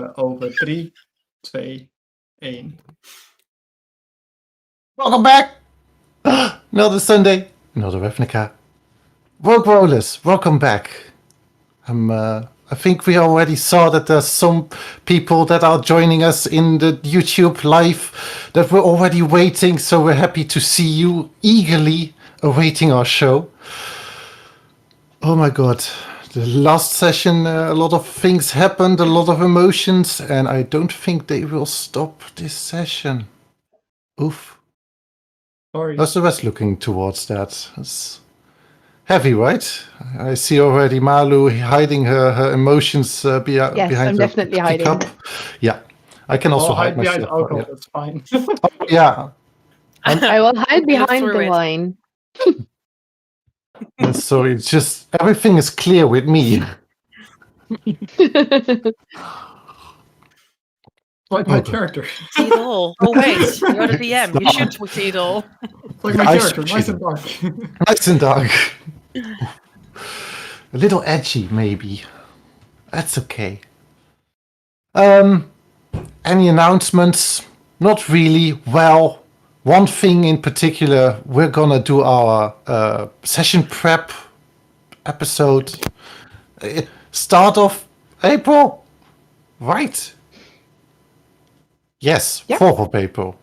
we over 3, 2, 1. Welcome back! Another Sunday, another Ravnica. Rogue Rollers, welcome back. I think we already saw that there's some people that are joining us in the YouTube live that were already waiting, so we're happy to see you eagerly awaiting our show. Oh my god, the last session, a lot of things happened, a lot of emotions, and I don't think they will stop this session. Oof. Sorry. How's the rest looking towards that? It's heavy, right? I see already Malu hiding her emotions behind I'm her definitely hiding. cup. Yeah, I can also hide behind myself. alcohol, Yeah. that's fine. Yeah. I will hide behind through the it. wine. And so it's just everything is clear with me. Like my Okay. character. See it all. Oh wait, you're the DM. You should see it all. Like my I character, should nice see and dark. Nice and dark. A little edgy, maybe. That's okay. Any announcements? Not really. Well, one thing in particular, we're gonna do our session prep episode. Start of April, right? Yes, Yep. 4th of April.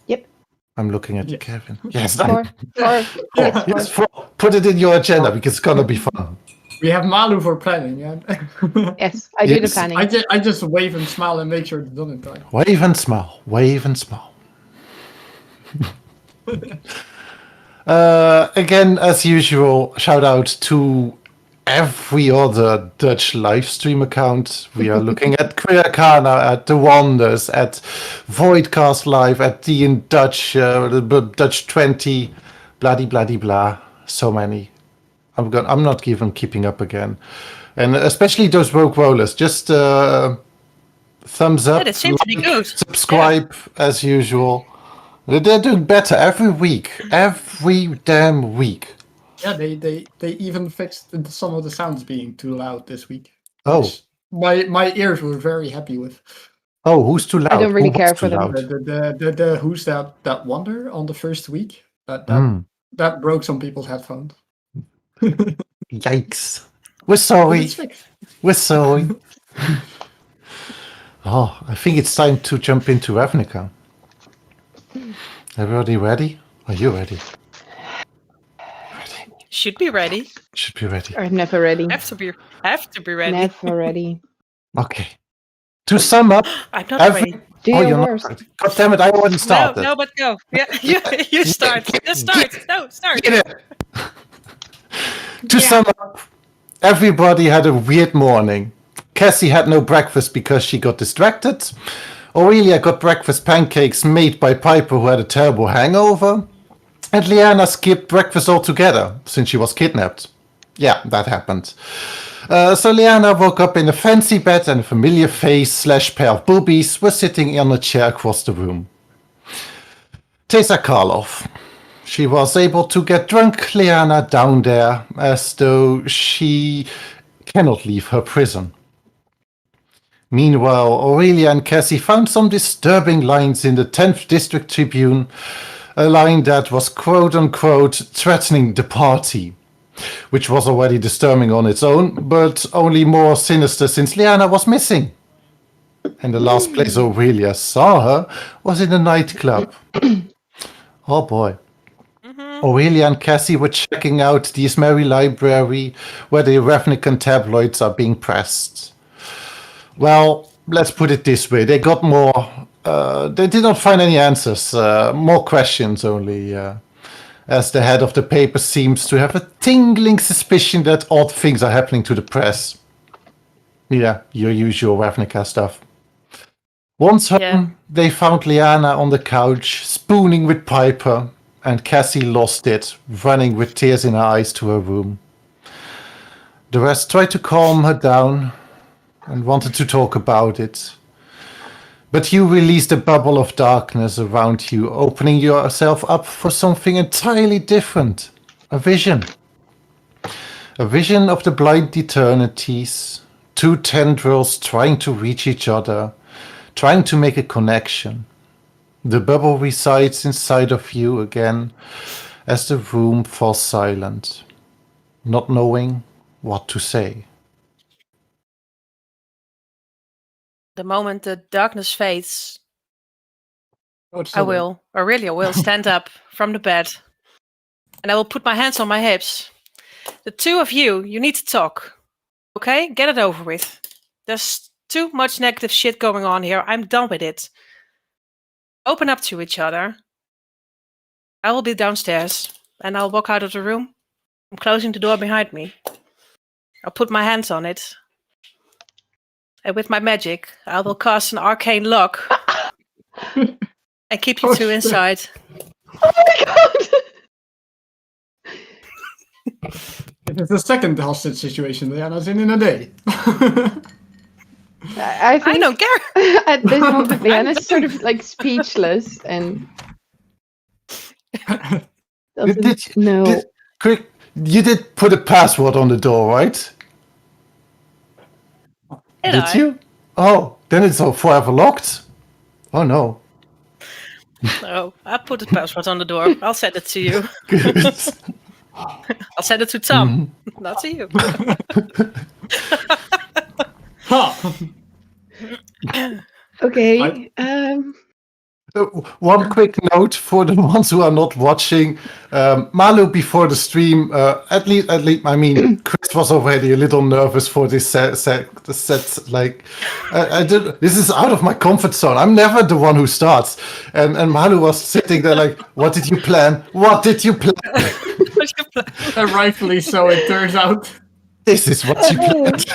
Yep. I'm looking at Yeah. Kevin. Yes, Four. yes, 4. Put it in your agenda because it's gonna be fun. We have Malu for planning, yeah. Yes, I do the Yes. planning. I just wave and smile and make sure it's done in time. Wave and smile. Wave and smile. Again, as usual, shout out to every other Dutch live stream account. We are looking at Queer Arcana, at The Wonders, at Voidcast Live, at the in Dutch, Dutch 20, bloody bloody blah. So many. I'm not even keeping up again, and especially those Rogue Rollers. Just thumbs up, Yeah, that seems to be good. subscribe as usual. They're doing better every week, every damn week. Yeah, they even fixed some of the sounds being too loud this week. Oh, Which my ears were very happy with. oh, who's too loud? I don't really Who was care too for them. loud? The Who's That Wonder on the first week that that broke some people's headphones. Yikes! We're But sorry. it's fixed. We're sorry. Oh, I think it's time to jump into Ravnica. Everybody ready? Are you ready? Ready? Should be ready. Should be ready. I'm never ready. Have to be ready. Never ready. Okay. To sum up, I'm not every... ready. Do Oh, your you're not worst. ready. God damn it! I already started. No, but go. Yeah, you start. Just start. No, start. Get it. To sum up, everybody had a weird morning. Cassie had no breakfast because she got distracted. Auréelia got breakfast pancakes made by Piper, who had a terrible hangover. And Lleyanna skipped breakfast altogether since she was kidnapped. Yeah, that happened. So Lleyanna woke up in a fancy bed and a familiar face / pair of boobies were sitting on a chair across the room. Tessa Karloff. She was able to get drunk Lleyanna down there as though she cannot leave her prison. Meanwhile, Auréelia and Cassie found some disturbing lines in the 10th District Tribune, a line that was quote-unquote threatening the party, which was already disturbing on its own, but only more sinister since Lleyanna was missing. And the last place Auréelia saw her was in a nightclub. Oh boy. Auréelia and Cassie were checking out the Ismeri library where the Ravnican tabloids are being pressed. Well, let's put it this way. They got more... they did not find any answers. More questions only. As the head of the paper seems to have a tingling suspicion that odd things are happening to the press. Yeah, your usual Ravnica stuff. Once home, they found Lleyanna on the couch, spooning with Piper, and Cassie lost it, running with tears in her eyes to her room. The rest tried to calm her down and wanted to talk about it. But you released a bubble of darkness around you, opening yourself up for something entirely different. A vision. A vision of the blind eternities, two tendrils trying to reach each other, trying to make a connection. The bubble resides inside of you again as the room falls silent, not knowing what to say. The moment the darkness fades, Oh, it's I still there. will, Aurelia will stand up from the bed and I will put my hands on my hips. The two of you need to talk. Okay? Get it over with. There's too much negative shit going on here. I'm done with it. Open up to each other. I will be downstairs and I'll walk out of the room. I'm closing the door behind me. I'll put my hands on it. And with my magic, I will cast an arcane lock and keep you Oh, two shit. inside. Oh my god! It is the second hostage situation Lleyanna's in a day. I think I don't care. at this moment, Lleyanna's sort of like speechless and doesn't know. Quick, you did put a password on the door, right? Did you? Oh, then it's all forever locked. Oh no. Oh, I put the password on the door. I'll send it to you. Good. I'll send it to Tom, not to you. Ha! Okay. One quick note for the ones who are not watching. Malu, before the stream, at least, I mean, Chris was already a little nervous for this set. Like, this is out of my comfort zone. I'm never the one who starts. And Malu was sitting there like, what did you plan? What did you plan? And rightfully so, it turns out. This is what you planned.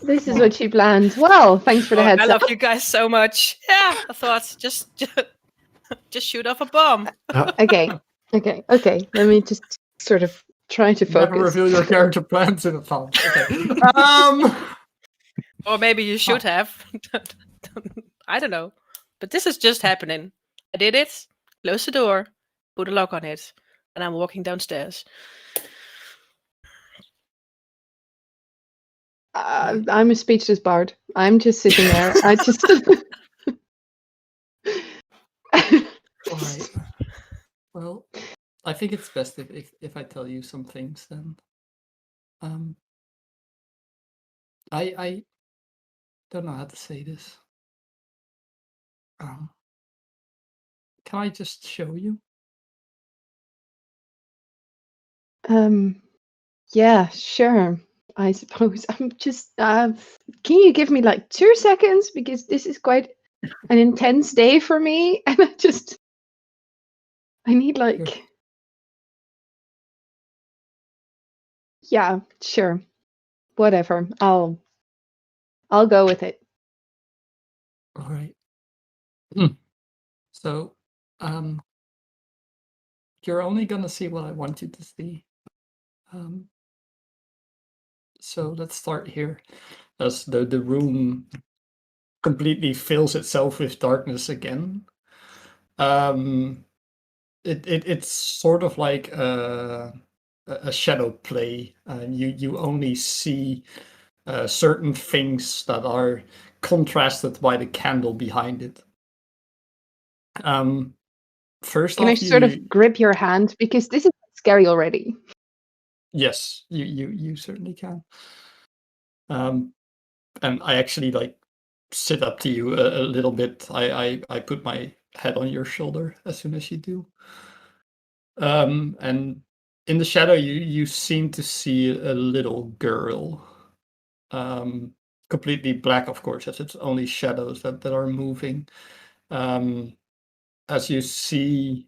This is what she planned. Well, thanks for the heads I up. love you guys so much. Yeah, I thought just shoot off a bomb. Okay. Let me just sort of try to Never focus. reveal your character plans in advance. Okay. Or maybe you should have. I don't know. But this is just happening. I did it. Close the door. Put a lock on it. And I'm walking downstairs. I'm a speechless bard. I'm just sitting there. I just. Alright. Well, I think it's best if I tell you some things then. I don't know how to say this. Can I just show you? Yeah, sure. I suppose I'm just. Can you give me like 2 seconds because this is quite an intense day for me, and I need like. Sure. Yeah, sure. Whatever. I'll go with it. All right. So, you're only gonna see what I want you to see. So let's start here. As the room completely fills itself with darkness again. It's sort of like a shadow play. You only see certain things that are contrasted by the candle behind it. First Can I off, sort of grip your hand because this is scary already? yes, you certainly can. And I actually like sit up to you a little bit. I put my head on your shoulder as soon as you do. And in the shadow, you seem to see a little girl. Completely black, of course, as it's only shadows that are moving. As you see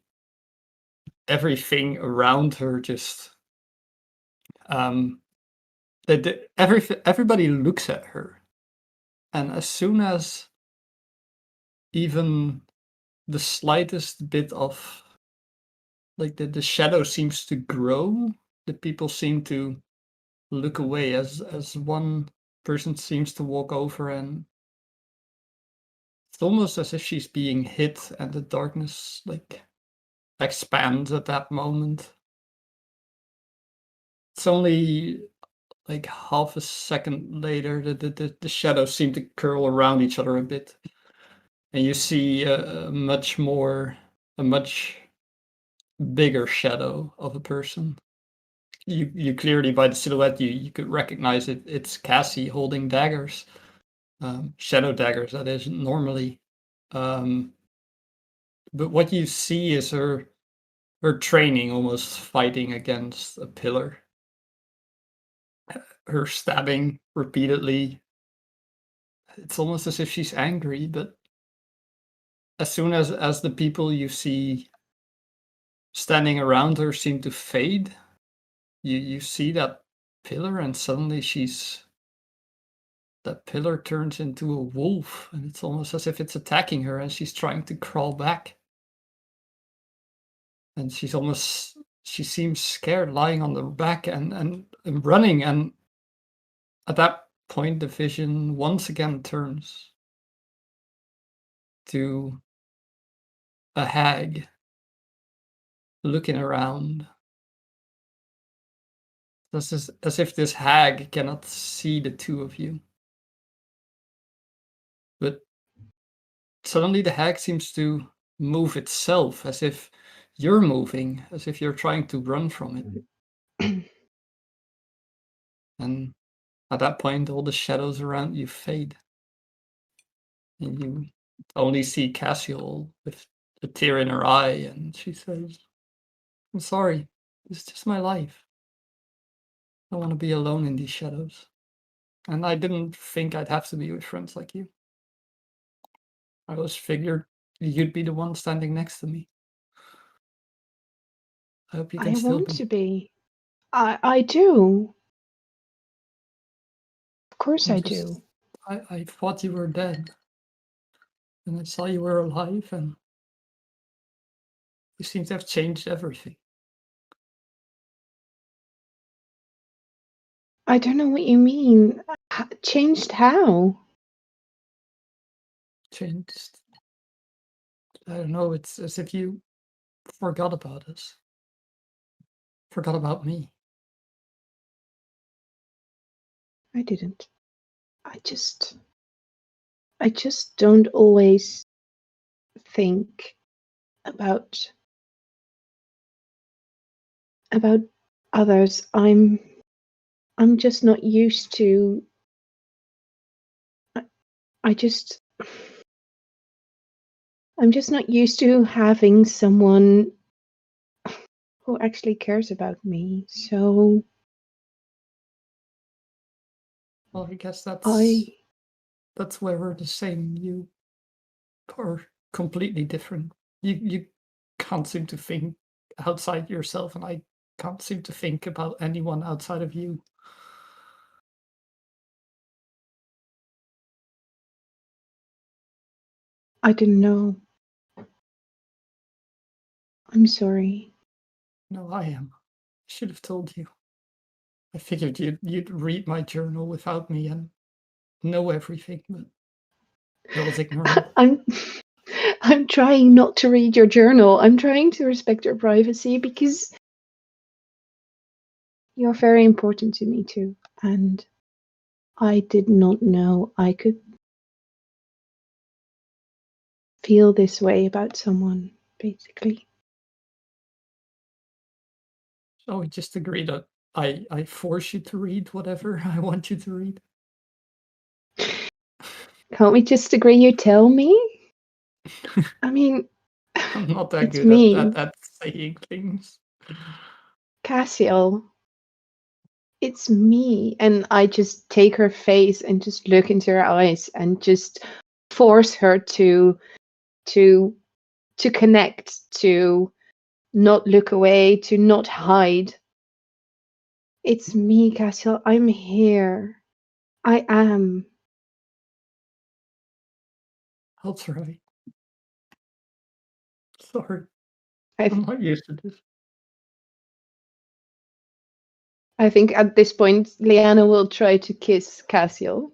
everything around her, just everybody looks at her, and as soon as even the slightest bit of like the shadow seems to grow, the people seem to look away as one person seems to walk over, and it's almost as if she's being hit and the darkness like expands at that moment. It's only like half a second later, the shadows seem to curl around each other a bit, and you see a much bigger shadow of a person. You clearly, by the silhouette, you could recognize it. It's Cassie holding daggers, shadow daggers. That is normally, but what you see is her training, almost fighting against a pillar. Her stabbing repeatedly. It's almost as if she's angry, but as soon as the people you see standing around her seem to fade, you see that pillar, and suddenly that pillar turns into a wolf, and it's almost as if it's attacking her, and she's trying to crawl back. And she seems scared, lying on the back and running, and at that point the vision once again turns to a hag looking around, as if this hag cannot see the two of you. But suddenly the hag seems to move itself, as if you're moving, as if you're trying to run from it. And at that point, all the shadows around you fade. And you only see Cassiel with a tear in her eye, and she says, "I'm sorry, it's just my life. I want to be alone in these shadows. And I didn't think I'd have to be with friends like you. I always figured you'd be the one standing next to me. I hope you can I still want be." to be. I do. Of course I do. I thought you were dead. And I saw you were alive, and you seem to have changed everything. I don't know what you mean. Changed how? Changed. I don't know, it's as if you forgot about us. Forgot about me. I didn't. I just don't always think about others. I'm just not used to. I'm just not used to having someone who actually cares about me. So Well, I guess I that's where we're the same. You are completely different. You can't seem to think outside yourself, and I can't seem to think about anyone outside of you. didn't know. I'm sorry. No, I am. I should have told you. I figured you'd read my journal without me and know everything, but I was ignorant. I'm trying not to read your journal. I'm trying to respect your privacy because you're very important to me too. And I did not know I could feel this way about someone, basically. So we just agree that I force you to read whatever I want you to read. Can't we just agree you tell me? I mean, I'm not that it's good me, at saying things. Cassiel. It's me. And I just take her face and just look into her eyes and just force her to connect, to not look away, to not hide. It's me, Cassiel. I'm here. I am. I'll try. Sorry, I I'm not used to this. think at this point, Lleyanna will try to kiss Cassiel.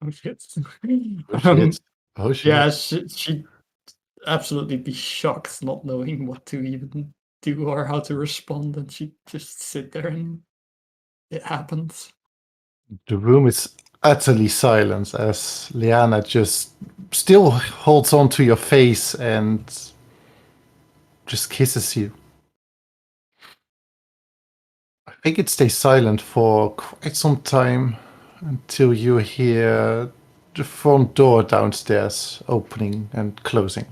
Oh shit. Oh shit. Oh shit. Yeah, she'd absolutely be shocked, not knowing what to even do or how to respond, and she'd just sit there and it happens. The room is utterly silent as Lleyanna just still holds on to your face and just kisses you. I think it stays silent for quite some time until you hear the front door downstairs opening and closing.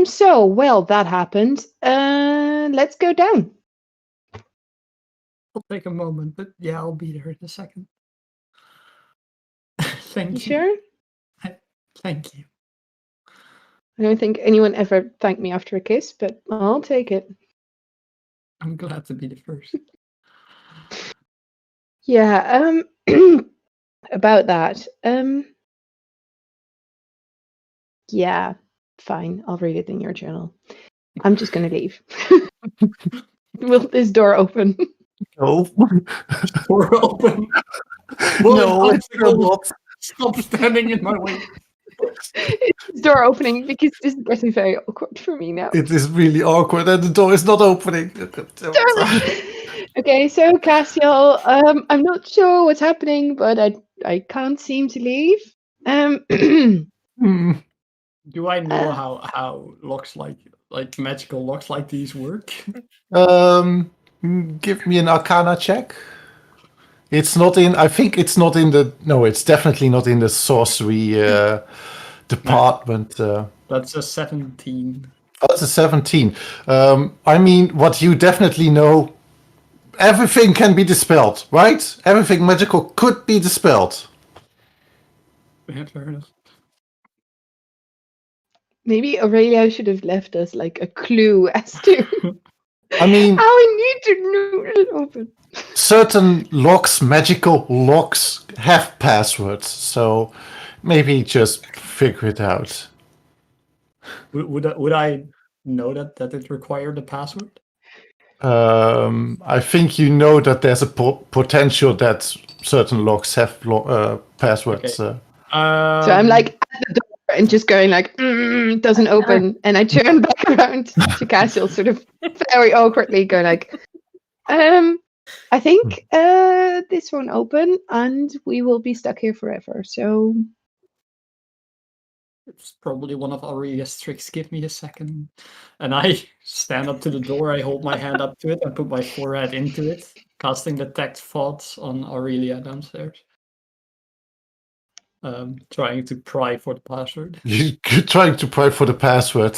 So, well, that happened. Let's go down. It'll take a moment, but yeah, I'll be there in a second. Thank You you. sure? Thank you. I don't think anyone ever thanked me after a kiss, but I'll take it. I'm glad to be the first. Yeah, about that. Yeah, fine. I'll read it in your journal. I'm just gonna leave. Will this door open? No, Door open. no, an it's obstacle not. Stop standing in my way. It's door opening because this is getting very awkward for me now. It is really awkward and the door is not opening. Damn it. Okay, so Cassiel, I'm not sure what's happening, but I can't seem to leave. Hmm. Do I know how locks like magical locks like these work? Give me an Arcana check. It's not in. I think it's not in the. No, it's definitely not in the sorcery department. That's a 17. That's a 17. I mean, what you definitely know. Everything can be dispelled, right? Everything magical could be dispelled. Yeah, fair enough. Maybe Aurelia should have left us like a clue as to I mean, how we need to know it open. certain locks, magical locks, have passwords, so maybe just figure it out. Would I know that it required a password? I think you know that there's a potential that certain locks have passwords. So I'm like at the door and just going like, it doesn't open. And I turn back around to Cassiel, sort of very awkwardly going like, I think this won't open and we will be stuck here forever. So it's probably one of Aurélia's tricks. Give me a second. And I stand up to the door, I hold my hand up to it, I put my forehead into it, casting Detect Thoughts on Aurélia downstairs. Trying to pry for the password. You're trying to pry for the password.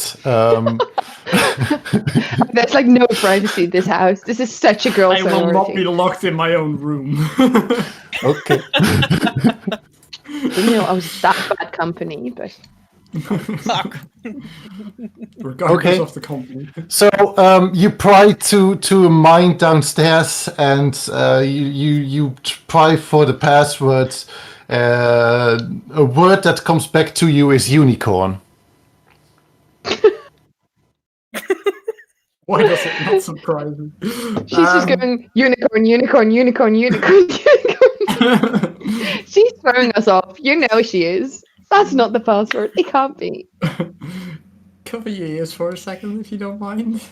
there's like no privacy in this house. This is such a girl I will not be sorority. locked in my own room. Okay. Didn't know I was that bad company, but Fuck. Regardless Okay. of the company. So you pry to a mine downstairs, and you pry for the password. A word that comes back to you is unicorn. Why does it not surprise me? she's just going unicorn, unicorn, unicorn, unicorn, unicorn. She's throwing us off. You know she is. That's not the password. It can't be. Cover your ears for a second if you don't mind.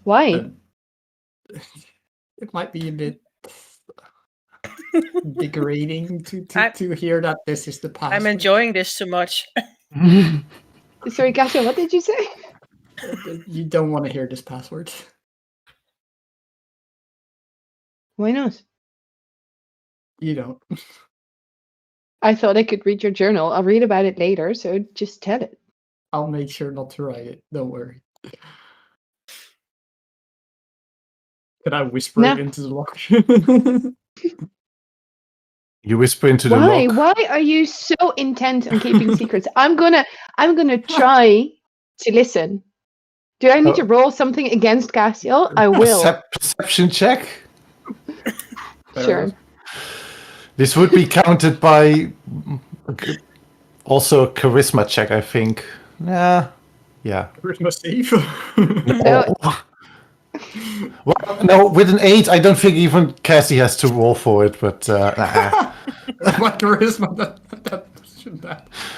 Why? It might be a bit degrading to hear that this is the password. I'm enjoying this too much. Sorry, Cassiel, what did you say? You don't want to hear this password. Why not? You don't. I thought I could read your journal. I'll read about it later, so just tell it. I'll make sure not to write it. Don't worry. Can I whisper Nah. it into the lock? You whisper into the Why? lock. Why are you so intent on keeping secrets? I'm gonna try to listen. Do I need to roll something against Cassiel? I will. Perception check. Sure. This would be counted by also a charisma check, I think. Yeah. Christmas Eve. No. Well, no, with an 8, I don't think even Cassie has to roll for it, but My charisma, that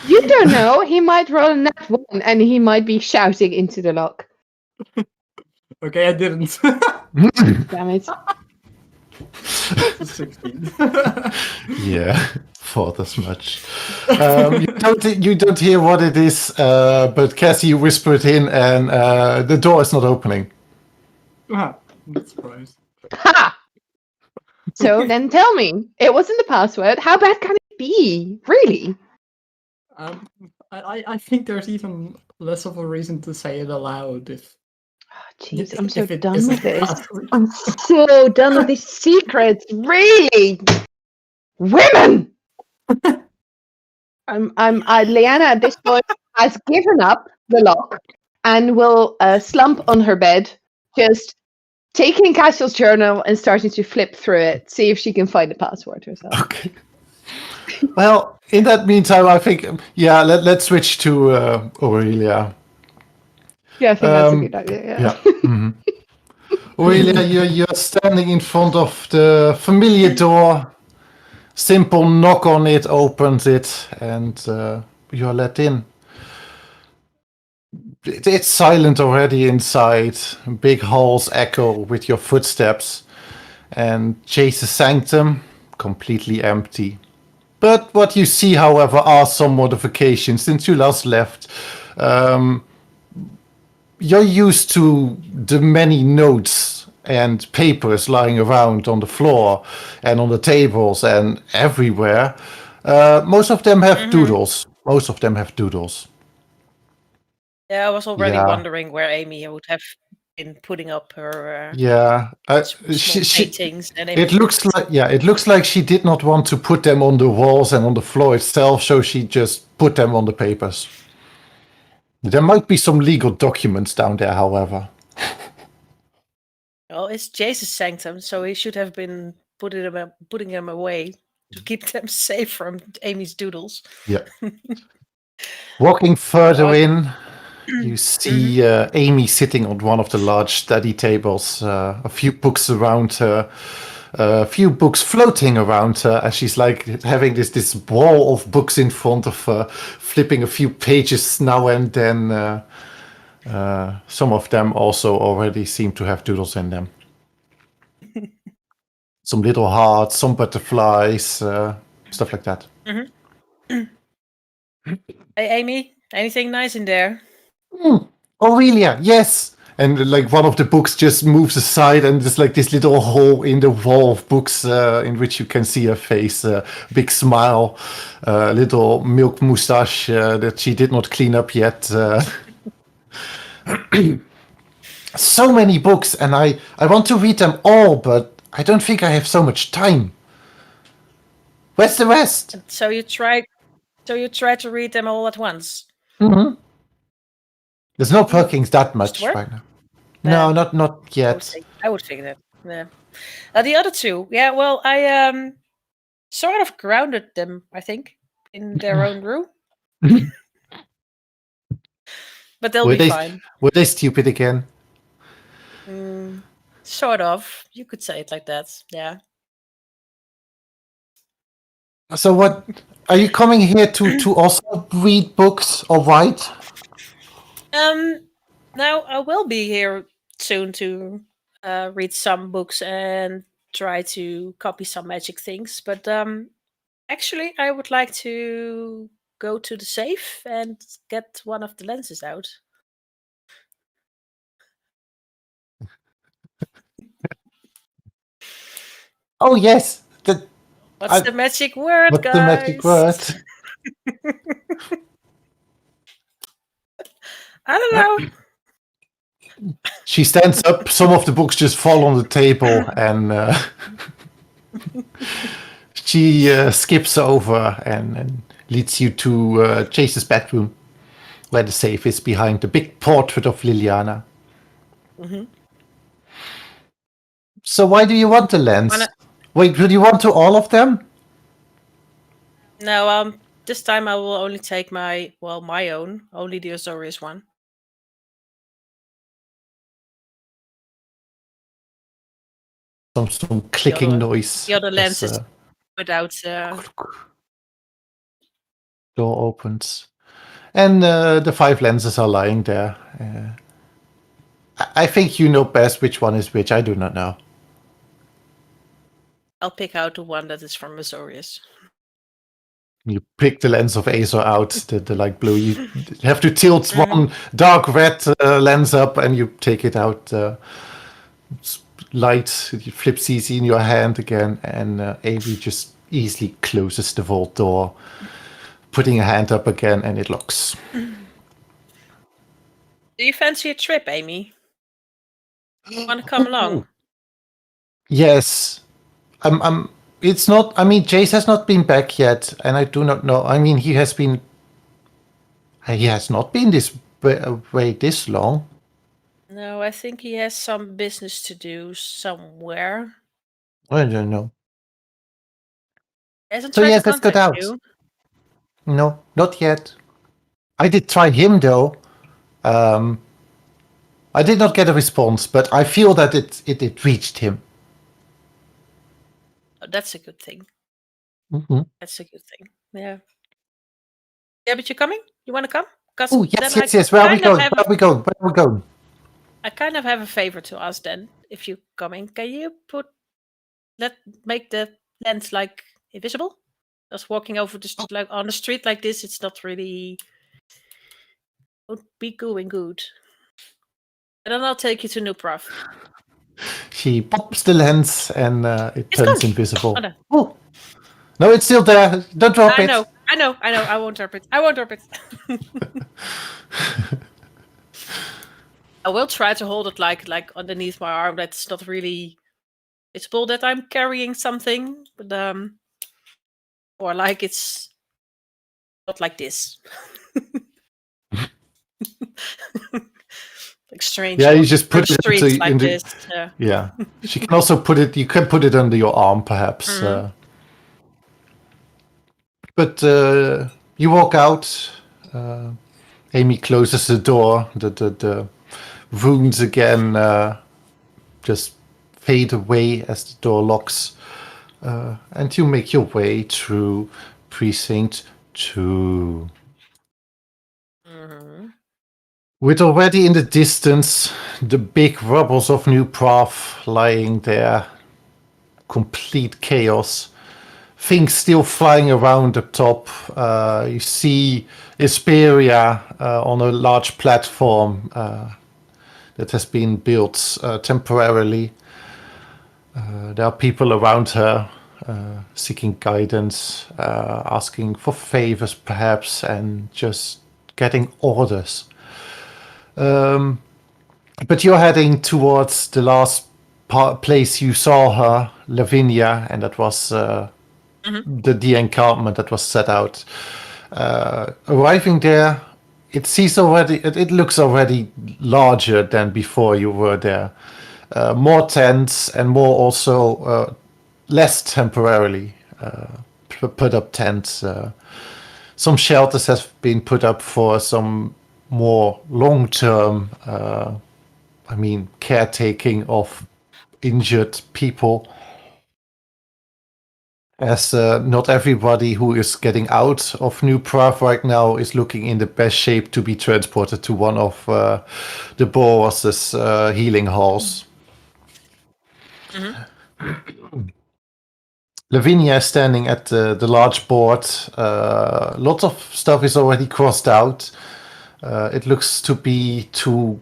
You don't know. He might roll a nat 1 and he might be shouting into the lock. Okay, I didn't. Damn it. 16. Yeah, thought as much. You don't hear what it is, but Cassie whispered in, and the door is not opening. Ah, not surprised. Ha! So then tell me, it wasn't the password. How bad can it be? Really? I think there's even less of a reason to say it aloud if. Jeez, if I'm so it done isn't with this. password. I'm so done with these secrets. Really? Women! Lleyanna at this point has given up the lock and will slump on her bed, just taking Cassiel's journal and starting to flip through it, see if she can find the password herself. Okay. Well, in that meantime, I think, let's switch to Auréelia. Yeah, I think that's a good idea. Yeah. Mhm. Auréelia, you're standing in front of the familiar door. Simple knock on it opens it, and you're let in. It's silent already inside. Big halls echo with your footsteps, and Chase's sanctum completely empty. But what you see, however, are some modifications since you last left. You're used to the many notes and papers lying around on the floor and on the tables and everywhere. Most of them have doodles. Most of them have doodles. Yeah, I was already Yeah. wondering where Amy would have been putting up her Yeah, small paintings and it looks images. like it looks like she did not want to put them on the walls and on the floor itself, so she just put them on the papers. There might be some legal documents down there, however. Well, it's Jesus' sanctum, so he should have been putting them away to keep them safe from Amy's doodles. Yeah. Walking further in, you see Amy sitting on one of the large study tables, a few books around her, a few books floating around her, as she's like having this wall of books in front of her, flipping a few pages now and then. Some of them also already seem to have doodles in them. Some little hearts, some butterflies, stuff like that. Hey, Amy, anything nice in there? Auréelia, yes. And like one of the books just moves aside, and there's like this little hole in the wall of books in which you can see her face, big smile, little milk moustache that she did not clean up yet. So many books, and I want to read them all, but I don't think I have so much time. Where's the rest? So you tried to read them all at once. There's no Perkins that much work? right now. No, not yet. I would think that. Yeah. The other two, yeah. Well, I sort of grounded them, I think, in their own room. But they'll be fine. Were they stupid again? Sort of. You could say it like that. Yeah. So what? Are you coming here to also read books or write? Now I will be here soon to read some books and try to copy some magic things. But actually, I would like to go to the safe and get one of the lenses out. Oh yes. What's the magic word, what's guys? the magic word? I don't know. She stands up. Some of the books just fall on the table, and she skips over and leads you to Chase's bedroom, where the safe is behind the big portrait of Lleyanna. So why do you want the lens? Wait, do you want to all of them? No, this time I will only take my own, only the Azorius one. Some clicking noise. The other lens is without Door opens. And the 5 lenses are lying there. I think you know best which one is which. I do not know. I'll pick out the one that is from Azorius. You pick the lens of Azor out, the light blue. You have to tilt one dark red lens up and you take it out. Light, it flips easy in your hand again. And Avery just easily closes the vault door, putting a hand up again, and it locks. Do you fancy a trip, Amy? Want to come along? Yes. It's not. I mean, Jace has not been back yet, and I do not know. I mean, he has been. He has not been this way this long. No, I think he has some business to do somewhere. I don't know. Hasn't So tried yes, to let's go contact out. you. No, not yet. I did try him though. I did not get a response, but I feel that it reached him. Oh, that's a good thing. Mm-hmm. That's a good thing. Yeah. Yeah, but you're coming? You want to come? Oh yes. Where are we going? Where are we going? I kind of have a favor to ask then. If you're coming, can you make the lens like invisible? Just walking over the like on the street like this, it's not really would be going good. And then I'll take you to New Prof. She pops the lens and it It's turns gone. invisible. Oh, no. Oh. No, it's still there. Don't drop it. I know. I won't drop it. I will try to hold it like underneath my arm. That's not really visible that I'm carrying something, but or like it's not like this. Like strange. Yeah, you just put it into this. Yeah. She can also put it. You can put it under your arm, perhaps. But you walk out. Amy closes the door. The runes again just fade away as the door locks, and you make your way through precinct 2. With already in the distance the big rubbles of New Prav lying there, complete chaos. Things still flying around up top. You see Isperia on a large platform that has been built temporarily. There are people around her seeking guidance, asking for favors perhaps, and just getting orders. But you're heading towards the last place you saw her, Lavinia, and that was the encampment that was set out. Arriving there, it looks already larger than before you were there. More tents and more also less temporarily put up tents. Some shelters have been put up for some more long-term, caretaking of injured people. As not everybody who is getting out of New Prav right now is looking in the best shape to be transported to one of the boss's healing halls. Lavinia is standing at the large board. Lots of stuff is already crossed out. It looks to be to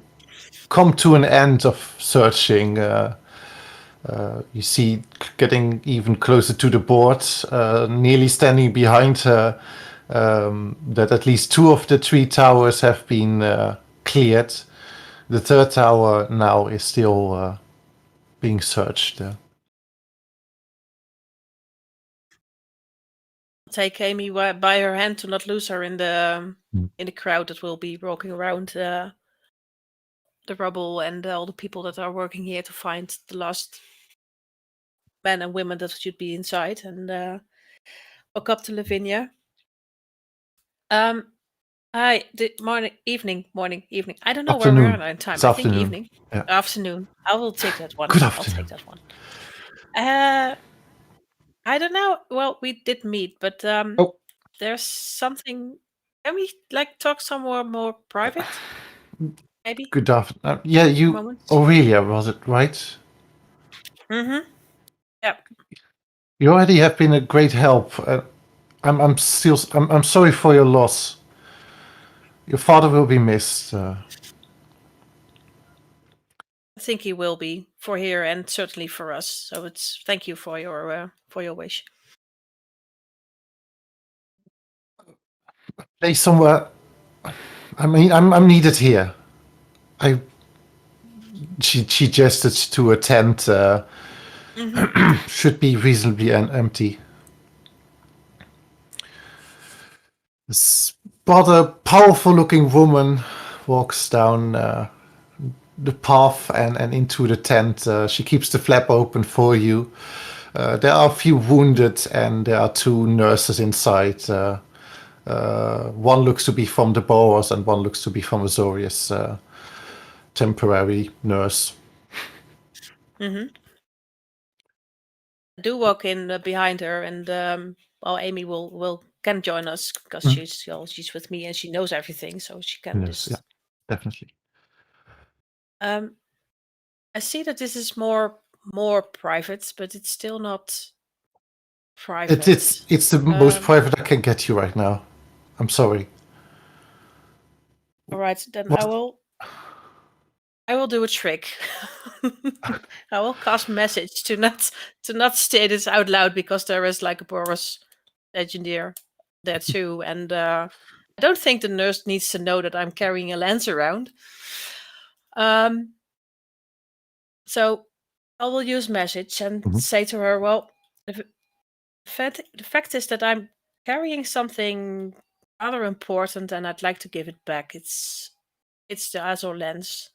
come to an end of searching. You see, getting even closer to the board, nearly standing behind her, that at least 2 of the 3 towers have been cleared. The 3rd tower now is still being searched. Take Amy by her hand to not lose her in the crowd that will be walking around the rubble, and all the people that are working here to find the lost men and women that should be inside, and walk up to Lavinia. Hi, morning, evening. I don't know Afternoon. where we are in time. It's I afternoon. think evening. Yeah. Afternoon. I will take that one. Good I'll afternoon. take that one. I don't know. Well, we did meet, but there's something. Can we talk somewhere more private? Maybe. Good afternoon. Yeah, you, Moment. Aurelia, was it right? Mm-hmm. Yeah. You already have been a great help. I'm sorry for your loss. Your father will be missed. I think he will be for here and certainly for us. So thank you for your wish. Play somewhere. I mean, I'm needed here. She gestured to a tent. Should be reasonably empty. This rather powerful-looking woman walks down the path and into the tent. She keeps the flap open for you. There are a few wounded, and there are 2 nurses inside. One looks to be from the Boers, and one looks to be from Azorius, temporary nurse. Mm-hmm. I do walk in behind her, and Amy can join us because she's with me and she knows everything, so she can Yes, yeah, definitely. I see that this is more private, but it's still not private. It's the most private I can get you right now. I'm sorry. All right, then What? I will do a trick. I will cast message to not say this out loud because there is a Boros legendary there too, and I don't think the nurse needs to know that I'm carrying a lance around. So I will use message and say to her, well, the fact is that I'm carrying something rather important and I'd like to give it back. It's the Azor lens.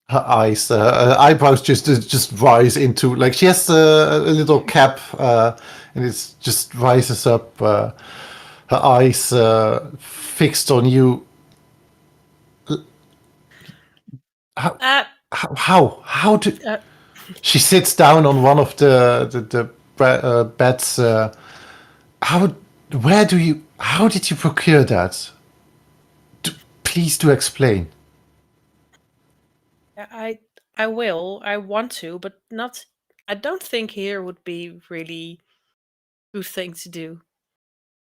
Her eyes, eyebrows just rise into, like, she has a little cap, and it just rises up. Her eyes fixed on you. How do? She sits down on one of the beds. How did you procure that? Please do explain. I will. I want to, but not. I don't think here would be really good thing to do.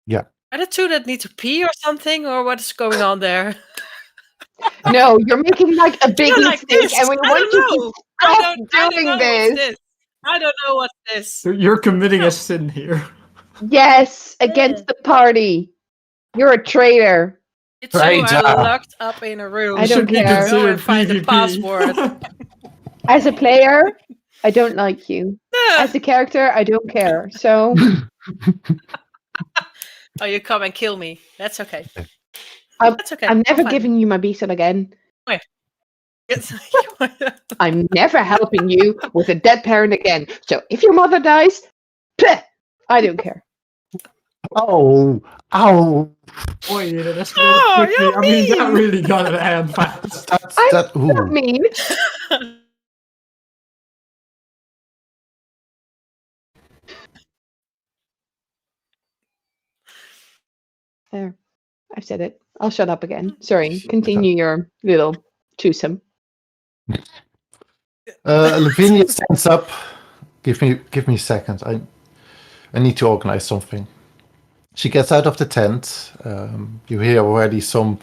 Yeah. Are the 2 that need to pee or something, or what is going on there? No, you're making a big mistake, and we want you to stop doing this. I don't know what's this. You're committing a sin here. Yes, against the party. You're a traitor. It's true, I'm locked up in a room. I don't care. Go and find the password. As a player, I don't like you. As a character, I don't care. So. Oh, you come and kill me. That's okay. That's okay. I'm never giving you my besom again. Wait. I'm never helping you with a dead parent again. So if your mother dies, I don't care. Ow! Boy, that escalated quickly. I mean, that really got out of hand fast. That's not mean. There. I've said it. I'll shut up again. Sorry. Continue your little twosome. Lavinia stands up. Give me a second. I need to organize something. She gets out of the tent. You hear already some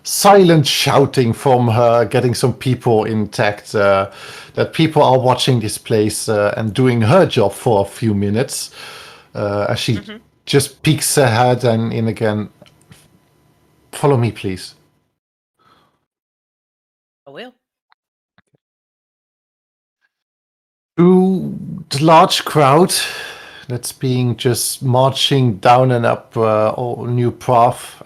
silent shouting from her, getting some people intact. That people are watching this place and doing her job for a few minutes. As she just peeks her head and in again. Follow me, please. I will. Through the large crowd that's being just marching down and up all new path.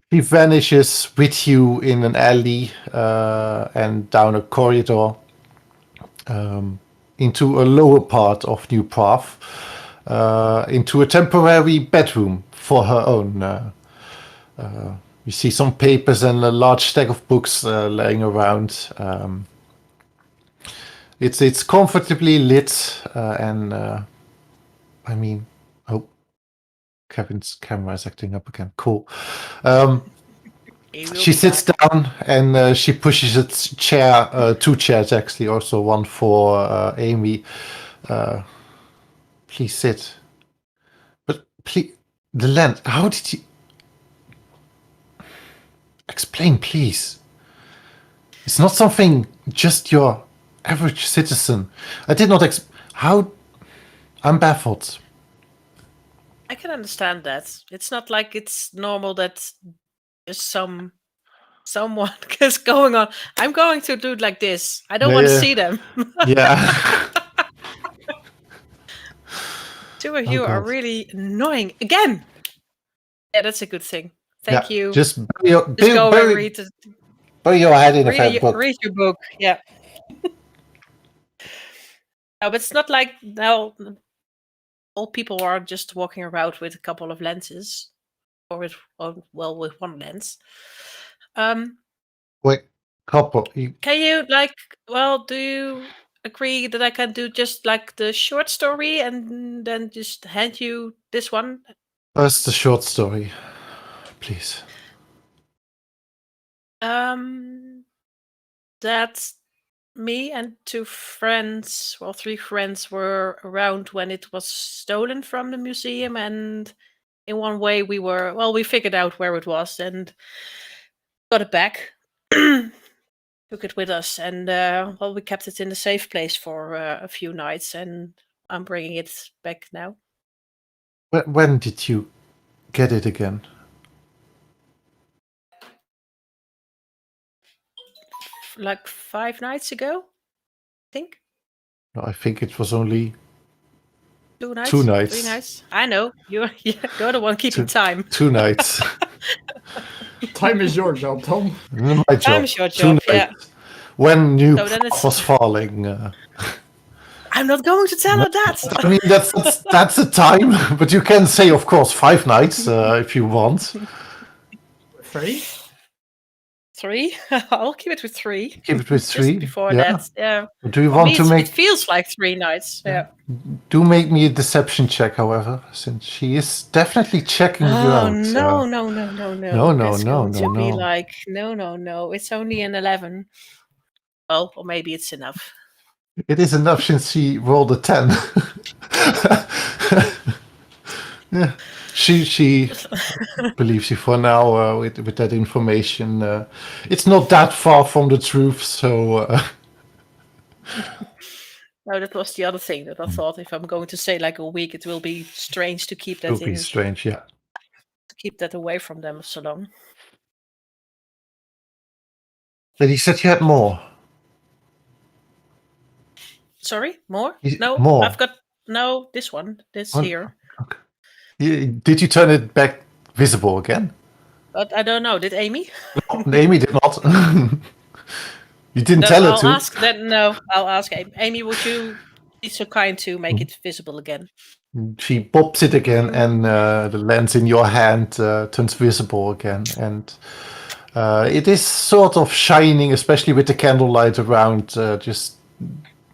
He vanishes with you in an alley and down a corridor into a lower part of New Path, into a temporary bedroom for her own. You see some papers and a large stack of books laying around. It's comfortably lit and I mean, oh, Kevin's camera is acting up again. Cool. He will She be sits back. down and she pushes a chair, 2 chairs actually, also one for Amy. Please sit. But please, the lens, how did you... Explain, please. It's not something just your average citizen. I did not how... I'm baffled. I can understand that. It's not like it's normal that there's someone is going on. I'm going to do it like this. I don't want to see them. Yeah. 2 of Oh, you are God. really annoying again. Yeah, that's a good thing. Thank Yeah, you. Just Just go and read bury your head in a book. read your book. Yeah. No, but it's not like now all people are just walking around with a couple of lenses, or with with one lens. Wait, couple. Can you do you agree that I can do just like the short story and then just hand you this one? First, the short story, please. That me and 2 friends, well, 3 friends were around when it was stolen from the museum, and in one way we figured out where it was and got it back. Took it with us, and we kept it in a safe place for a few nights, and I'm bringing it back now. When did you get it again? Like 5 nights ago, I think. No, I think it was only 2 nights? 2 nights. 3 nights? I know. You're the one keeping time. 2 nights. Time is your job, Tom. My job. Time is your 2 job, nights. yeah. When new So then was falling. I'm not going to tell her that. I mean, that's a time, but you can say, of course, 5 nights if you want. 3? 3? I'll keep it with 3. Keep it with 3. Just before that, yeah. Do you For want me, to make? It feels like 3 nights. Yeah. Do make me a deception check, however, since she is definitely checking you out. No. No. That's going to be like no. It's only an 11. Well, or maybe it's enough. It is enough since she rolled a 10. Yeah, she believes you for now with that information. It's not that far from the truth, so. No, that was the other thing that I thought. If I'm going to say like a week, it will be strange to keep that It will be strange, yeah. To keep that away from them so long. But he said you had more. Sorry, more? No, more. I've got this one. This here. Okay. Did you turn it back visible again? But I don't know. Did Amy? No, Amy did not. You didn't tell her to. I'll ask Amy. Amy, would you be so kind to make it visible again? She pops it again, and the lens in your hand turns visible again, and it is sort of shining, especially with the candlelight around. Just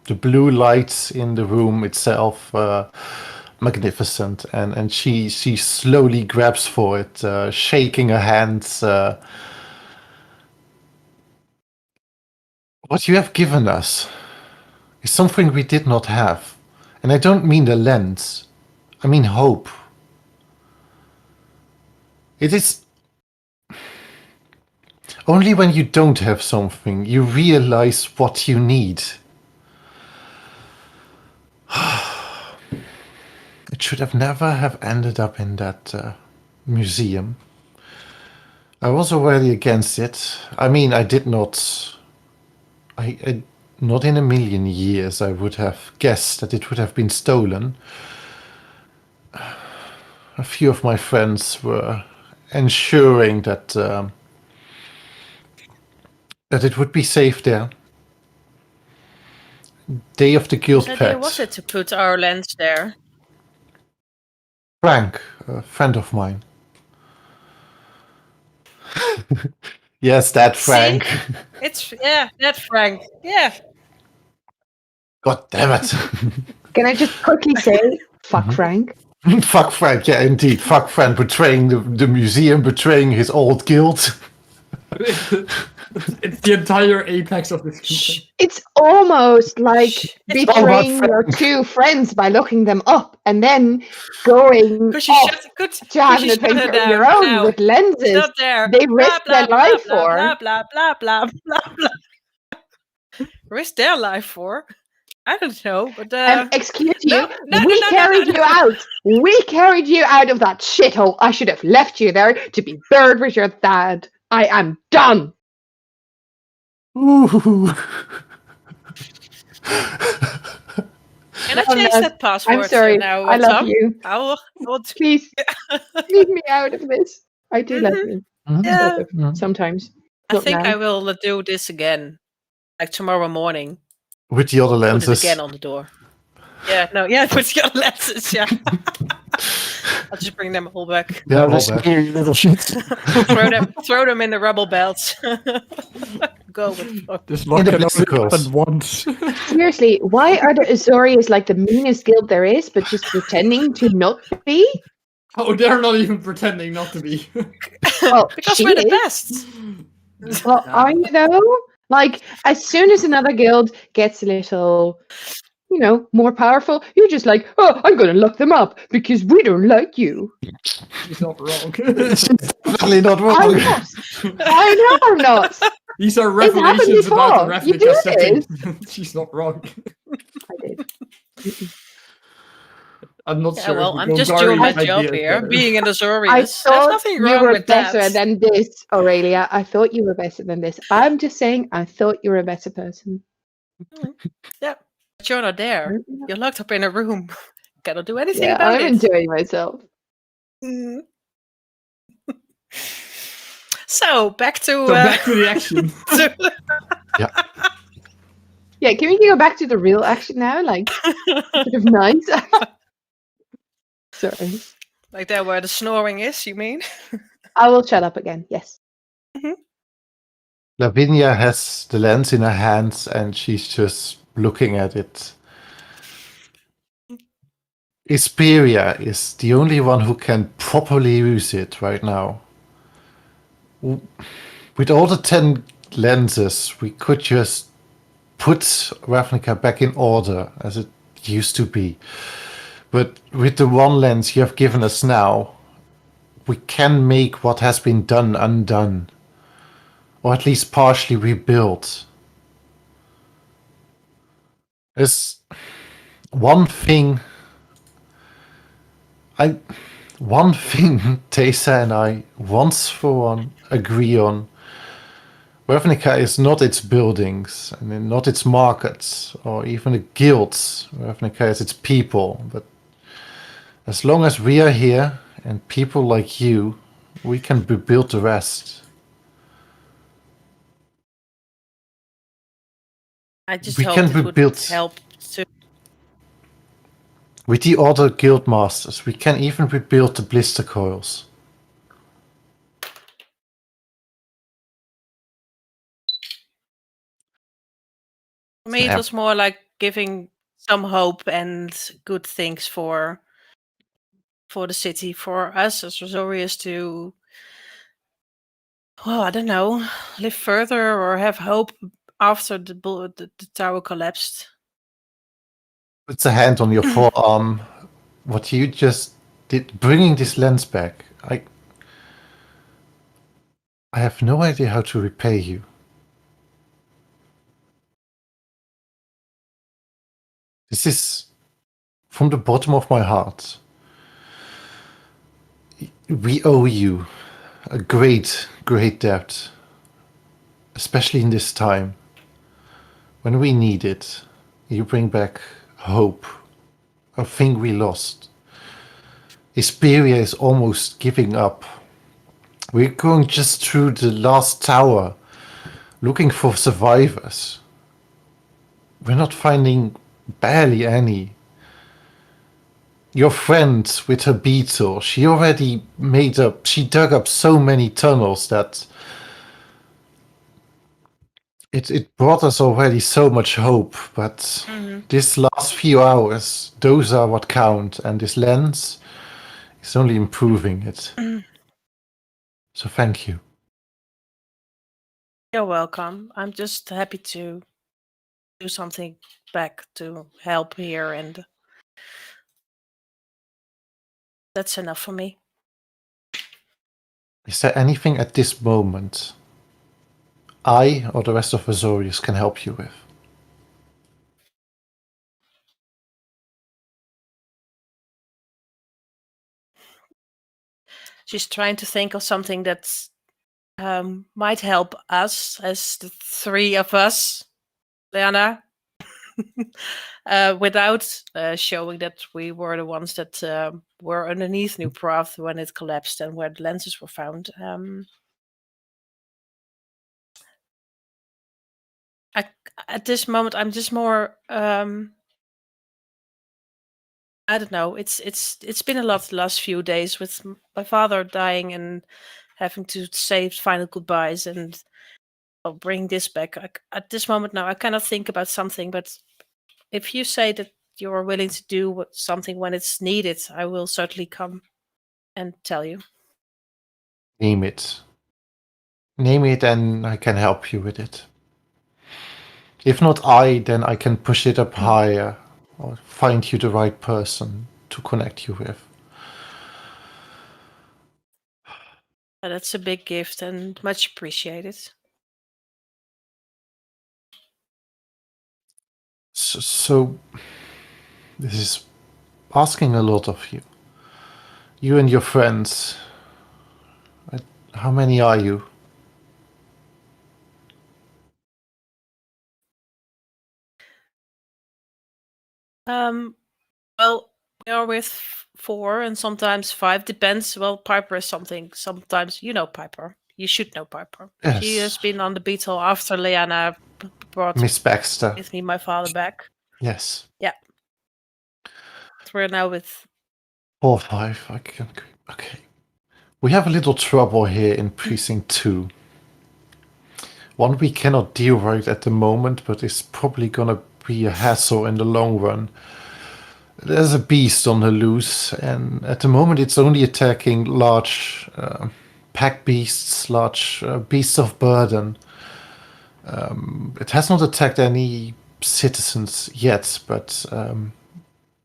the blue lights in the room itself, magnificent. And she slowly grabs for it, shaking her hands. What you have given us is something we did not have, and I don't mean the lens. I mean hope. It is only when you don't have something you realize what you need. It should have never have ended up in that museum. I was already against it. I mean, I did not. I not in a million years I would have guessed that it would have been stolen. A few of my friends were ensuring that that it would be safe there. Day of the Guild Whose Pact. idea was it to put our lens there? Frank, a friend of mine. Yes, that Frank. See? That Frank. Yeah. God damn it. Can I just quickly say, Fuck Frank. Fuck Frank, yeah, indeed. Fuck Frank betraying the museum, betraying his old guild. It's the entire apex of this campaign. It's almost like It's betraying your two friends by looking them up and then going Could you off shut, to have an you shut her adventure of down your own now? with lenses Not there. they risk their life for. Blah, blah, blah, blah, blah, blah. Risk their life for? I don't know, but Excuse you, no, we no, carried no. you out. We carried you out of that shithole. I should have left you there to be buried with your dad. I am done. Ooh. Can I change that password? I'm sorry. Now, I love Tom? you. I will Please leave me out of this. I do love you. Yeah. Sometimes. I Not think now. I will do this again, like tomorrow morning. With the other Put lenses. it again on the door. Yeah, no, yeah, put the other lenses. Yeah, I'll just bring them all back. Yeah, all listen back. here, you little shit. throw them in the rubble belts. Go with the flow. This lock In the can only bicycles. happen once. Seriously, why are the Azorius like the meanest guild there is, but just pretending to not be? Oh, they're not even pretending not to be. Well, Because she we're the is. best. Well, are you though? Like, as soon as another guild gets a little, more powerful, you're just like, oh, I'm going to lock them up because we don't like you. He's not wrong. Definitely not I'm wrong. not. I know I'm not. These are It's happened revelations about the before. You replica do setting. She's not wrong. I did. I'm not Yeah, sure. well, if I'm just doing my Golgari's job idea is here, better. being an I Azorius. There's thought nothing you wrong were with better that. than this, Aurelia. I thought you were better than this. I'm just saying, I thought you were a better person. Yeah, but you're not there. You're locked up in a room. Cannot do anything Yeah, about I'm it. enjoying myself. Mm. So back to So back to the action. Yeah, can we go back to the real action now? Like, sort of nice. Sorry. like there where the snoring is. You mean? I will shut up again. Yes. Lavinia has the lens in her hands and she's just looking at it. Isperia is the only one who can properly use it right now. With all the 10 lenses, we could just put Ravnica back in order as it used to be. But with the one lens you have given us now, we can make what has been done undone. Or at least partially rebuilt. There's one thing Teysa and I once for one agree on. Ravnica is not its buildings, and not its markets, or even the guilds. Ravnica is its people. But as long as we are here, and people like you, we can rebuild the rest. I just We hope can it would rebuild. help to. With the other guild masters, we can even rebuild the blister coils. For me, it was more like giving some hope and good things for the city, for us as Azorius to, well, I don't know, live further or have hope after the tower collapsed. Puts a hand on your forearm. What you just did, bringing this lens back, I have no idea how to repay you. This is from the bottom of my heart. We owe you a great, great debt, especially in this time. When we need it, you bring back hope, a thing we lost. Isperia is almost giving up. We're going just through the last tower, looking for survivors. We're not finding barely any. Your friend with her beetle, she dug up so many tunnels that it brought us already so much hope, but this last few hours, those are what count, and this lens is only improving it. So thank you. You're welcome. I'm just happy to do something back to help here, and that's enough for me. Is there anything at this moment I or the rest of Azorius can help you with? She's trying to think of something that might help us as the three of us, Lleyanna, without showing that we were the ones that were underneath New Prath when it collapsed and where the lenses were found. At this moment, I'm just more. I don't know. It's been a lot the last few days with my father dying and having to say final goodbyes and bring this back. At this moment now, I cannot think about something. But if you say that you're willing to do something when it's needed, I will certainly come and tell you. Name it. Name it and I can help you with it. If not I, then I can push it up higher or find you the right person to connect you with. That's a big gift and much appreciated. So this is asking a lot of you. You and your friends. How many are you? Well, we are with 4 and sometimes 5. Depends. Well, Piper is something. Sometimes you know Piper. You should know Piper. Yes. She has been on the beetle after Lleyanna brought Miss Baxter. with me my father back. Yes. Yeah. We're now with 4 or 5. Okay. We have a little trouble here in Precinct 2. One we cannot deal right at the moment, but is probably gonna be a hassle in the long run. There's a beast on the loose, and at the moment it's only attacking large pack beasts, large beasts of burden. It has not attacked any citizens yet, but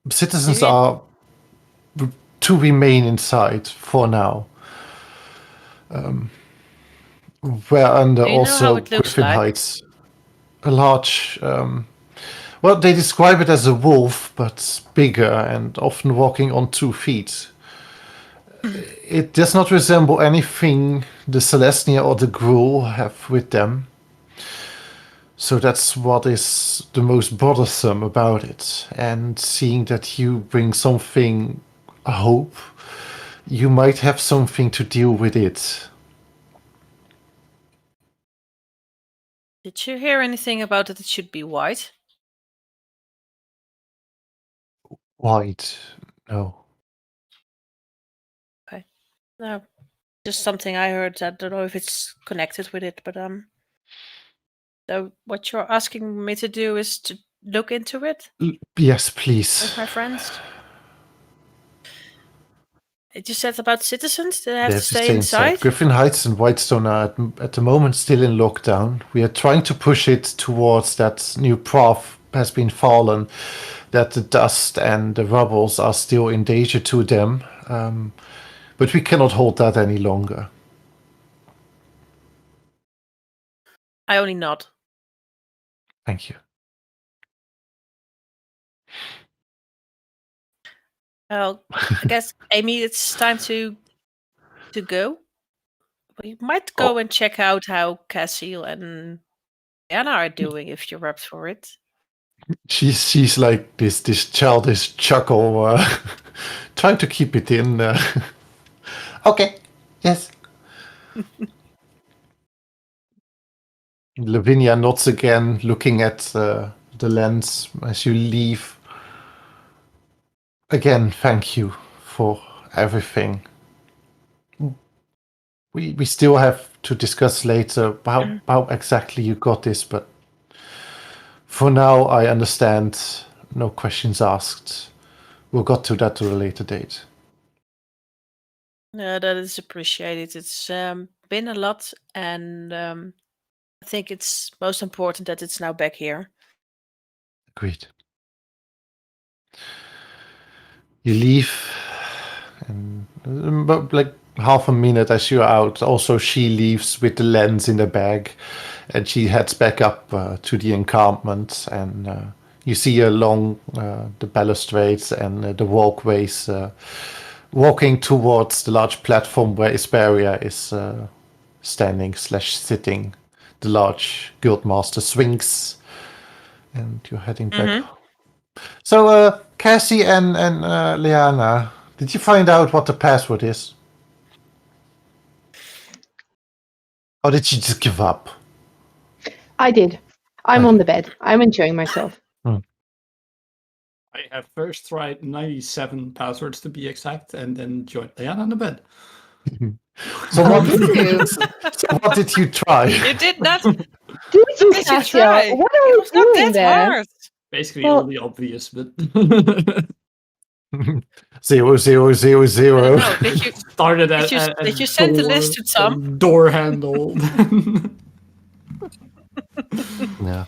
citizens are to remain inside for now. We're under also Griffin Heights. A large, well, they describe it as a wolf, but bigger and often walking on 2 feet. It does not resemble anything the Celestia or the Gruul have with them. So that's what is the most bothersome about it. And seeing that you bring something, a hope, you might have something to deal with it. Did you hear anything about that it should be white? White? No. Okay. No. Just something I heard. I don't know if it's connected with it, but so what you're asking me to do is to look into it? Yes, please. With my friends? You said about citizens that have to stay inside? Griffin Heights and Whitestone are at the moment still in lockdown. We are trying to push it towards that New Prath has been fallen, that the dust and the rubbles are still in danger to them. But we cannot hold that any longer. I only nod. Thank you. Well, I guess, Amy, it's time to go. We might go and check out how Cassiel and Lleyanna are doing if you're up for it. She's like this childish chuckle, trying to keep it in. Okay, yes. Lavinia nods again, looking at the lens as you leave. Again, thank you for everything. We still have to discuss later how exactly you got this, but for now, I understand. No questions asked. We'll get to that to a later date. Yeah, that is appreciated. It's been a lot, and I think it's most important that it's now back here. Agreed. You leave, and about like half a minute as you're out. Also, she leaves with the lens in the bag, and she heads back up to the encampment. And you see along the balustrades and the walkways, walking towards the large platform where Isperia is standing/sitting. The large guildmaster swings, and you're heading back. So, Cassie and Lleyanna, did you find out what the password is? Or did you just give up? I did. I'm on the bed. I'm enjoying myself. I have first tried 97 passwords to be exact, and then joined Lleyanna on the bed. So what did you try? You did not. Did you, Did you Cassiel? try? What are It you was not doing that there? hard. Basically, Well- all the obvious, but 0, 0, 0, 0. No, did you? started Did you send the list to Tom? Door handle. Yeah.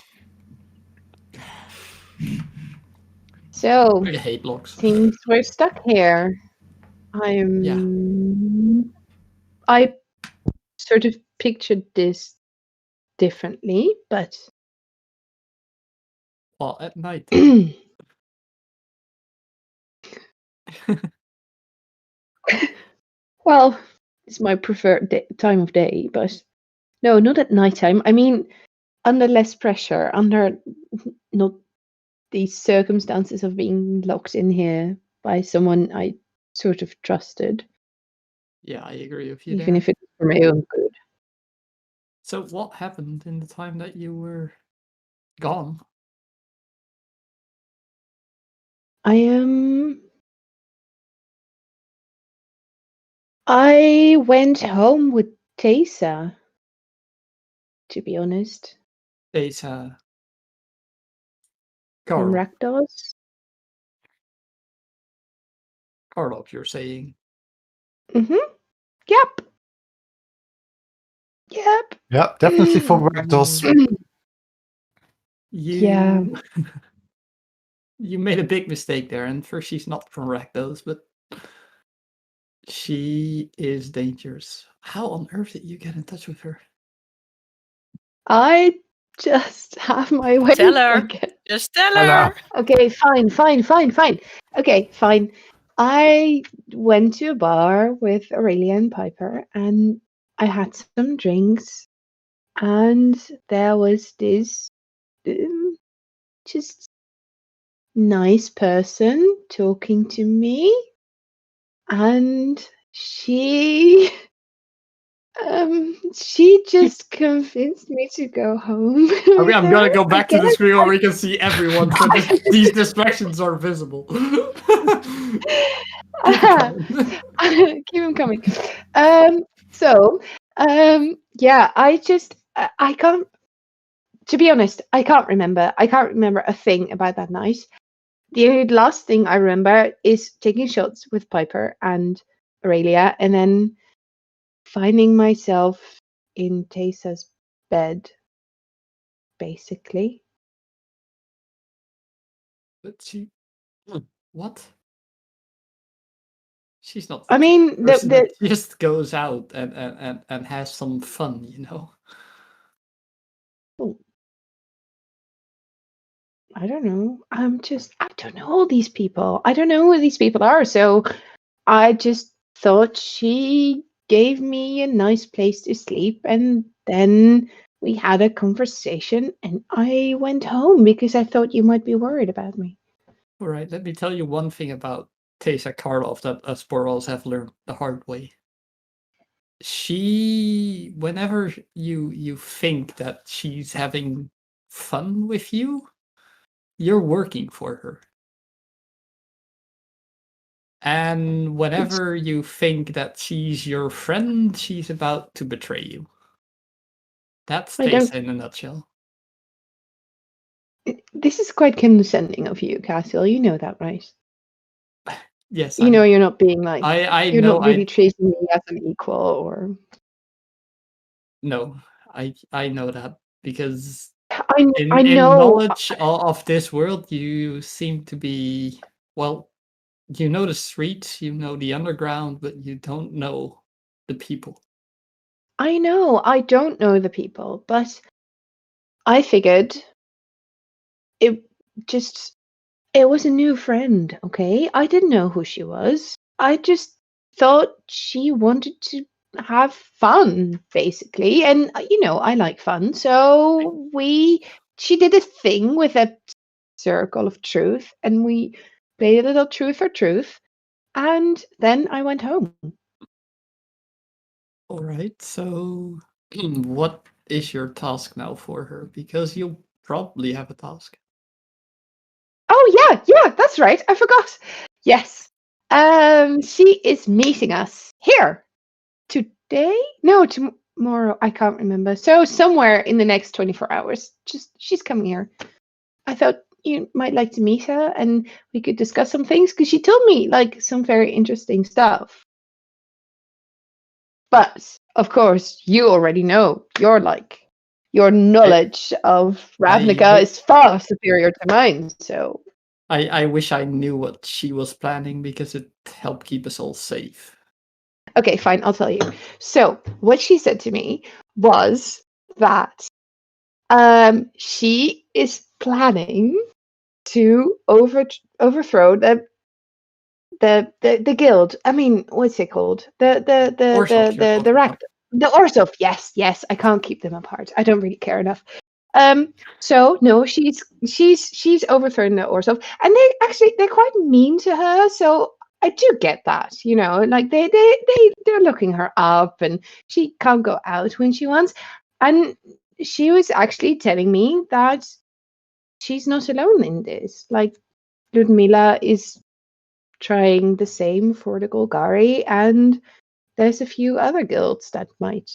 So, I hate blocks. since we're stuck here, I sort of pictured this differently, but Well, at night. well, it's my preferred time of day, but no, not at nighttime. I mean, under less pressure, under not these circumstances of being locked in here by someone I sort of trusted, Yeah, I agree with you even there. if it's for my own good. So what happened in the time that you were gone? I went home with Taysa, to be honest, Taysa. from Karl. Rakdos. Karloff, you're saying. Mm-hmm. Yep. Yep. Yeah, definitely for Rakdos. Yeah. You made a big mistake there, and first she's not from Rakdos, but she is dangerous. How on earth did you get in touch with her? I just have my way. Tell her. again. Just tell Tell her. her. Okay, fine. Okay, fine. I went to a bar with Aurelia and Piper, and I had some drinks, and there was this just nice person talking to me, and she just convinced me to go home. I'm gonna go back to the guess. screen where we can see everyone, so these distractions are visible. Keep it going. Keep them coming. Yeah, I can't. To be honest, I can't remember. I can't remember a thing about that night. The last thing I remember is taking shots with Piper and Aurelia, and then finding myself in Taysa's bed, basically. But what? She's not. I mean, Person that just goes out and has some fun, you know. I don't know. I don't know all these people. I don't know who these people are. So I just thought she gave me a nice place to sleep, and then we had a conversation, and I went home because I thought you might be worried about me. All right, let me tell you one thing about Taysa Karloff that us Borals have learned the hard way. Whenever you think that she's having fun with you, you're working for her. And whenever you think that she's your friend, she's about to betray you. That's I don't- Taysa in a nutshell. This is quite condescending of you, Cassiel. You know that, right? Yes, You know you're not being like I you're know. not really treating me as an equal, or No, I know that because I in know. knowledge of this world, you seem to be, well, you know the streets, you know the underground, but you don't know the people. I know. I don't know the people, but I figured it it was a new friend, okay? I didn't know who she was. I just thought she wanted to have fun, basically. And I like fun. So she did a thing with a circle of truth, and we played a little truth or truth, and then I went home. All right, so what is your task now for her? Because you'll probably have a task. Oh yeah, that's right. I forgot. Yes. She is meeting us here today. No, tomorrow. I can't remember. So somewhere in the next 24 hours. She's coming here. I thought you might like to meet her and we could discuss some things because she told me like some very interesting stuff. But of course, you already know. Your knowledge of Ravnica is far superior to mine. So I wish I knew what she was planning because it helped keep us all safe. okay, fine, I'll tell you. So what she said to me was that she is planning to overthrow the guild. I mean, what's it called? The rack. The Orsov. Yes. I can't keep them apart. I don't really care enough. So no, she's overthrown the Orsov, and they're quite mean to her. So I do get that, like they're looking her up, and she can't go out when she wants. And she was actually telling me that she's not alone in this. Like Ludmila is trying the same for the Golgari, and there's a few other guilds that might,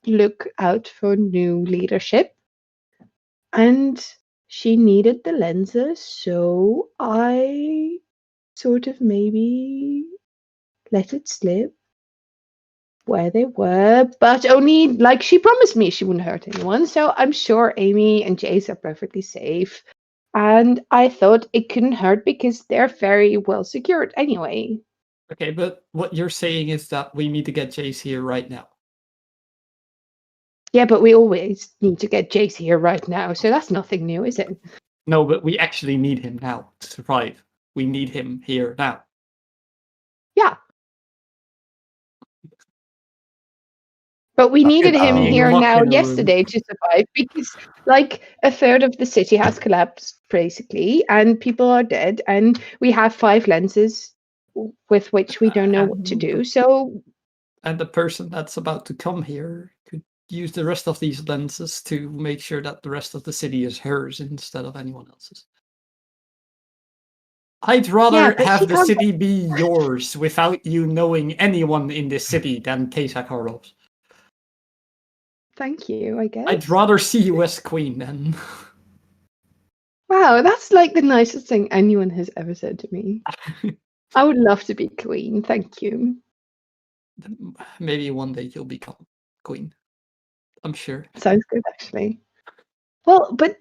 look out for new leadership. And she needed the lenses, so I sort of maybe let it slip where they were, but only like she promised me she wouldn't hurt anyone. So I'm sure Amy and Jace are perfectly safe. And I thought it couldn't hurt because they're very well secured anyway. Okay, but what you're saying is that we need to get Jace here right now. Yeah, but we always need to get Jace here right now, so that's nothing new, is it? No, but we actually need him now to survive. We need him here now. Yeah. But we needed him here now yesterday to survive because, like, a third of the city has collapsed, basically, and people are dead, and we have 5 lenses with which we don't know what to do. So, and the person that's about to come here could use the rest of these lenses to make sure that the rest of the city is hers instead of anyone else's. I'd rather have the city be yours without you knowing anyone in this city than Taysa Carlos. Thank you, I guess. I'd rather see you as queen then. Wow, that's like the nicest thing anyone has ever said to me. I would love to be queen, thank you. Maybe one day you'll become queen. I'm sure. Sounds good, actually. Well, but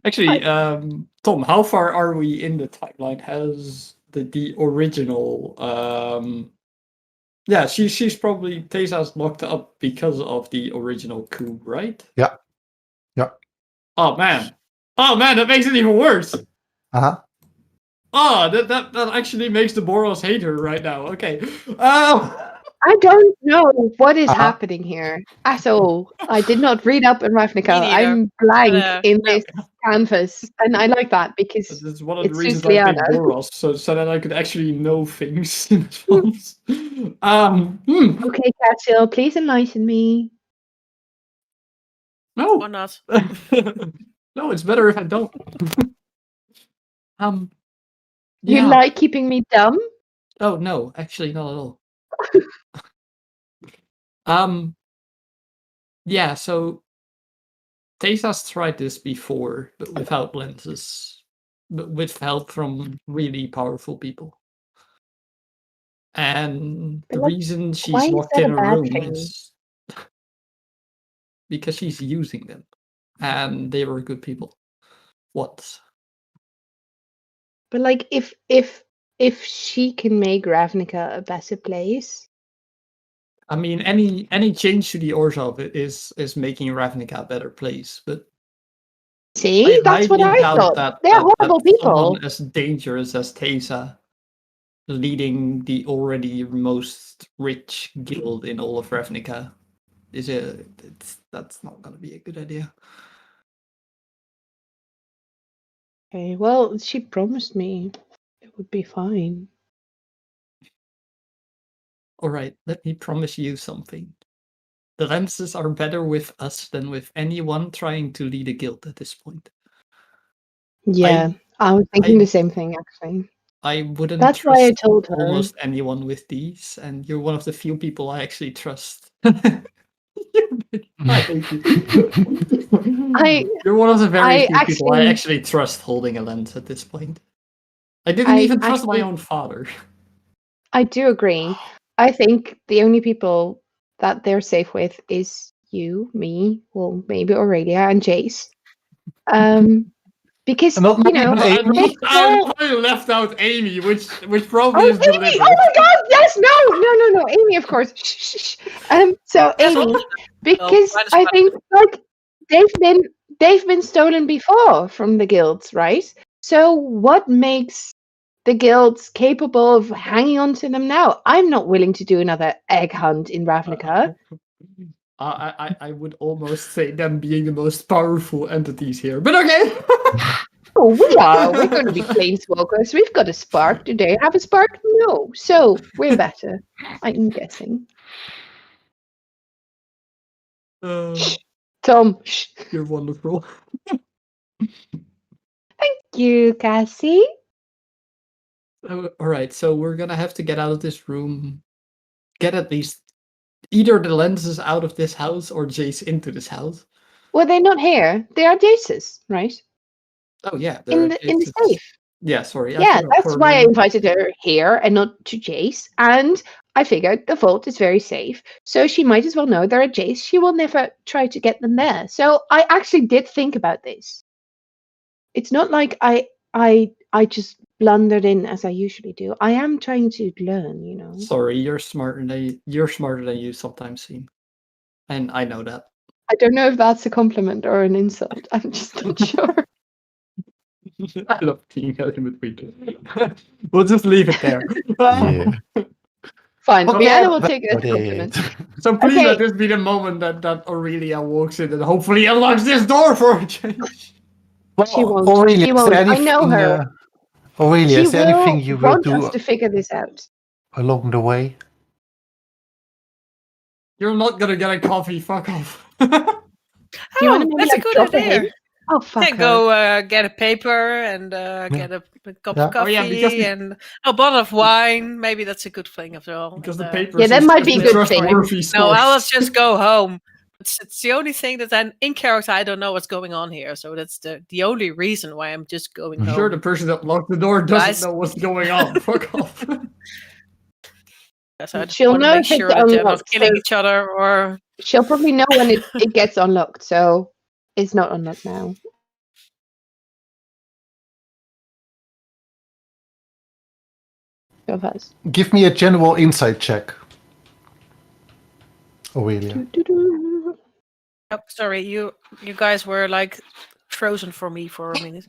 Actually, Tom, how far are we in the timeline? Has the original yeah, she's probably Taysa's locked up because of the original coup, right? Yeah. Oh man, that makes it even worse. Oh, that actually makes the Boros hate her right now. Okay. I don't know what is happening here at all. I did not read up in Ravnica. I'm blank in this canvas, and I like that because this is one of the reasons I picked Boros, so that I could actually know things in advance. Okay, Cassiel, please enlighten me. No. Or not. No, it's better if I don't. You like keeping me dumb? Oh no, actually not at all. Yeah, so Tesa's tried this before, but without lenses, but with help from really powerful people. And the Like, reason why she's is locked that in a a bad room thing? is because she's using them, and they were good people. What? But like, if she can make Ravnica a better place, I mean, any change to the Orzhov is making Ravnica a better place, but see, I that's what highly I doubt thought. that They're horrible people. someone as dangerous as Teysa leading the already most rich guild in all of Ravnica that's not going to be a good idea. Okay, well, she promised me it would be fine. All right, let me promise you something. The lenses are better with us than with anyone trying to lead a guild at this point. Yeah, I was thinking I- the same thing, actually. I wouldn't That's why I trust told her. almost anyone with these, and you're one of the few people I actually trust. I hate you. You're one of the very few people I actually trust holding a lens at this point. I didn't even trust my own father. I do agree. I think the only people that they're safe with is you, me, well, maybe Auréelia and Jace. Because Not you know, even Amy? I left out Amy, which probably is Amy! deliberate. Oh my God! Yes, no, Amy, of course. Shh, shh, shh. So Yes, Amy, also- because minus I one. think like they've been stolen before from the guilds, right? So what makes the guilds capable of hanging on to them now? I'm not willing to do another egg hunt in Ravnica. I would almost say them being the most powerful entities here, but okay. Oh, we are. We're going to be planeswalkers. We've got a spark. Do they have a spark? No. So we're better. I'm guessing. Tom. Shh. You're wonderful. Thank you, Cassie. All right, so we're gonna have to get out of this room. Get at least either the lenses out of this house or Jace into this house. Well, they're not here. They are Jace's, right? Oh yeah, In the safe. Yeah, sorry. Yeah, that's why I invited her here and not to Jace. And I figured the vault is very safe, so she might as well know they're at Jace. She will never try to get them there. So I actually did think about this. It's not like I just blundered in as I usually do. I am trying to learn, you know. Sorry, you're smarter than you sometimes seem, and I know that. I don't know if that's a compliment or an insult. I'm just not sure. I love being in between. We'll just leave it there. Yeah. Fine, Okay, Lleyanna will take it as a okay. compliment. So please Okay. let this be the moment that Auréelia walks in and hopefully unlocks this door for a change. Well, She won't. Auréelia, She is there won't. I know anything, her. Auréelia, She is there anything you will want do us to figure this out. along the way? You're not gonna get a coffee, fuck off. Do you want to maybe That's a like good drop a idea. hint? Oh fuck Yeah, her. go get a paper and get a cup Yeah. of coffee Oh, yeah, because and a bottle of wine. Maybe that's a good thing after all. Because and, the paper Yeah, that seems might to be a be good thing. trustworthy No, I'll source. just go home. It's the only thing that I'm in character. I don't know what's going on here, so that's the only reason why I'm just going home. Sure, the person that locked the door doesn't Guys. know what's going on. Fuck off. So I just She'll want to know make if it's sure that they're not unlocked, killing so- each other or. She'll probably know when it gets unlocked, so it's not unlocked now. Go fast. Give me a general insight check. Auréelia. Oh, sorry, you guys were like frozen for me for a minute.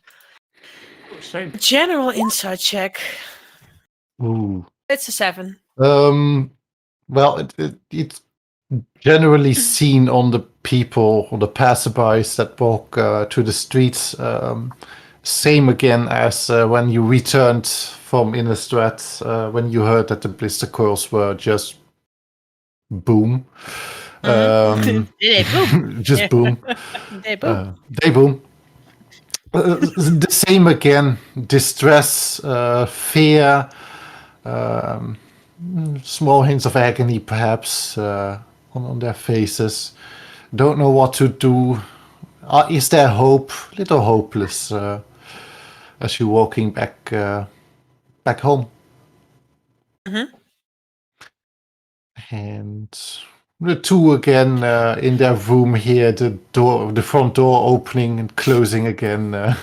Same. General insight check. Ooh. It's a 7. Well, it's generally seen on the people, on the passerbys that walk to the streets. Same again as when you returned from Innistrad, when you heard that the blister coils were just boom. They boom. Just boom. They boom. They boom. The same again. Distress, fear, small hints of agony, perhaps, on their faces. don't know what to do. Is there hope? Little hopeless as you're walking back home. Mm-hmm. And the two again in their room here, the front door opening and closing again.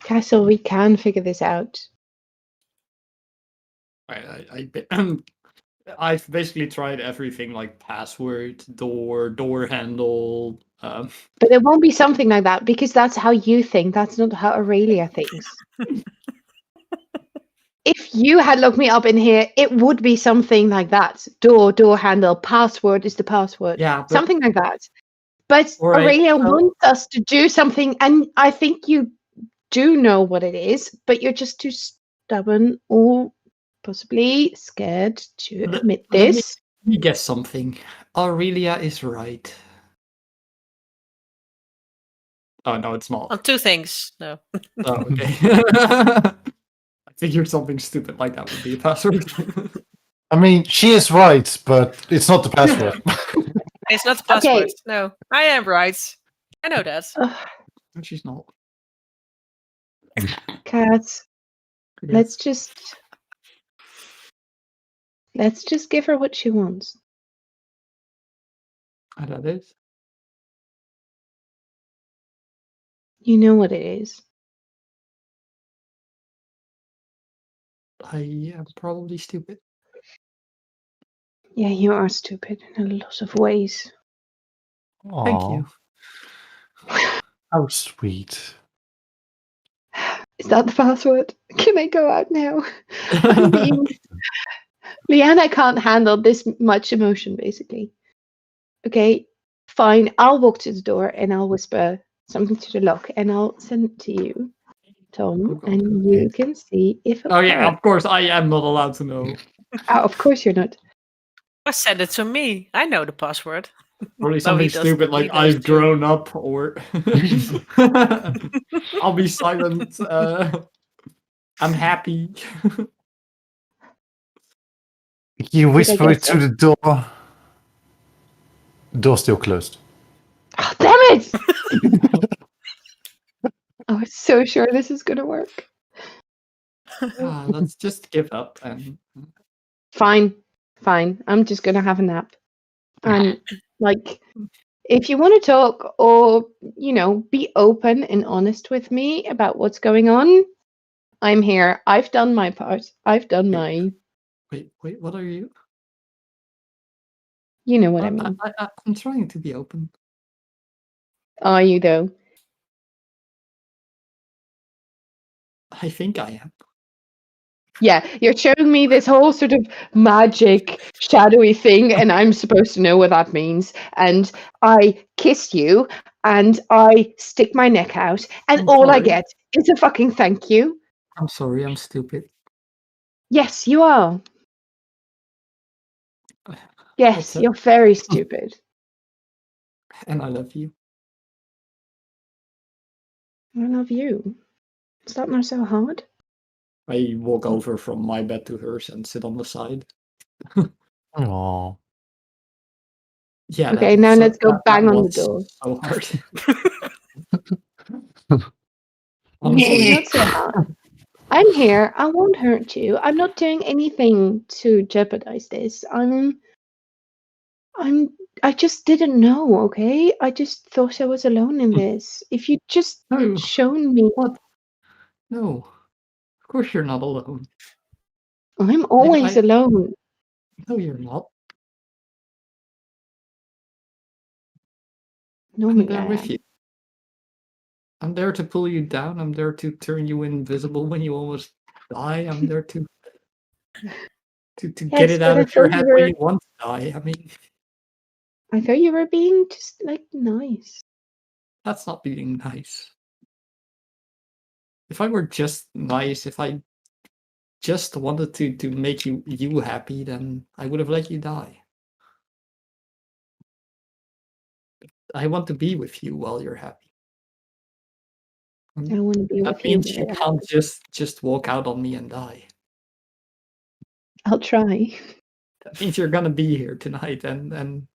Cassiel, we can figure this out. I've basically tried everything, like password, door handle. But it won't be something like that because that's how you think. That's not how Auréelia thinks. If you had looked me up in here, it would be something like that. Door handle, password is the password. Yeah, but, something like that. But right, Auréelia so- wants us to do something, and I think you do know what it is, but you're just too stubborn or possibly scared to admit let this. me guess something. Auréelia is right. Oh no, it's not. On two things. No. Oh, okay. I figured something stupid like that would be a password. I mean, she is right, but it's not the password. It's not the Okay. password. No, I am right. I know that. Ugh, She's not. Kat, Yes. let's just give her what she wants. And that is. You know what it is. I am probably stupid. Yeah, you are stupid in a lot of ways. Thank Aw, you. how sweet. Is that the password? Can I go out now? I'm being... Lleyanna can't handle this much emotion, basically. Okay, fine. I'll walk to the door and I'll whisper something to the lock and I'll send it to you, Tom, Oh, God. and you can see if it Oh yeah, works. of course I am not allowed to know. Oh, of course you're not. Or send it to me. I know the password. Probably No, something he does- stupid he like does I've too. grown up or I'll be silent. I'm happy. You whisper it guess to the door. The door's still closed. Oh, damn it! I was so sure this is going to work. Let's just give up and Fine. I'm just going to have a nap. And, like, if you want to talk or, be open and honest with me about what's going on, I'm here. I've done my part. I've done my... wait, what are you? You know what I mean. I'm trying to be open. Are you, though? I think I am. Yeah, you're showing me this whole sort of magic, shadowy thing, and I'm supposed to know what that means. And I kiss you, and I stick my neck out, and I'm all I sorry. get is a fucking thank you. I'm sorry, I'm stupid. Yes, you are. Yes, That's it. you're very stupid. And I love you. I love you. Is that not so hard? I walk over from my bed to hers and sit on the side. Aw. Yeah. Okay, now let's go bang on the door. So hard. No, not so hard. I'm here. I won't hurt you. I'm not doing anything to jeopardize this. I just didn't know, okay? I just thought I was alone in this. If you'd just No. shown me... What? No. Of course you're not alone. I'm always alone. No, you're not. No, I'm me there I with am. you. I'm there to pull you down. I'm there to turn you invisible when you almost die. I'm there to get Yes, it but out I of your thought you head were... when you want to die. I mean, I thought you were being just, like, nice. that's not being nice. If I were just nice, if I just wanted to make you happy, then I would have let you die. I want to be with you while you're happy. I want to be That with you. means you can't just walk out on me and die. I'll try. That means you're gonna be here tonight, and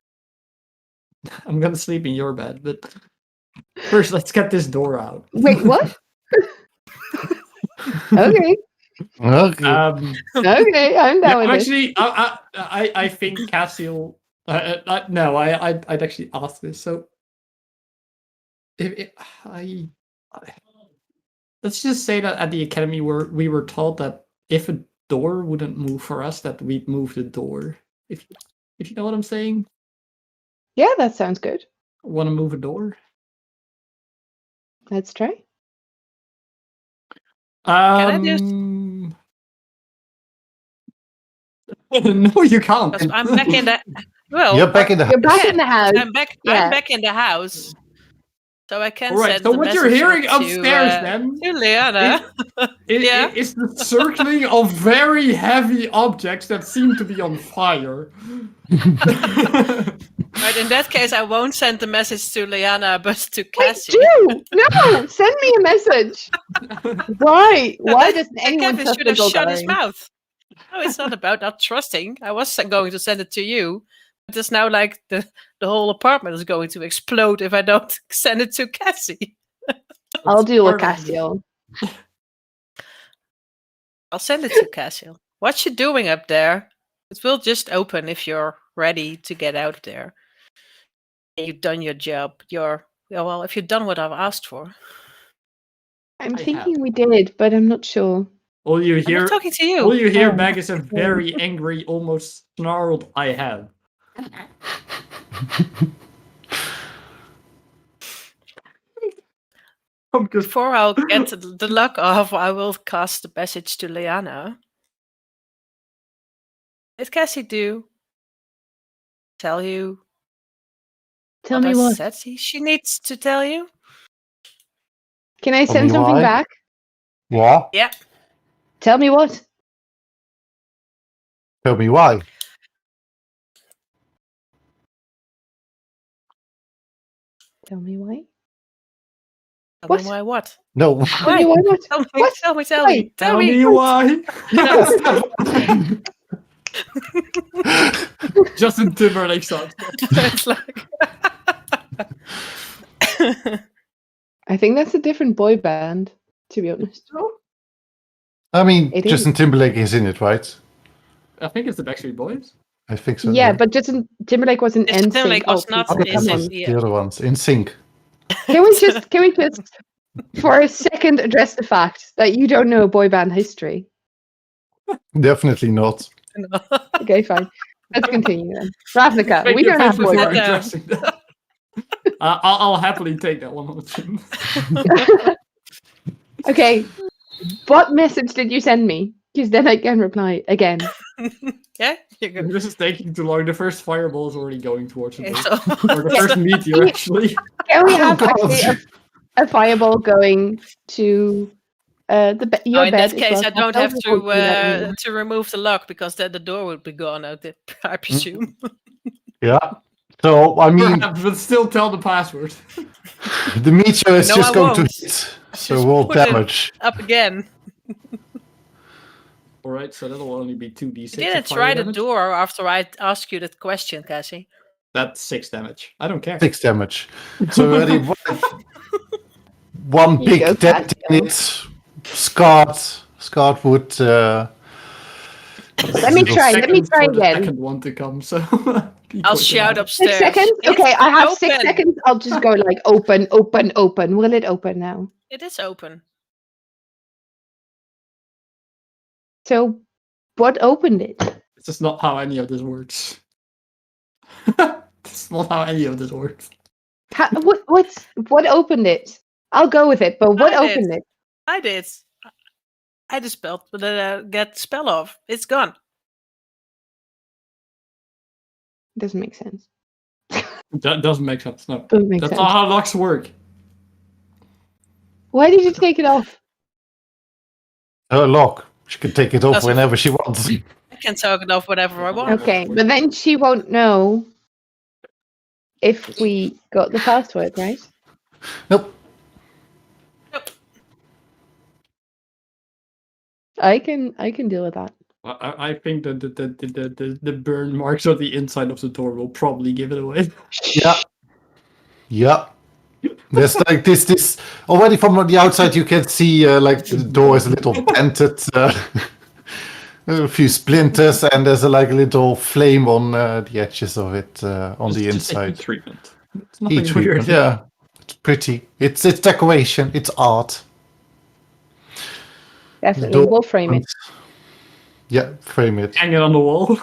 I'm gonna sleep in your bed, but first let's get this door out. Wait, what? Okay. Okay. Okay, I'm down with it. Actually, I think Cassiel. No, I'd actually ask this. So, let's just say that at the academy we were taught that if a door wouldn't move for us, that we'd move the door. If you know what I'm saying. Yeah, that sounds good. Want to move a door? Let's try. I do? No, you can't. 'Cause I'm back in the. Well, You're back in the You're back Yeah. in the house. I'm back. Yeah. I'm back in the house, so I can All right. send So the what you're message hearing up upstairs to, then to Lleyanna. Yeah. is the circling of very heavy objects that seem to be on fire. Right. In that case, I won't send the message to Lleyanna, but to Wait, Cassie. do! No! Send me a message! Why? Why doesn't And anyone Kevin trust should have Bill shut his Gathering? mouth. No, it's not about not trusting. I was going to send it to you. But it's now like the whole apartment is going to explode if I don't send it to Cassie. I'll deal with Part of the- Cassiel. I'll send it to Cassiel. What's you doing up there? It will just open if you're ready to get out of there. And you've done your job. Well, if you've done what I've asked for. I'm I thinking we did, but I'm not sure. All you I'm hear, not talking to you. all you hear Oh, back is a very angry, almost snarled "I have." Before I'll get the luck off, I will cast the message to Lleyanna. Did Cassie tell you Tell me what. said she needs to tell you? Can I Tell send me something why. back? Yeah. Yeah. Tell me what? Tell me why. Tell me why? Tell What? me why what? No. Tell me why what? Tell me, What? tell me, tell Why? me. Tell Tell me. me why. Justin Timberlake songs. It's like I think that's a different boy band, to be honest. I mean, It Justin Timberlake is in it, right? I think it's the Backstreet Boys. I think so. Yeah, but Justin Timberlake was in Justin NSYNC. Timberlake was not people, in come NSYNC. on. Yeah. The other ones in sync. Can we just for a second address the fact that you don't know boy band history? Definitely not. Okay, fine. Let's continue then. Ravnica, Thank we you- don't have thank you boy for band. addressing that. I'll happily take that one on the chin. Okay, what message did you send me? Because then I can reply again. Yeah, you go. This is taking too long. The first fireball is already going towards the Okay, door. so Or the first meteor, actually. Can we Oh, have God. actually a fireball going to your in bed? that as case, well, I don't Cassiel, have before we do that anymore? to remove the lock because then the door would be gone. I presume. Yeah. So, I mean, Perhaps, but still tell the password. the meteor is No, just I going to won't. hit. So, Just roll put it damage. Up again. Alright, so that'll only be 2d6. You didn't of fire try the damage. door after I asked you that question, Cassie. That's 6 damage. I don't care. 6 damage. So, already one Here you go, big dent in it. Scarred would. Let me try. Let me Seconds try for the again. second one to come, so... be I'll quick shout about it. 6 upstairs. seconds? It's Okay, I have 6 open. seconds. I'll just go like open, open, open. Will it open now? It is open. So, what opened it? This is not how any of this works. This is not how any of this works. What opened it? I'll go with it, but what I did. opened it? I did. I dispelled the get spell off. It's gone. Doesn't make sense. That doesn't make sense, no. Doesn't make That's sense. not how locks work. Why did you take it off? Her lock. She can take it off That's- whenever she wants. I can talk it off whatever I want. Okay, but then she won't know if we got the password, right? Nope. I can deal with that. I think that the burn marks on the inside of the door will probably give it away. Yeah. Yeah. There's like this already from the outside you can see like the door is a little dented, there's a few splinters, and there's like a little flame on the edges of it on the Just a heat inside. treatment. It's Heat nothing treatment, weird. yeah. It's pretty. It's decoration. It's art. Definitely, Door- we'll frame it. Yeah, frame it. Hang it on the wall.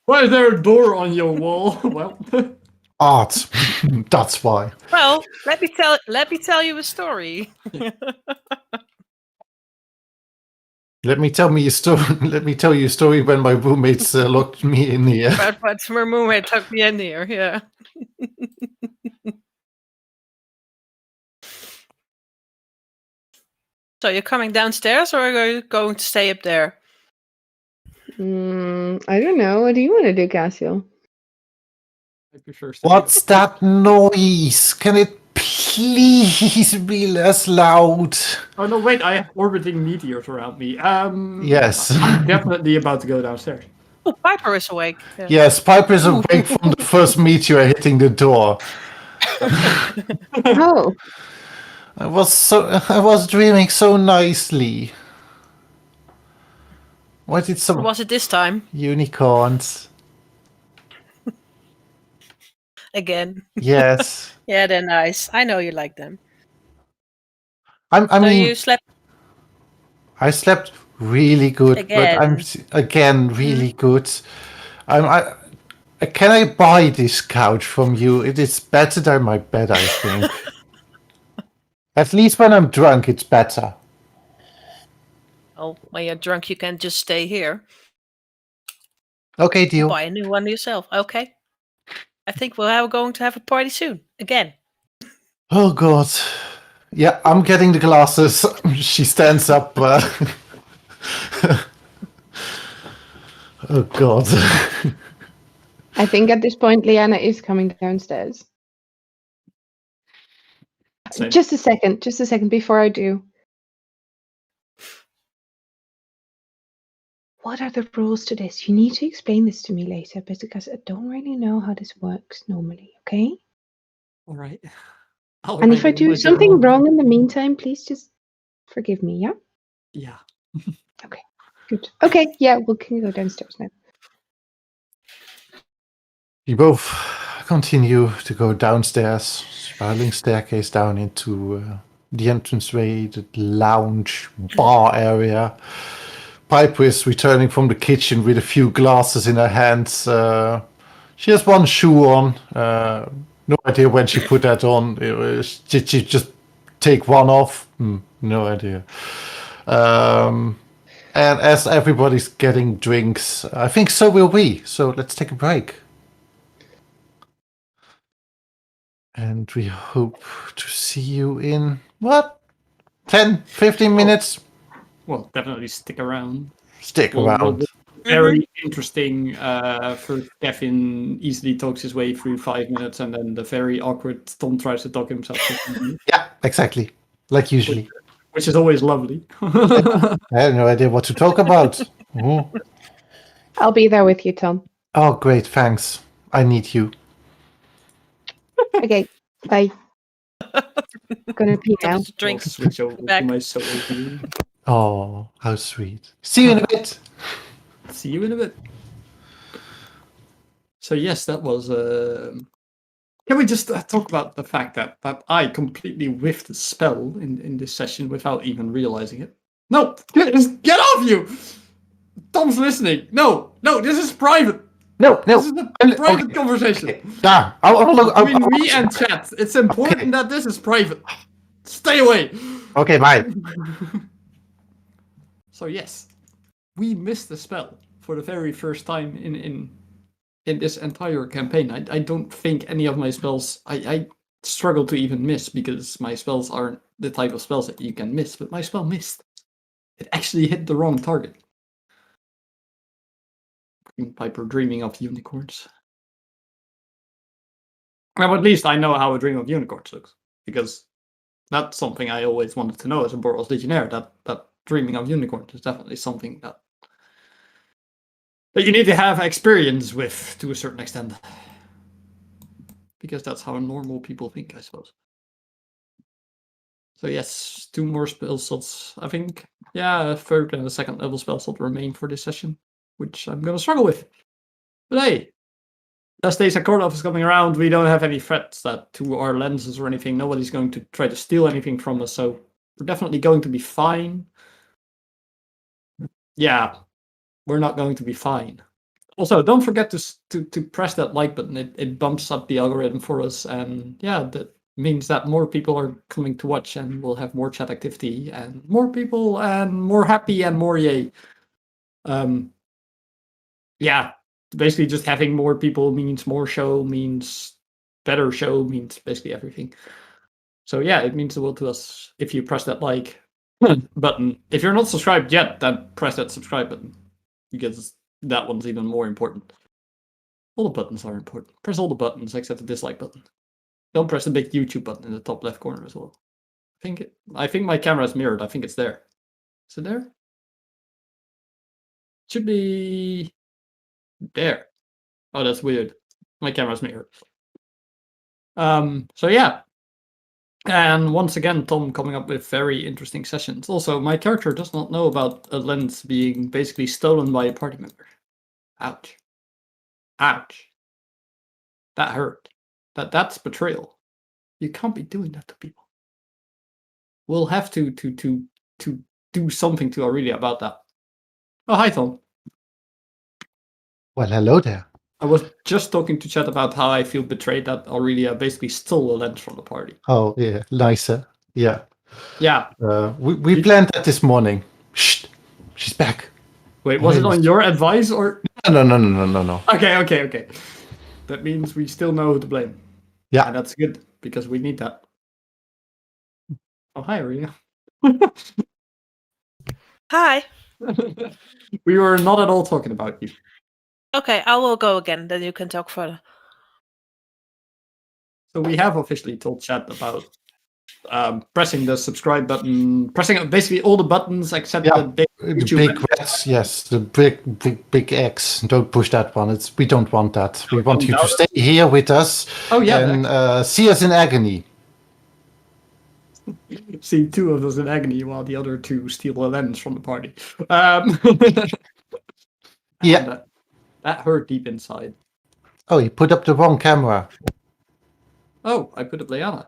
Why is there a door on your wall? Well, Art. That's why. Well, let me tell you a story. Let me tell you a story when my roommates locked me in here. But my roommate took me in here. Yeah. So you're coming downstairs, or are you going to stay up there? I don't know. What do you want to do, Cassiel? I prefer What's that noise? Can it please be less loud? Oh no! Wait, I have orbiting meteors around me. Yes. I'm definitely about to go downstairs. Oh, Piper is awake. Yeah. Yes, Piper is awake from the first meteor hitting the door. Oh, I was dreaming so nicely. Why did Or some was it this time unicorns? again? Yes. Yeah, they're nice. I know you like them. I So mean, you slept I slept really good, but I'm again really good. Can I buy this couch from you? It is better than my bed, I think. At least when I'm drunk, it's better. Oh, when you're drunk, you can just stay here. Okay, deal. Buy a new one yourself. Okay. I think we're going to have a party soon. Again. Oh God. Yeah, I'm getting the glasses. She stands up. Oh God. I think at this point, Lleyanna is coming downstairs. Same. Just a second before I do. What are the rules to this? You need to explain this to me later because I don't really know how this works normally, okay? All right. And if I do something wrong in the meantime, please just forgive me, yeah? Yeah. Okay, good. Okay, yeah, we can go downstairs now. You both continue to go downstairs, spiraling staircase down into the entranceway, the lounge bar area. Piper is returning from the kitchen with a few glasses in her hands. She has one shoe on. No idea when she put that on. Did she just take one off? No idea. And as everybody's getting drinks, I think so will we. So let's take a break. And we hope to see you in, 10, 15 minutes? Well, definitely stick around. Stick around. Very interesting. First, Kevin easily talks his way through 5 minutes, and then the very awkward Tom tries to talk himself. Yeah, exactly. Like usually. Which is always lovely. I have no idea what to talk about. I'll be there with you, Tom. Oh, great. Thanks. I need you. Okay, bye. Gonna pee now. Drink. I'll switch over back. to my solo view. Oh, how sweet. See you in a bit. See you in a bit. So yes, that was. Can we just talk about the fact that I completely whiffed the spell in this session without even realizing it? No, just get off you! Tom's listening. No, this is private. No. This is a private conversation. Okay. Yeah, I'll look. Between me and chat. It's important that this is private. Stay away. Okay, bye. So yes, we missed the spell for the very first time in this entire campaign. I don't think any of my spells I struggle to even miss because my spells aren't the type of spells that you can miss, but my spell missed. It actually hit the wrong target. Piper dreaming of unicorns. Well, at least I know how a dream of unicorns looks, because that's something I always wanted to know as a Boros Legionnaire, that dreaming of unicorns is definitely something that that you need to have experience with to a certain extent. Because that's how normal people think, I suppose. So yes, 2 more spell slots. I think, yeah, a 3rd and a 2nd level spell slot remain for this session, which I'm gonna struggle with. But hey, as days and court off is coming around, we don't have any threats that to our lenses or anything. Nobody's going to try to steal anything from us, so we're definitely going to be fine. Yeah, we're not going to be fine. Also, don't forget to press that like button. It bumps up the algorithm for us, and yeah, that means that more people are coming to watch, and we'll have more chat activity, and more people, and more happy, and more yay. Yeah, basically just having more people means more show, means better show, means basically everything. So yeah, it means the world to us if you press that like button. If you're not subscribed yet, then press that subscribe button, because that one's even more important. All the buttons are important. Press all the buttons except the dislike button. Don't press the big YouTube button in the top left corner as well. I think my camera is mirrored. I think it's there. Is it there? Should be there. Oh, that's weird. My camera's mirrored. So yeah. And once again, Tom coming up with very interesting sessions. Also, my character does not know about a lens being basically stolen by a party member. Ouch. Ouch. That hurt. That's betrayal. You can't be doing that to people. We'll have to do something to Auréelia about that. Oh, hi, Tom. Well, hello there. I was just talking to chat about how I feel betrayed that Auréelia basically stole a lens from the party. Oh, yeah, nicer. Yeah. Yeah. We planned that this morning. Shh, she's back. Wait, was it on your advice or? No. Okay. That means we still know who to blame. Yeah. And that's good, because we need that. Oh, hi, Auréelia. Hi. We were not at all talking about you. Okay, I will go again, then you can talk further. So we have officially told chat about pressing the subscribe button, pressing basically all the buttons except the big YouTube big X, yes, the big X. Don't push that one. We don't want that. We want you to stay here with us. Oh yeah, and see us in agony. See 2 of us in agony while the other 2 steal a lens from the party. Yeah. That hurt deep inside. Oh, you put up the wrong camera. Oh, I put up Lleyanna.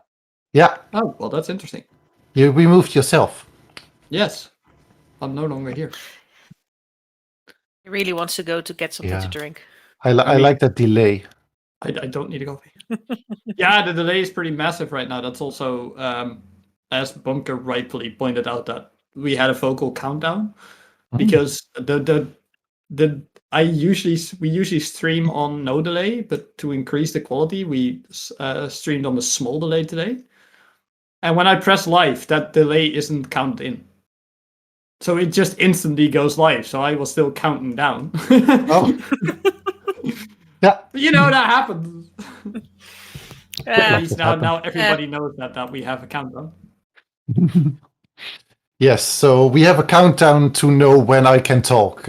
Yeah. Oh, well, that's interesting. You removed yourself. Yes. I'm no longer here. He really wants to go to get something to drink. I like that delay. I don't need a coffee. Yeah, the delay is pretty massive right now. That's also, as Bunker rightfully pointed out, that we had a vocal countdown because we usually stream on no delay, but to increase the quality, we streamed on a small delay today. And when I press live, that delay isn't counted in. So it just instantly goes live. So I was still counting down. Oh. Yeah. You know, that happens. Yeah. Now everybody knows that we have a countdown. Yes, so we have a countdown to know when I can talk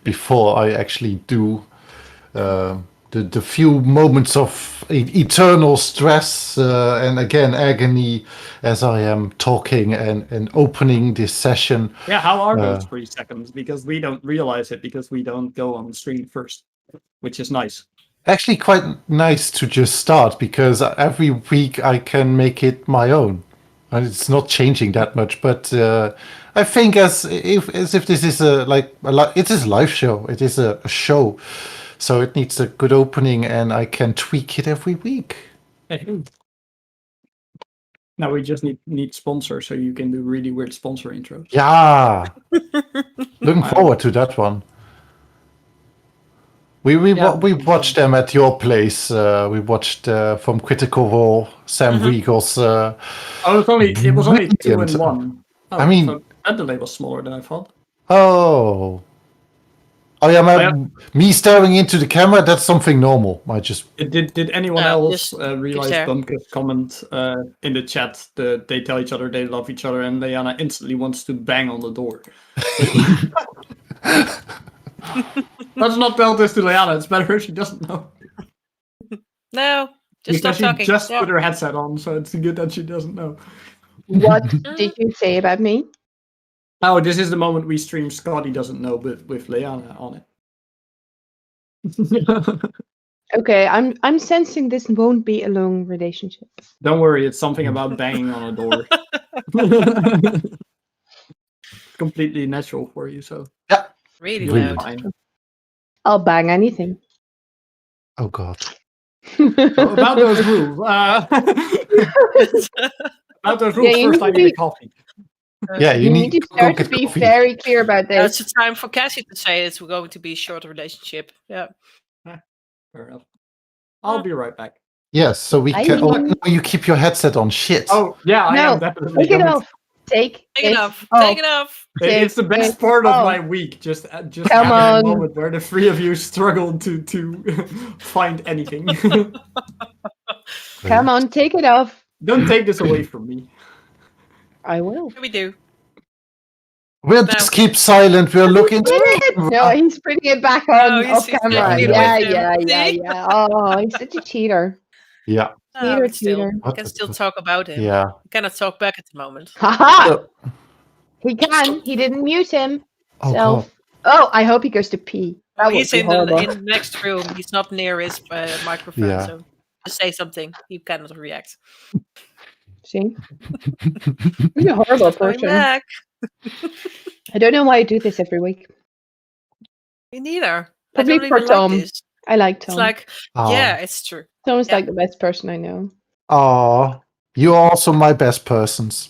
before I actually do the few moments of eternal stress and again agony as I am talking and opening this session. Yeah, how are those 3 seconds? Because we don't realize it because we don't go on the screen first, which is nice. Actually quite nice to just start because every week I can make it my own. And it's not changing that much, but I think as if this is it is a live show. It is a show, so it needs a good opening, and I can tweak it every week. Now we just need sponsors, so you can do really weird sponsor intros. Yeah, looking forward to that one. We watched them at your place. We watched from Critical Role, Sam Riegel's. It was only 2 and 1. Oh, I mean, so that delay was smaller than I thought. Oh yeah, me staring into the camera, that's something normal. Did anyone else just realize there. Bumke's comment in the chat that they tell each other they love each other and Lleyanna instantly wants to bang on the door? Let's not tell this to Lleyanna. It's better if she doesn't know. No, just Because stop she talking. just Yeah. put her headset on, so it's good that she doesn't know. What did you say about me? Oh, this is the moment we stream Scotty doesn't know, but with Lleyanna on it. Okay, I'm sensing this won't be a long relationship. Don't worry, it's something about banging on a door. Completely natural for you, so Really you'll be loud. fine. I'll bang anything. Oh God. So about those rules. About those rules, you first I need to need a be- coffee. Yeah, You need to go start to get be coffee. very clear about Now this. it's the time for Cassie to say it's going to be a short relationship. Yeah. Fair enough. I'll be right back. Yes, so we I can. Oh, mean- no, you keep your headset on. Shit. Oh, yeah, I No, am definitely Take it going to- off. Take Take it off. off. Take it off. It's the best Take part it of off. my week. Just Come having a on. moment where the three of you struggled to find anything. Come on, take it off. Don't take this away from me. I will. Here we do. We'll No. just keep silent. We'll look into it. No, he's putting it back No, on he's- off he's camera. taking it Yeah, with him. yeah. See? Oh, he's such a cheater. Yeah. Cheater, But still, cheater. I can still talk about him. Yeah. I cannot talk back at the moment. Haha! So- He can. He didn't mute him. Oh Self. God. Oh, I hope he goes to pee. That would He's be in horrible. the next room. He's not near his microphone, Yeah. so just say something. He cannot react. See? He's a horrible Going person. back. I don't know why I do this every week. Me neither. Probably I don't for even Tom. like this. I like Tom. It's like, Oh. yeah, it's true. Tom's yeah. like the best person I know. Aw, you're also my best persons.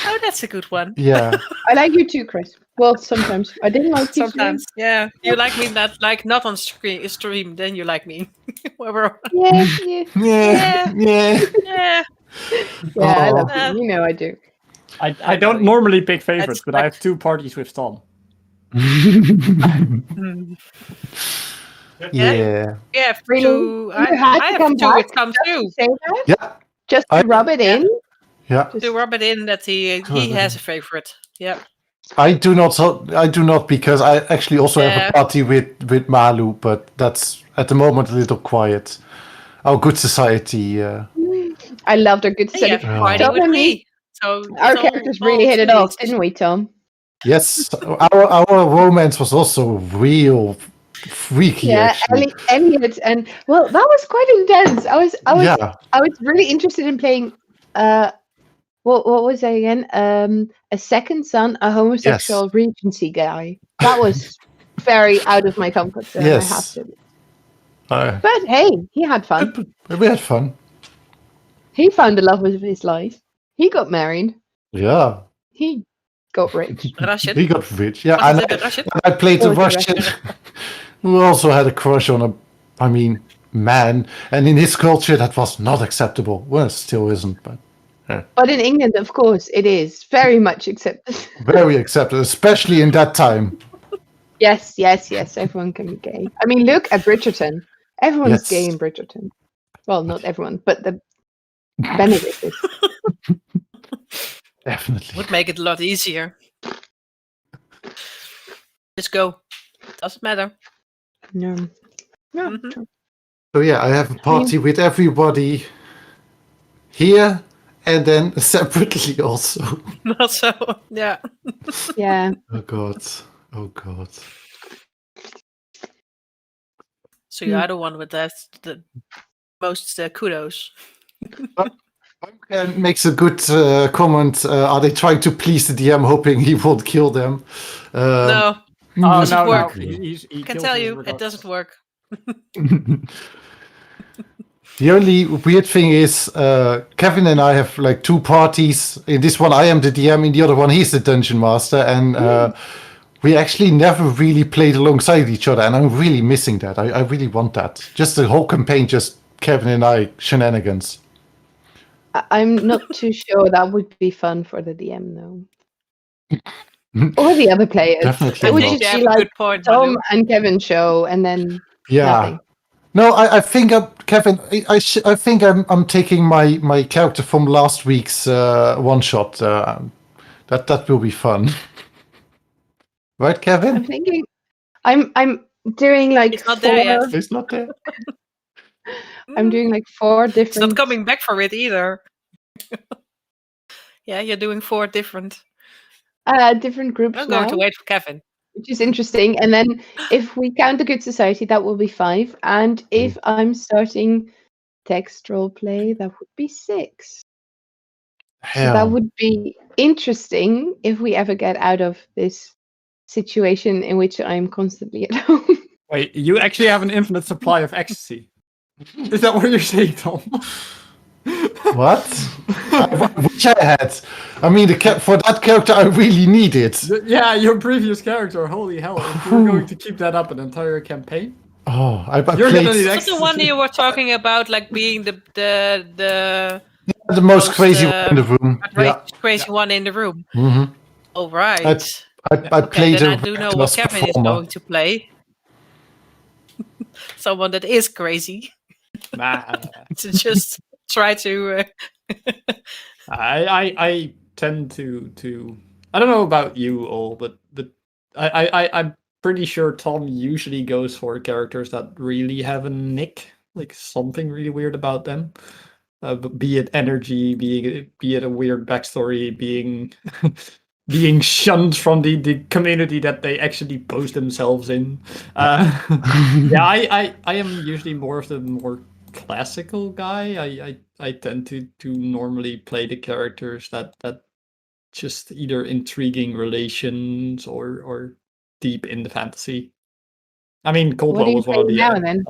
Oh, that's a good one. Yeah. I like you too, Chris. Well, sometimes. I didn't like you Sometimes, yeah. You like me not on stream, then you like me. Whatever. Yeah, yeah. Yeah. Yeah. Yeah. Yeah, I Oh. love you. You know I do. I don't normally pick favorites, but I like- have 2 parties with Tom. Yeah. Yeah, Really? two. I You had to have come two back with Tom too. Say that? Yeah. Just to rub it in? Yeah. Just- To rub it in that he has a favorite. Yeah. I do not because I actually also have Yeah. a party with Malu, but that's at the moment a little quiet. Our good society. I loved our good Yeah, study. Yeah. party Tom with and me, me. So our it's all- characters all really hit it off, sweet. didn't we, Tom? Yes, our romance was also real freaky. Actually. Elliot, and well, that was quite intense. I was Yeah. I was really interested in playing. What was I again? A second son, a homosexual Regency guy. That was very out of my comfort zone. Yes. I have to. But hey, he had fun. We had fun. He found the love of his life. He got married. Yeah. He got rich. Russian. He got rich. Yeah, Was and it a Russian? I played the Oh, it's a Russian who also had a crush on a man. And in his culture, that was not acceptable. Well, it still isn't, but But in England, of course, it is very much accepted. very accepted, especially in that time. Yes. Everyone can be gay. I mean, look at Bridgerton. Everyone's Yes. gay in Bridgerton. Well, not everyone, but the Benedict is. Definitely. Would make it a lot easier. Just go. Doesn't matter. No. No. Mhm. So yeah, I have a party with everybody here and then separately also. Also, yeah. Yeah. Oh God. Oh God. So you are the one with the most kudos. Makes a good comment. Are they trying to please the DM, hoping he won't kill them? No, Oh, Doesn't no, work. he I can kills tell his you, it regardless. doesn't work. The only weird thing is, Kevin and I have like 2 parties. In this one, I am the DM. In the other one, he's the dungeon master, and we actually never really played alongside each other. And I'm really missing that. I really want that. Just the whole campaign, just Kevin and I shenanigans. I'm not too sure that would be fun for the DM, though. Or the other players. Definitely It would not. just You have be a like good point, Tom Malu. and Kevin show, and then Yeah. nothing. No, I think Kevin. I think I'm taking my character from last week's one shot. That will be fun, right, I'm Kevin? thinking I'm doing like It's not there yet. It's not there. I'm doing like 4 different. It's not coming back for it either. Yeah, you're doing 4 different. Different groups I'm now, going to wait for Kevin. which is interesting. And then if we count the Good Society, that will be 5. And if I'm starting text role play, that would be 6. So that Hell. would be interesting if we ever get out of this situation in which I'm constantly at home. Wait, you actually have an infinite supply of ecstasy. Is that what you're saying, Tom? What? I wish I had. I mean, for that character, I really need it. Yeah, your previous character. Holy hell! If you're going to keep that up an entire campaign, Oh, I you're played gonna need What's the one ecstasy. you were talking about, like being the the most most, crazy one in the room. crazy one in the room? hmm All right. I Okay, played then a I do know what reckless Kevin is performer. going to play. Someone that is crazy. Nah, To just try to. I tend to. I don't know about you all, but I'm pretty sure Tom usually goes for characters that really have a nick, like something really weird about them. Be it energy, be it a weird backstory, being shunned from the community that they actually post themselves in. Yeah, I am usually more of the more classical guy. I tend to normally play the characters that just either intriguing relations or deep in the fantasy. I mean, What Coldwell are you was one of playing the now then?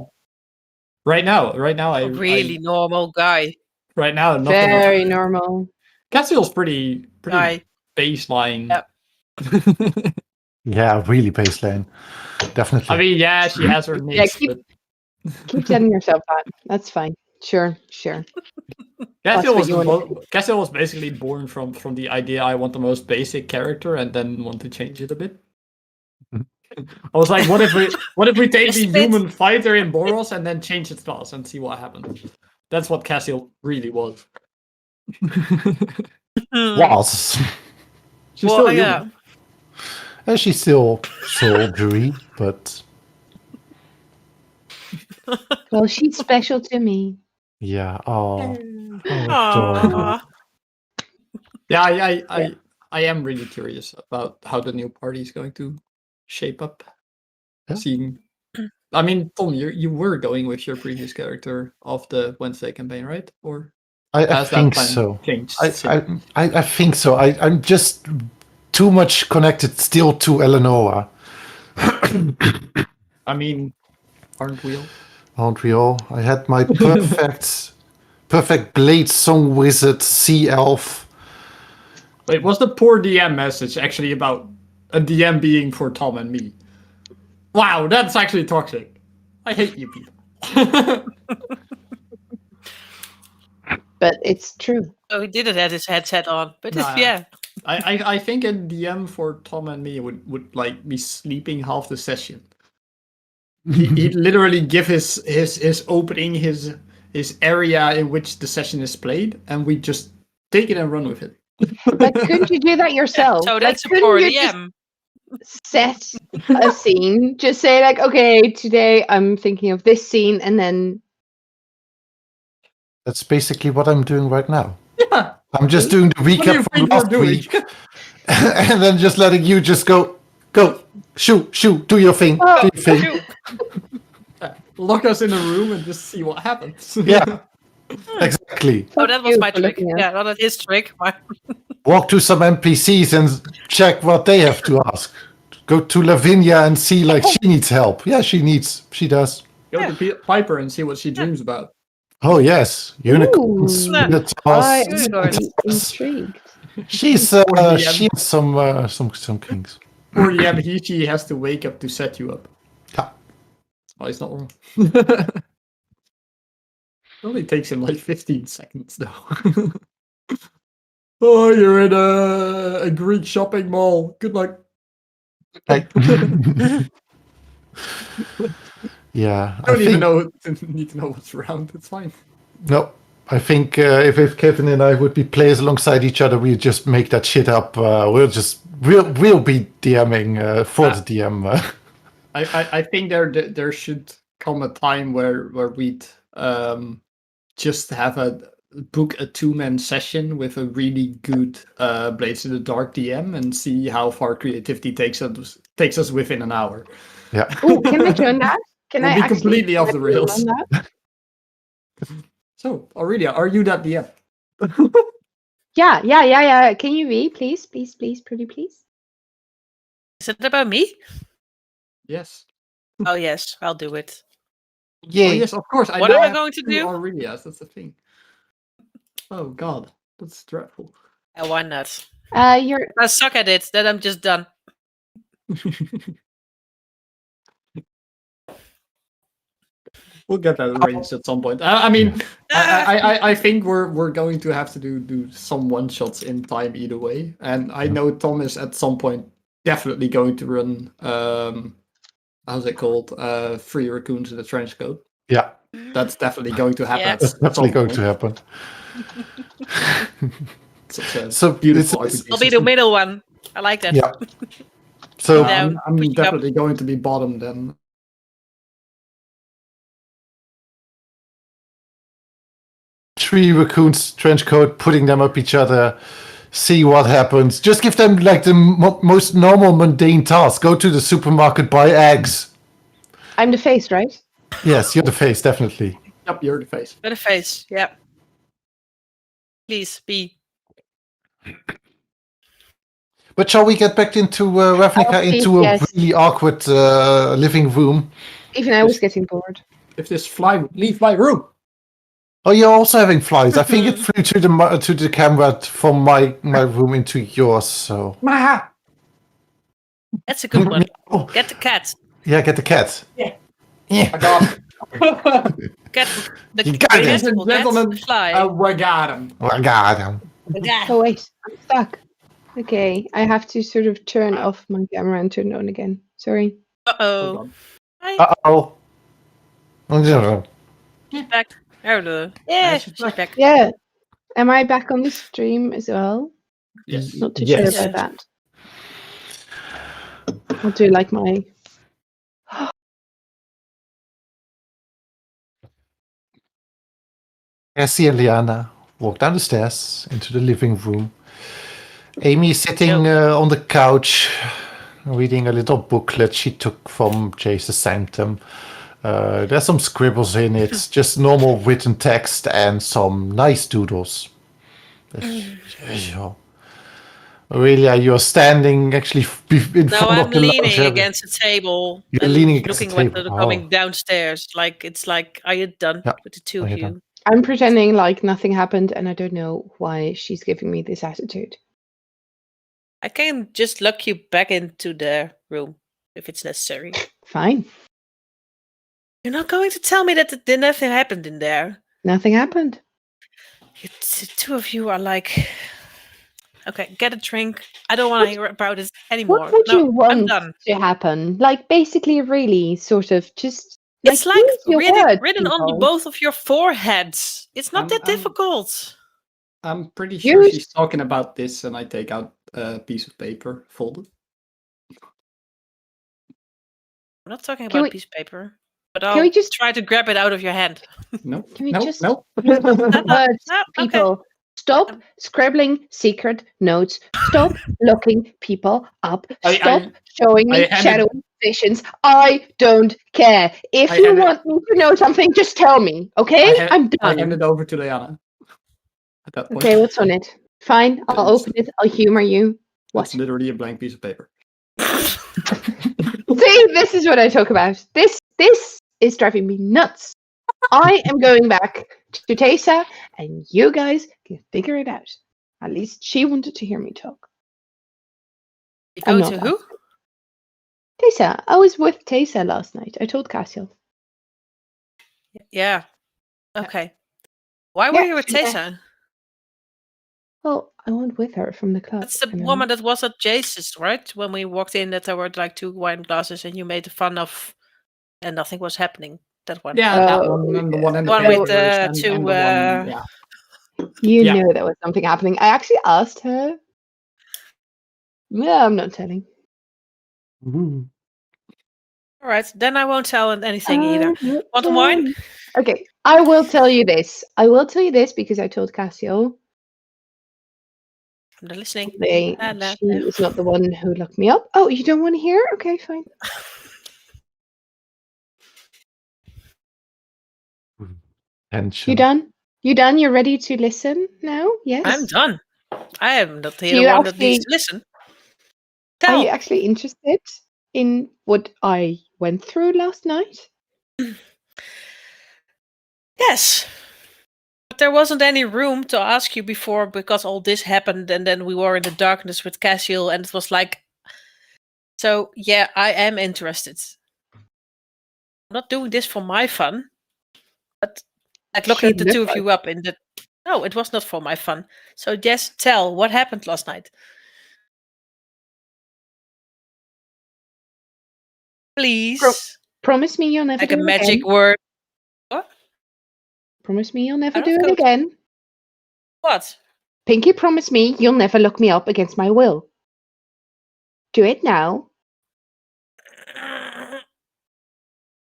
right now. A really normal guy. Right now, nothing. Very normal. Cassiel's pretty Guy. baseline. Yep. Yeah, really baseline. Definitely. I mean, yeah, she has her nicks, keep- but Keep telling yourself that. That's fine. Sure. Cassiel what you wanna Cassiel was basically born from the idea I want the most basic character and then want to change it a bit. I was like, what if we take the Just a bit. human fighter in Boros and then change its class and see what happens? That's what Cassiel really was. Was. She's Well, still yeah. human. She's still soldiery, but Well, she's special to me. yeah. Oh, Aww. Yeah, I am really curious about how the new party is going to shape up. Yeah. Seeing, I mean, Tom, you were going with your previous character of the Wednesday campaign, right? Or I has that think plan so. changed? I think so. I'm just too much connected still to Eleanor. I mean, aren't we all? Aren't we all? I had my perfect blade song wizard sea elf. Wait, was the poor DM message actually about a DM being for Tom and me? Wow, that's actually toxic. I hate you people. But it's true. Oh, he didn't have his headset on, but Nah. yeah. I think a DM for Tom and me would like be sleeping half the session. He'd literally give his opening, his area in which the session is played, and we just take it and run with it. But couldn't you do that yourself? So that's a couldn't poor you just DM. set a scene? Just say like, okay, today I'm thinking of this scene, and then That's basically what I'm doing right now. Yeah. I'm just doing the What do you recap from think you're last doing? week, and then just letting you just go, shoot, do your thing, do your thing. Shoot. Lock us in a room and just see what happens. Yeah, exactly. Oh, that was you my for trick. looking at- Yeah, well, that is trick. But Walk to some NPCs and check what they have to ask. Go to Lavinia and see like she needs help. Yeah, she does. Go to Piper and see what she dreams about. Oh yes, unicorns, Ooh. minotaurs. I am Unicorns. intrigued. She's DM. she has some kings. Poor DM, she has to wake up to set you up. Yeah. Oh, he's not wrong. It only takes him like 15 seconds though. Oh, you're in a Greek shopping mall. Good luck. Like, yeah, I don't even need to know what's around. It's fine. No, I think if Kevin and I would be players alongside each other, we'd just make that shit up. We'll be DMing for the DM. I think there should come a time where we'd just have book a 2-man session with a really good Blades in the Dark DM and see how far creativity takes us within an hour. Yeah. Oh, can I join that? Can We'll I be actually completely off the can I run rails. that? So, Aurelia, are you that DM? Yeah. Can you be, please, pretty please? Is it about me? Yes. Oh yes, I'll do it. Yay. Oh yes, of course. What now am I have going to 2 do? Aurelias, that's the thing. Oh god, that's dreadful. Why not? You're If I suck at it, then I'm just done. We'll get that arranged at some point. I mean, I think we're going to have to do some one shots in time either way. And I know Tom is at some point definitely going to run how's it called? 3 raccoons in a trench coat. Yeah, That's definitely going to happen. Yeah. At that's definitely some going point. to happen. Such a So beautiful it's- RPG I'll be the system. middle one. I like that. Yeah. So Down, I'm pushing up. definitely going to be bottom then. three raccoons trench coat, putting them up each other, see what happens. Just give them like the most normal mundane task. Go to the supermarket, buy eggs. I'm the face, right? Yes, you're the face, definitely. Yep, you're the face. With a face, yeah. Please be. But shall we get back into Ravnica, please, into a yes. really awkward living room? Even I was getting bored. If this fly would leave my room. Oh, you're also having flies. I think it flew to the camera from my room into yours. So That's a good one. Oh, Get the cat. yeah, get the cat. Yeah. Yeah. I got him. Get the You got it. Ladies and will get gentlemen, the fly. we got him. Oh, I got him. Oh wait, I'm stuck. Okay, I have to sort of turn off my camera and turn it on again. Sorry. Hold Uh-oh. on. Hi, Oh. she's back. Hello. Yeah, she's she's back. Yeah. Am I back on the stream as well? Yes. Not too Yes. sure about that. I'll do like my. Cassiel and Lleyanna walk down the stairs into the living room. Amy is sitting on the couch, reading a little booklet she took from Jesus Sanctum. There's some scribbles in it, just normal written text and some nice doodles. Aurelia, you're standing actually in Now front I'm of the leaning lounge area. against the table. You're and leaning against the looking when table. they're coming downstairs. It's like, are you done Yeah, with the two are of you you? done? I'm pretending like nothing happened, and I don't know why she's giving me this attitude. I can just lock you back into the room if it's necessary. Fine, You're not going to tell me that nothing happened in there. nothing happened. The two of you are like, okay, get a drink. I don't want to hear about it anymore. What would No, you I'm want done. to happen? Like basically, really, sort of, just. It's like use your words, written on the people. both of your foreheads. It's not that I'm- difficult. I'm pretty sure Use- she's talking about this, and I take out a piece of paper, folded. I'm not talking Can about we- a piece of paper, but Can we I'll just try to grab it out of your hand. No, Can we no, just- no. words, Ah, okay. people? Stop scribbling secret notes. Stop looking people up. I- Stop showing me I handed- shadow visions. I don't care. If I you handed- want me to know something, just tell me. Okay? I'm I done. hand it over to Lleyanna. At that point, Okay, what's on it? Fine, I'll It's- open it. I'll humor you. What? it's literally a blank piece of paper. See, this is what I talk about. This is driving me nuts. I am going back to Tessa, and you guys can figure it out. At least she wanted to hear me talk. You I'm go not to who? Tessa, I was with Tessa last night. I told Cassiel. Yeah. Okay. Why were Yeah, you with yeah. Tessa? Well, I went with her from the club. That's the and then- woman that was at Jace's, right? When we walked in, that there were like 2 wine glasses, and you made fun of, and nothing was happening. That one. Yeah, Oh, that one, and the one in the One with papers, the and two, the one, yeah. You Yeah. knew there was something happening. I actually asked her. Yeah, I'm not telling. Ooh. All right, then I won't tell anything either. Want wine? Okay, I will tell you this. I will tell you this because I told Cassiel I'm not listening. she is not the one who looked me up. Oh, you don't want to hear? Okay, fine. Tension. You done? You done? You're ready to listen now? Yes. I'm done. I am not Do the you one that actually- needs to listen. Are Tell. you actually interested in what I went through last night? Yes. But there wasn't any room to ask you before because all this happened and then we were in the darkness with Cassiel and it was like... So, yeah, I am interested. I'm not doing this for my fun. But like looking Should the two look of you up in the... No, it was not for my fun. So just tell what happened last night. Please. Promise me you'll never Like do a it magic again. word. What? Promise me you'll never Out do of it code. again. What? Pinky, promise me you'll never look me up against my will. Do it now.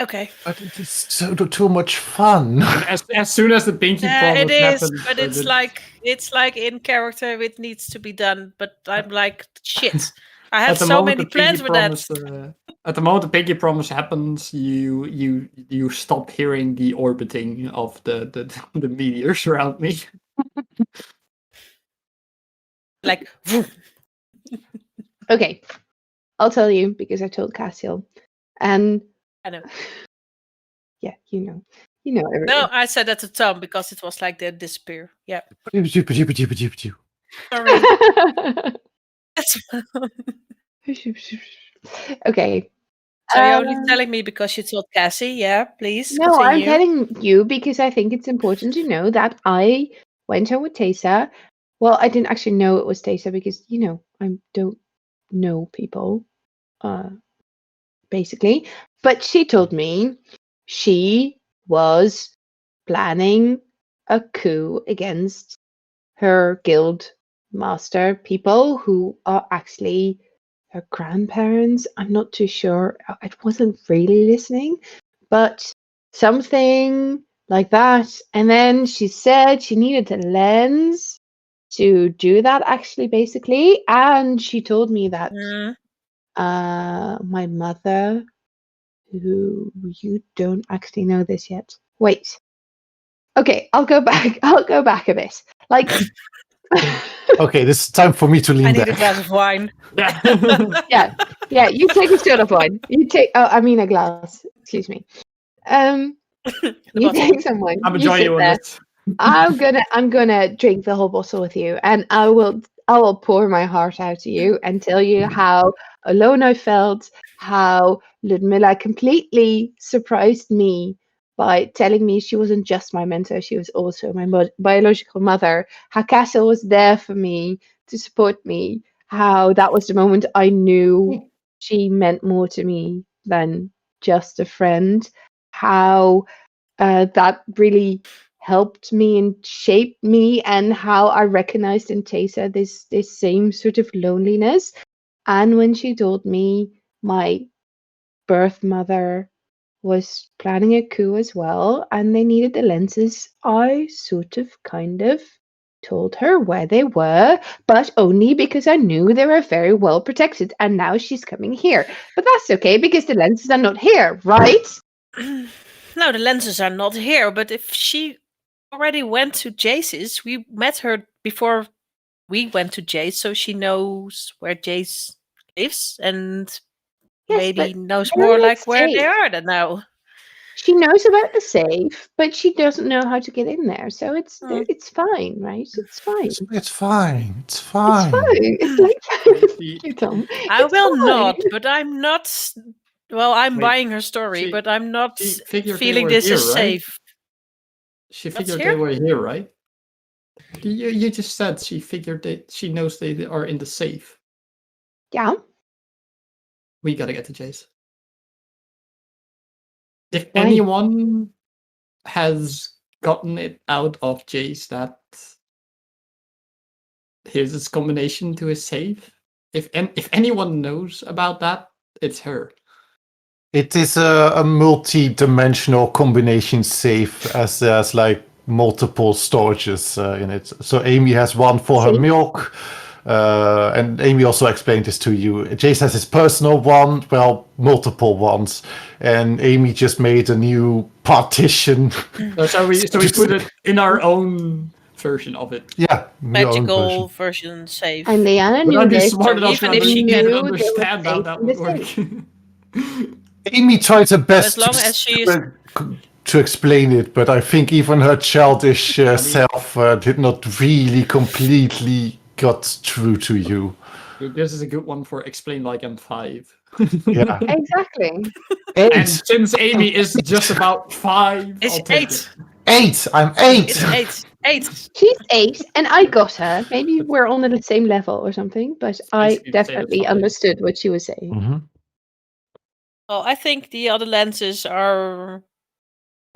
Okay. But it is so too much fun. As soon as the pinky promise It is, happens, but it's like in character it needs to be done. But I'm like, shit. I had so many plans for that. At the moment the pinky promise happens, you stop hearing the orbiting of the meteors around me. Like, Okay. I'll tell you because I told Cassiel. And I know. yeah, you know. You know everything. No, I said that to Tom because it was like they disappear. Yeah. Okay, Sorry. That's... Okay. So you're only telling me because you told Cassie, yeah, please. No, I'm continue. telling you because I think it's important to know that I went home with Taysa. Well, I didn't actually know it was Taysa because, you know, I don't know people, basically. But she told me she was planning a coup against her guild master people who are actually her grandparents. I'm not too sure. I wasn't really listening, but something like that. And then she said she needed a lens to do that, actually, basically. And she told me that my mother, who you don't actually know this yet. Wait. Okay, I'll go back. I'll go back a bit. Like, Okay, this is time for me to lean I need back. a glass of wine. yeah. You take a shot of wine. You take. Oh, I mean a glass. Excuse me. You bottle. take some wine. I'm You enjoying sit you on there. this. I'm gonna drink the whole bottle with you, and I will pour my heart out to you and tell you how alone I felt, how Ludmilla completely surprised me by telling me she wasn't just my mentor, she was also my biological mother, how Cassiel was there for me to support me, how that was the moment I knew she meant more to me than just a friend, how that really helped me and shaped me, and how I recognized in Taysa this same sort of loneliness. And when she told me my birth mother was planning a coup as well and they needed the lenses, I sort of kind of told her where they were, but only because I knew they were very well protected. And now she's coming here. But that's okay because the lenses are not here, right? No, the lenses are not here, but if she already went to Jace's, we met her before we went to Jace, so she knows where Jace lives and Yes, maybe but knows they're more not like where they safe. are than now. She knows about the safe, but she doesn't know how to get in there. So it's Hmm. it's fine, right? It's fine. It's fine. It's It's fine. fine. It's like you, Tom. I It's will fine. not, but I'm not. Well, I'm Wait, buying her story, she- but I'm not she figured they feeling were this here, is right? safe. She What's figured here? they were here, right? You just said she figured that she knows they are in the safe. Yeah. We gotta get to Jace. If Why? anyone has gotten it out of Jace that here's his combination to his safe, if anyone knows about that, it's her. It is a multi-dimensional combination safe, as there's like multiple storages in it. So Amy has one for her See? milk, and Amy also explained this to you. Jace has his personal one, well, multiple ones, and Amy just made a new partition. So we put it in our own version of it. Yeah, your own Magical version. version save. And Lleyanna But knew I'd be this. smart enough to even if she even knew there was understand how safe that in would the work. safe. Amy tried her best As long as she is to explain it, but I think even her childish self did not really completely got through to you. This is a good one for explain like I'm 5. Yeah. Exactly. And 8. since Amy is just about 5, it's I'll take 8. it. 8. I'm 8. It's 8. She's 8, and I got her. Maybe we're on the same level or something, but I Basically the same as definitely 5. understood what she was saying. Mhm. Well, I think the other lenses are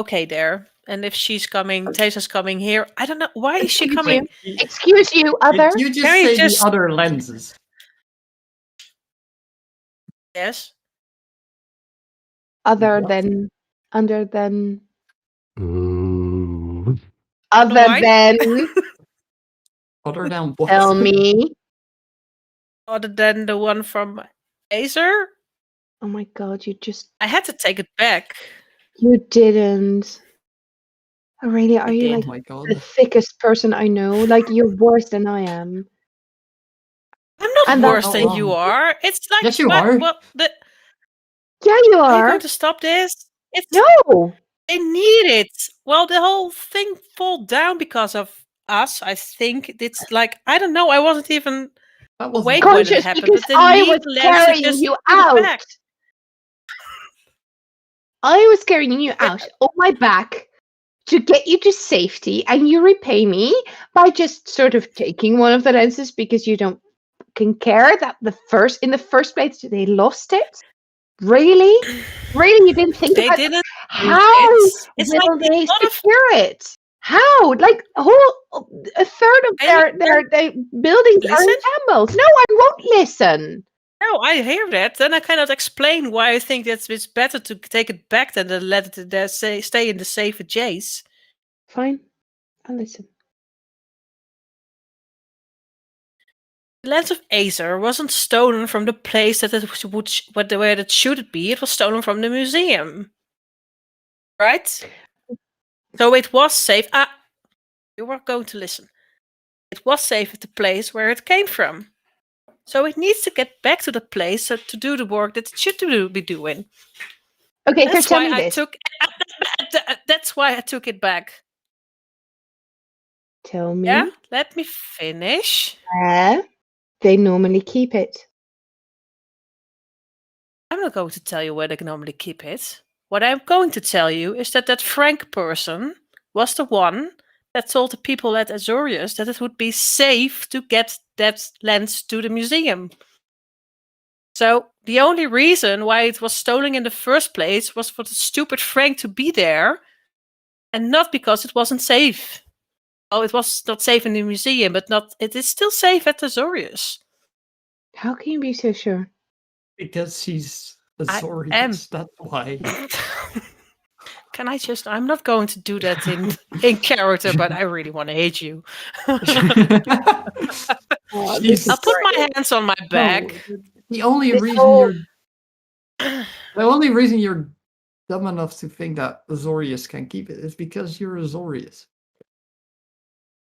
okay there. And if she's coming, Tesa's coming here. I don't know. Why is she Excuse coming? Excuse you, other. Did you just Can you say just- the other lenses? Yes. Other What? than. Other than. Ooh. Other Why? than. Other than what? Tell me. Other than the one from Acer? Oh my god, I had to take it back. You didn't. Auréelia, are you Oh like my the god. thickest person I know? Like, you're worse than I am. I'm not And worse that's than you wrong. are. It's like Yes, you are. Well, Yeah, you are you are. going to stop this? It's No. They need it. Well, the whole thing fall down because of us. I think it's like I don't know. I wasn't even That was awake when it Conscious happened, because but they I need was Lance to carrying just you put it out. back. I was carrying you out on my back to get you to safety, and you repay me by just sort of taking one of the lenses because you don't fucking care that in the first place they lost it. Really, really, you didn't think They about didn't. how It's will like they a lot of secure it? How? Like a third of And- their buildings are in Listen? shambles. No, I won't listen. No, I hear that. Then I cannot explain why I think that it's better to take it back than to let it there stay in the safe with Jace. Fine, I'll listen. The lens of Acer wasn't stolen from the place that where it should be. It was stolen from the museum, right? So it was safe. You were going to listen. It was safe at the place where it came from. So it needs to get back to the place to do the work that it should be doing. Okay, so That's tell why me I this. took. That's why I took it back. Tell me Yeah, let me finish. where they normally keep it. I'm not going to tell you where they normally keep it. What I'm going to tell you is that Frank person was the one that told the people at Azorius that it would be safe to get that lens to the museum. So the only reason why it was stolen in the first place was for the stupid Frank to be there, and not because it wasn't safe. Oh, it was not safe in the museum, but it is still safe at Azorius. How can you be so sure? Because he's I Azorius, am. that's why. Can I just? I'm not going to do that in character, but I really want to hate you. Oh, Jesus. I'll put my hands on my back. The only This reason whole- you're dumb enough to think that Azorius can keep it is because you're Azorius.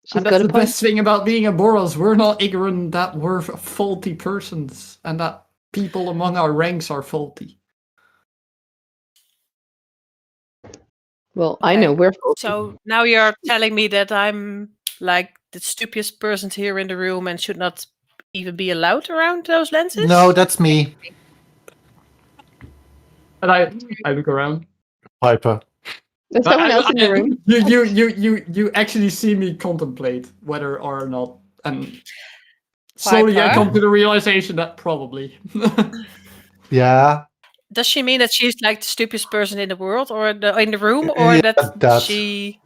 She's And got that's a the point. best thing about being a Boros. We're not ignorant that we're faulty persons and that people among our ranks are faulty. Well, I know Okay. we're faulty. So now you're telling me that I'm like the stupidest person here in the room and should not even be allowed around those lenses? No, that's me, And I look around. Piper. There's someone else in the room. You actually see me contemplate whether or not, and slowly I Piper? come to the realization that probably. Yeah. Does she mean that she's like the stupidest person in the world or in the room, or Yeah, that she?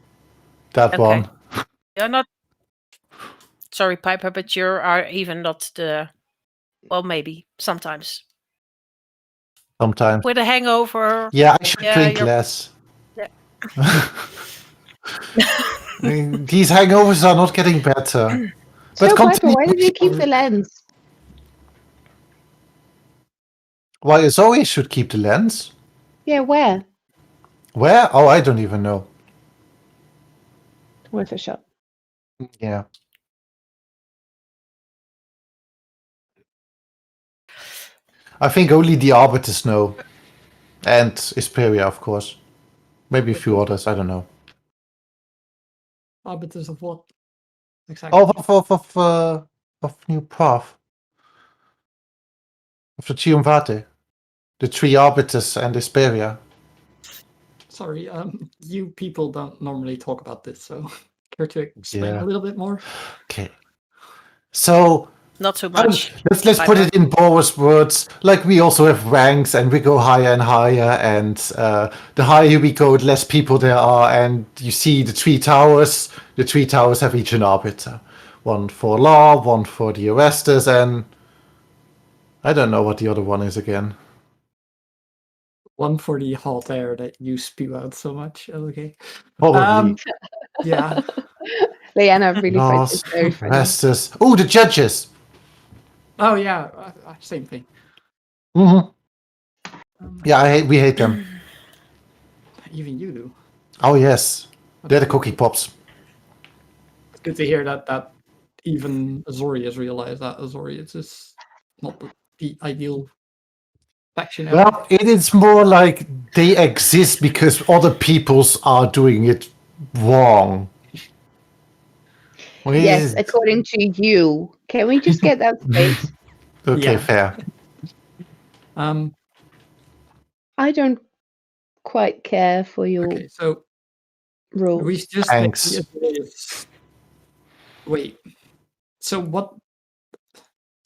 That Okay. one. You're not. Sorry, Piper, but you are even not the. Well, maybe sometimes. sometimes. with a hangover. Yeah, I should Yeah, drink you're- less. Yeah. These hangovers are not getting better. But So, Piper, continue why did with you keep your- the lens? Why Zoe should keep the lens? Yeah, where? Where? Oh, I don't even know. Worth a shot. Yeah. I think only the Arbiters know. And Isperia, of course. Maybe a few others, I don't know. Arbiters of what? Exactly. Of new path. Of the Triumvirate. The three Arbiters and Isperia. Sorry, you people don't normally talk about this, so care to explain Yeah. a little bit more? Okay. So Not too much. let's put it in Boris words. Like, we also have ranks, and we go higher and higher, and the higher we go, the less people there are. And you see the three towers. The three towers have each an arbiter. One for law, one for the arresters, and I don't know what the other one is again. One for the hot air that you spew out so much. Okay. Probably. Yeah. Lleyanna really finds Laws, this very funny. arresters. Oh, the judges. Oh yeah, same thing. Mm-hmm. Yeah, we hate them. Even you do. Oh yes, they're the cookie pops. It's good to hear that even Azorius realized that Azorius is not the ideal faction ever. Well, it is more like they exist because other peoples are doing it wrong. Yes, according to you. Can we just get that straight? Okay, Yeah. fair. I don't quite care for your Okay, so rules. we just Thanks. wait. So what?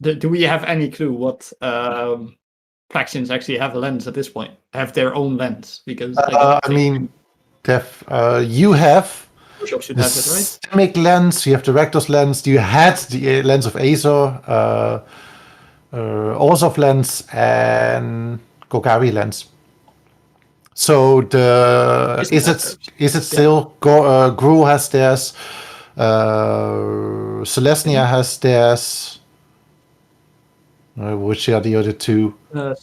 Do we have any clue what factions actually have a lens at this point? Have their own lens? Because I mean, you have Bishop should the have it, right? systemic lens. You have the Rector's lens. You had the lens of Azor, Orzhov lens, and Golgari lens. So is it still Gruul has theirs, Celestia has theirs, which are the other two?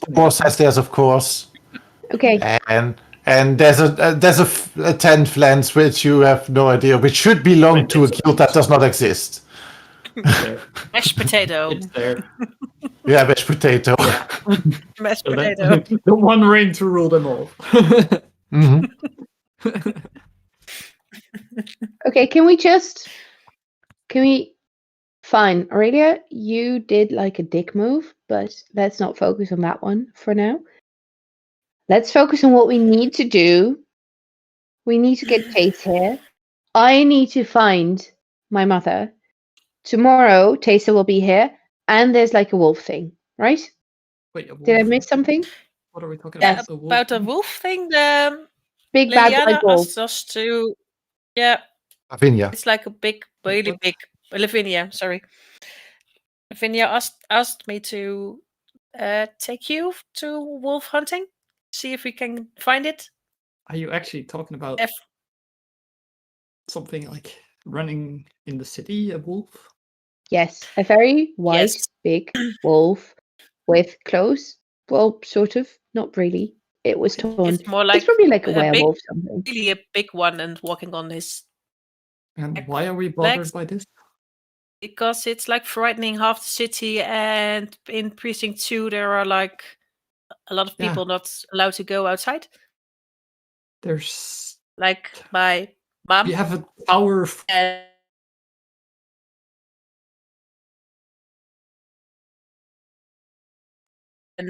Boros has theirs, of course, Okay. and there's a 10th lens which you have no idea, which should belong to a guild that does not exist. Mashed potato. It's there. Yeah, mashed potato. Yeah. Mashed So potato. the one reign to rule them all. Mhm. Okay, can we fine. Auréelia, you did like a dick move, but let's not focus on that one for now. Let's focus on what we need to do. We need to get Taste here. I need to find my mother. Tomorrow, Taster will be here, and there's like a wolf thing, right? Wait, a wolf? Did I miss something? What are we talking Yeah, about? The wolf? about the wolf thing, the Big bad Lleyanna white wolf. asked us to. Yeah, Lavinia. it's like a big, really What? big. Lavinia, sorry. Lavinia asked me to take you to wolf hunting, see if we can find it. Are you actually talking about something like running in the city, a wolf? Yes, a very white, Yes. big wolf with clothes. Well, sort of, not really. It was torn. It's more like it's probably like a a big- werewolf something. Really a big one and walking on his. And Like why are we bothered legs? by this? Because it's like frightening half the city, and in precinct 2 there are like a lot of Yeah. people not allowed to go outside. There's Like my mom. we have a tower. And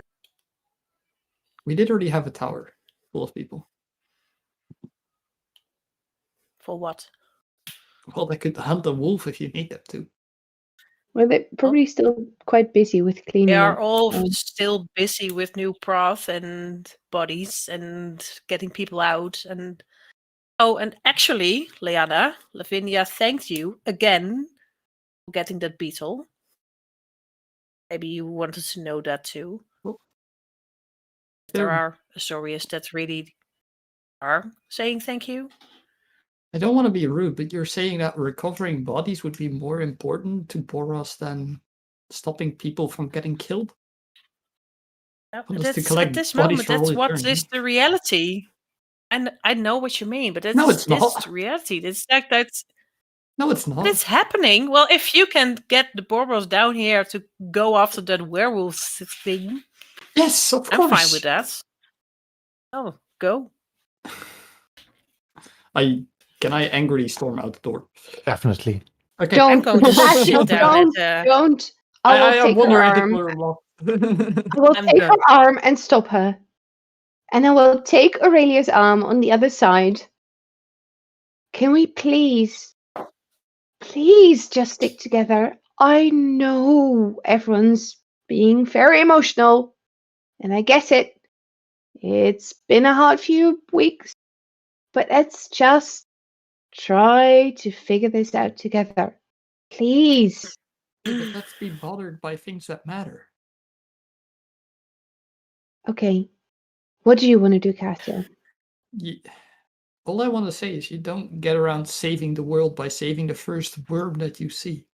We did already have a tower full of people. for what? Well, they could hunt a wolf if you need them to. Well, they're probably still quite busy with cleaning They are up. all still busy with new path and bodies and getting people out. And oh, and actually, Lleyanna, Lavinia thanked you again for getting that beetle. Maybe you wanted to know that too. Oh. there are Azorius that really are saying thank you. I don't want to be rude, but you're saying that recovering bodies would be more important to Boros than stopping people from getting killed? Yeah, Well, but just to that's, collect at this bodies moment, for all that's what eternity. is the reality. And I know what you mean, but No, it's this is not. the reality. It's like that's No, it's but not. it's happening. Well, if you can get the Boros down here to go after that werewolf thing, Yes, of I'm course. fine with that. Oh, go. Can I angrily storm out the door? Definitely. Okay. I'm Don't. going to Cassiel, sit down don't. I will I take her wonder if the arm. door locked. I will I'm take done. her arm and stop her. And I will take Aurélia's arm on the other side. Can we please just stick together? I know everyone's being very emotional, and I get it. It's been a hard few weeks, but let's just try to figure this out together. Please. Yeah, but let's be bothered by things that matter. Okay. What do you want to do, Cassiel? All I want to say is you don't get around saving the world by saving the first worm that you see.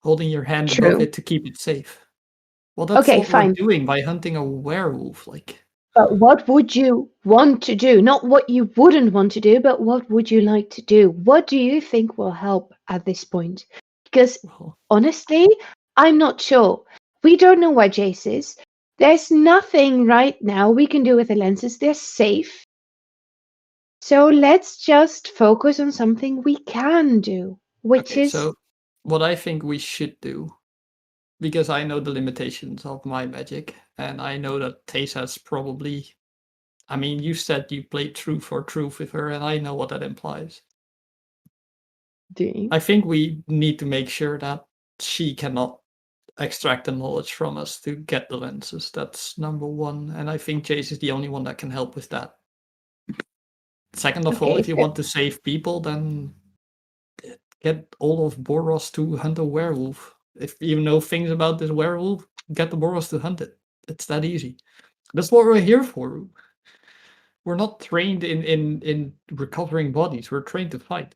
Holding your hand above True. it to keep it safe. Well, that's Okay, what fine. we're doing by hunting a werewolf. Like, But what would you want to do? Not what you wouldn't want to do, but what would you like to do? What do you think will help at this point? Because well, honestly, I'm not sure. We don't know where Jace is. There's nothing right now we can do with the lenses. They're safe. So let's just focus on something we can do, which okay, is so what I think we should do, because I know the limitations of my magic, and I know that Tesa's probably. I mean, you said you played truth or truth with her, and I know what that implies. doing. I think we need to make sure that she cannot extract the knowledge from us to get the lenses. That's number one. And I think Jace is the only one that can help with that. Second of all, Okay, if you want to save people, then get all of Boros to hunt a werewolf. If you know things about this werewolf, get the Boros to hunt it. It's that easy. That's what we're here for. We're not trained in recovering bodies. We're trained to fight.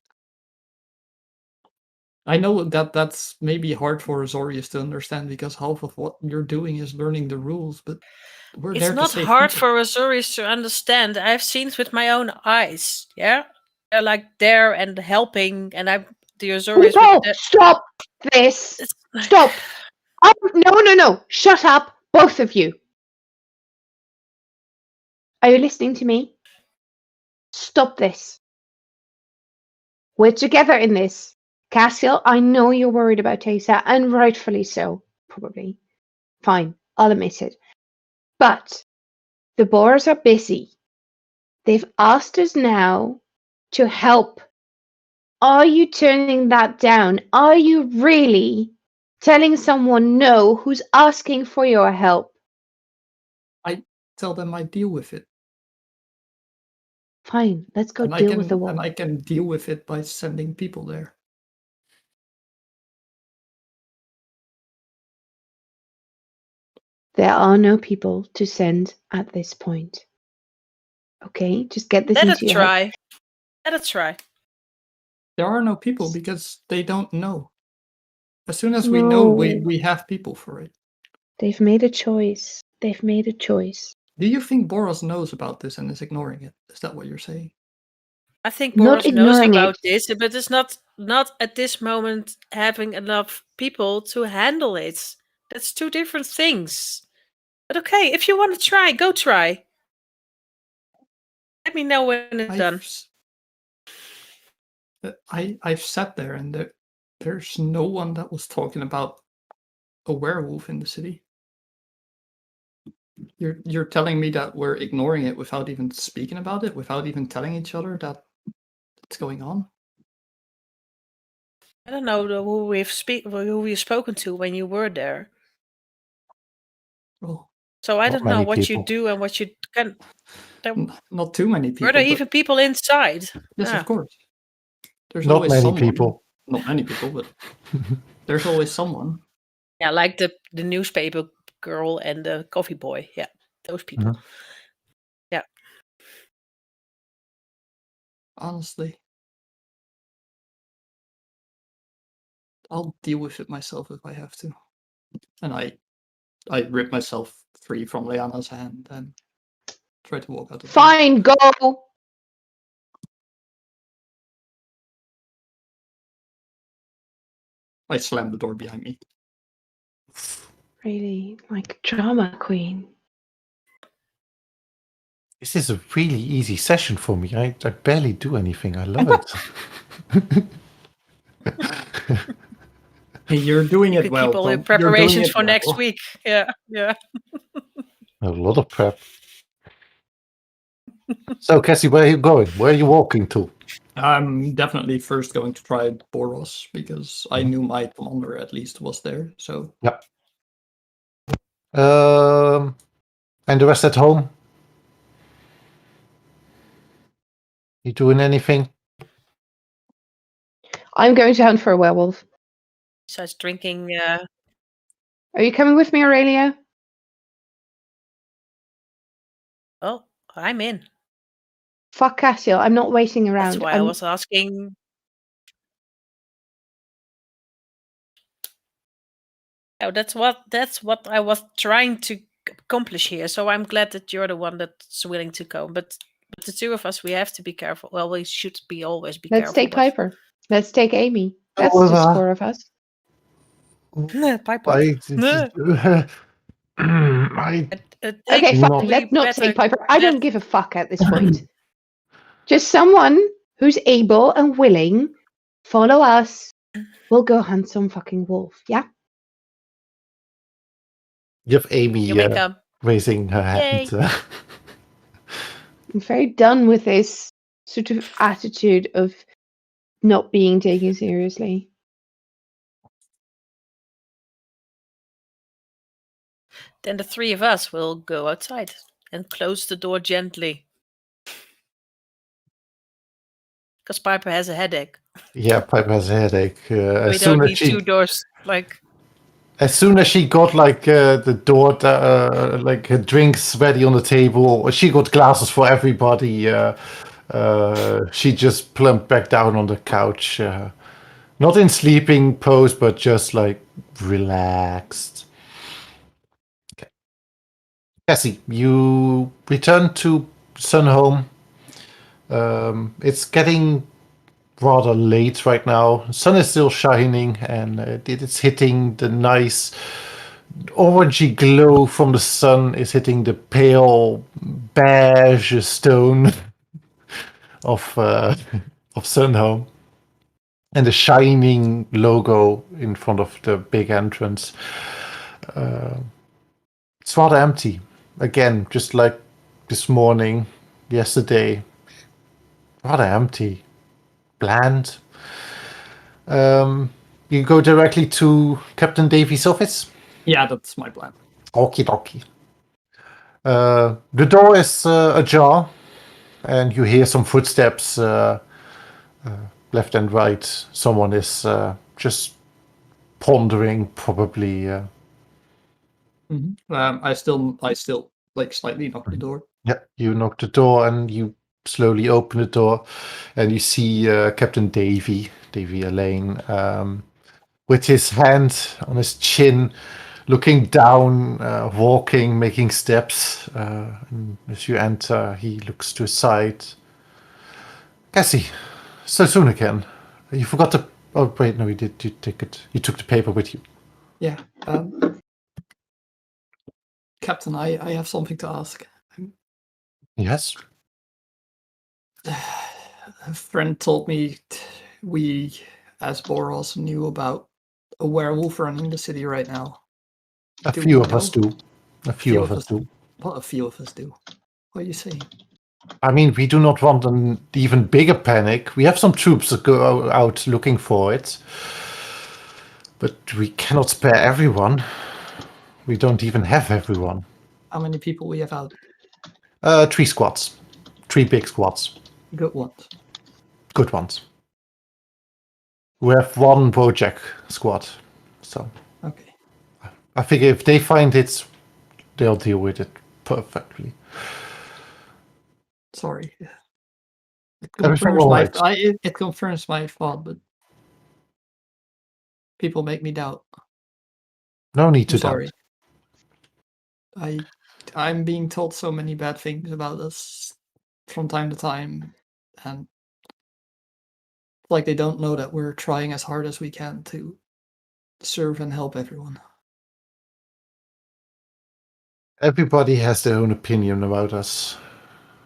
I know that that's maybe hard for Azorius to understand because half of what you're doing is learning the rules, but we're It's there to not save hard people. for Azorius to understand. I've seen it with my own eyes. Yeah, they're like there and helping, and I'm the Azorius. people, stop this. Stop. Oh, no. Shut up, both of you. Are you listening to me? Stop this. We're together in this. Cassiel, I know you're worried about Tesa, and rightfully so, probably. Fine, I'll admit it. But the Boers are busy. They've asked us now to help. Are you turning that down? Are you really telling someone no who's asking for your help? I tell them I deal with it. Fine, let's go And deal with the wall. And I can deal with it by sending people there. There are no people to send at this point. Okay, just get this Let into it your head. try. Let it try. There are no people because they don't know. As soon as we know, we have people for it. They've made a choice. They've made a choice. Do you think Boros knows about this and is ignoring it? Is that what you're saying? I think Not Boros knows ignoring about it. this, but it's not at this moment having enough people to handle it. That's two different things. But okay, if you want to try, go try. Let me know when it's done. I've sat there and there's no one that was talking about a werewolf in the city. You're telling me that we're ignoring it without even speaking about it, without even telling each other that it's going on? I don't know who we've spoken to when you were there. Well, So I Not don't know many what you people. do and what you can. not too many people. Were there but even people inside? yes, Ah. of course. There's Not always many someone. people. Not many people, but there's always someone. Yeah, like the newspaper girl and the coffee boy. Yeah, those people. Mhm. Yeah. Honestly, I'll deal with it myself if I have to. And I rip myself free from Lleyanna's hand and try to walk out the door. Fine, go. I slam the door behind me. Really, like drama queen. This is a really easy session for me. I barely do anything. I love it. Hey, you're doing You it could well. keep all your Tom. You're doing preparations it for next well. week. Yeah, yeah. A lot of prep. So, Cassie, where are you going? Where are you walking to? I'm definitely first going to try Boros because I knew my commander at least was there. So Yeah. And the rest at home? You doing anything? I'm going to hunt for a werewolf. Besides drinking. Are you coming with me, Auréelia? Oh, I'm in. Fuck Cassiel, I'm not waiting around. That's why I was asking. Oh, that's what I was trying to accomplish here. So I'm glad that you're the one that's willing to go. But the two of us, we have to be careful. Well, we should be always be Let's careful. take Piper. Let's take Amy. That's Oh, just 4 of us. Piper. Okay, fine. not- Let's not take Piper. I don't give a fuck at this point. Just someone who's able and willing, follow us. We'll go hunt some fucking wolf. Yeah? You have Amy Here we come. raising her hand. I'm very done with this sort of attitude of not being taken seriously. Then the three of us will go outside and close the door gently. Because Piper has a headache. Yeah, Piper has a headache. We don't need 2 doors. As soon as she got the door, her drinks ready on the table, she got glasses for everybody. She just plumped back down on the couch, not in sleeping pose, but just relaxed. Okay. Cassie, you return to Sunhome. It's getting rather late right now. Sun is still shining and it's hitting the nice orangey glow from the sun is hitting the pale beige stone of Sunhome and the shining logo in front of the big entrance. It's rather empty again, just like this morning, yesterday. Rather empty. Bland. You go directly to Captain Davies' office? yeah, that's my plan. Okie dokie. The door is ajar, and you hear some footsteps left and right. Someone is just pondering, probably. I still slightly knock the door. Yeah, you knock the door and you slowly open the door, and you see Captain Davy Elaine, with his hand on his chin, looking down, walking, making steps. And as you enter, he looks to his side. Cassie, so soon again. You forgot to. Oh wait, no, you did. You take it. You took the paper with you. Yeah. Captain, I have something to ask. Yes. A friend told me we, as Boros, knew about a werewolf running the city right now. A few of us do. A few of us do. Well, a few of us do. What are you saying? I mean, we do not want an even bigger panic. We have some troops that go out looking for it. But we cannot spare everyone. We don't even have everyone. How many people we have out? 3 squads. 3 big squads. Good ones. Good ones. We have 1 Bojack squad. So Okay. I figure if they find it, they'll deal with it perfectly. Sorry. It Everything confirms all my right? it confirms my thought, but people make me doubt. No need I'm to doubt. sorry. I'm being told so many bad things about us from time to time, and like they don't know that we're trying as hard as we can to serve and help everyone. Everybody has their own opinion about us.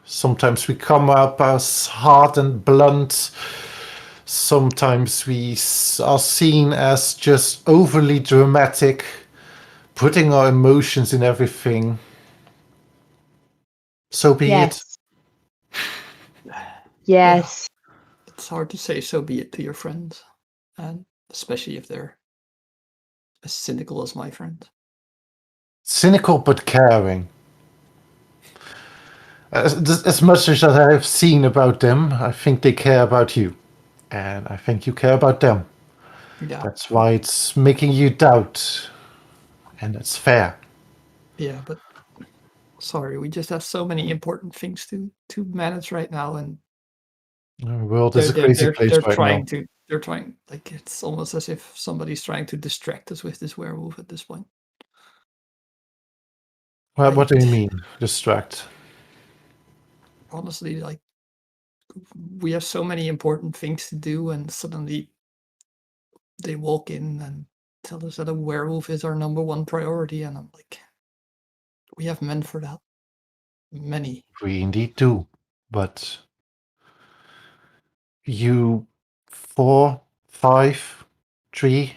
Sometimes we come up as hard and blunt. Sometimes we are seen as just overly dramatic, putting our emotions in everything. So be it. Yes. It's hard to say so be it to your friends, and especially if they're as cynical as my friend. Cynical but caring. As much as I have seen about them, I think they care about you. And I think you care about them. Yeah. That's why it's making you doubt. And that's fair. Yeah, but sorry, we just have so many important things to manage right now, and The world is a crazy place they're right now. trying, like, it's almost as if somebody's trying to distract us with this werewolf at this point. Well, what do you I- mean, distract? Honestly, like, we have so many important things to do, and suddenly they walk in and tell us that a werewolf is our number one priority, and I'm like, we have men for that. Many. We indeed do. But you 4, 5, 3?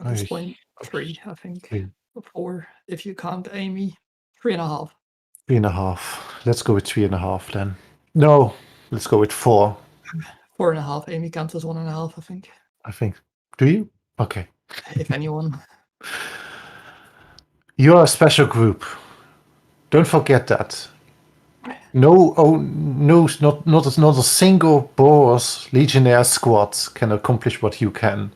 At this Ay, point, 3, I think. 3, 4, if you count Amy. 3.5. 3.5. Let's go with 3.5 then. No, let's go with 4. 4.5. Amy counts as 1.5, I think. I think. Do you? Okay. If anyone. You're a special group. Don't forget that. No, not a single Boros Legionnaire squad can accomplish what you can.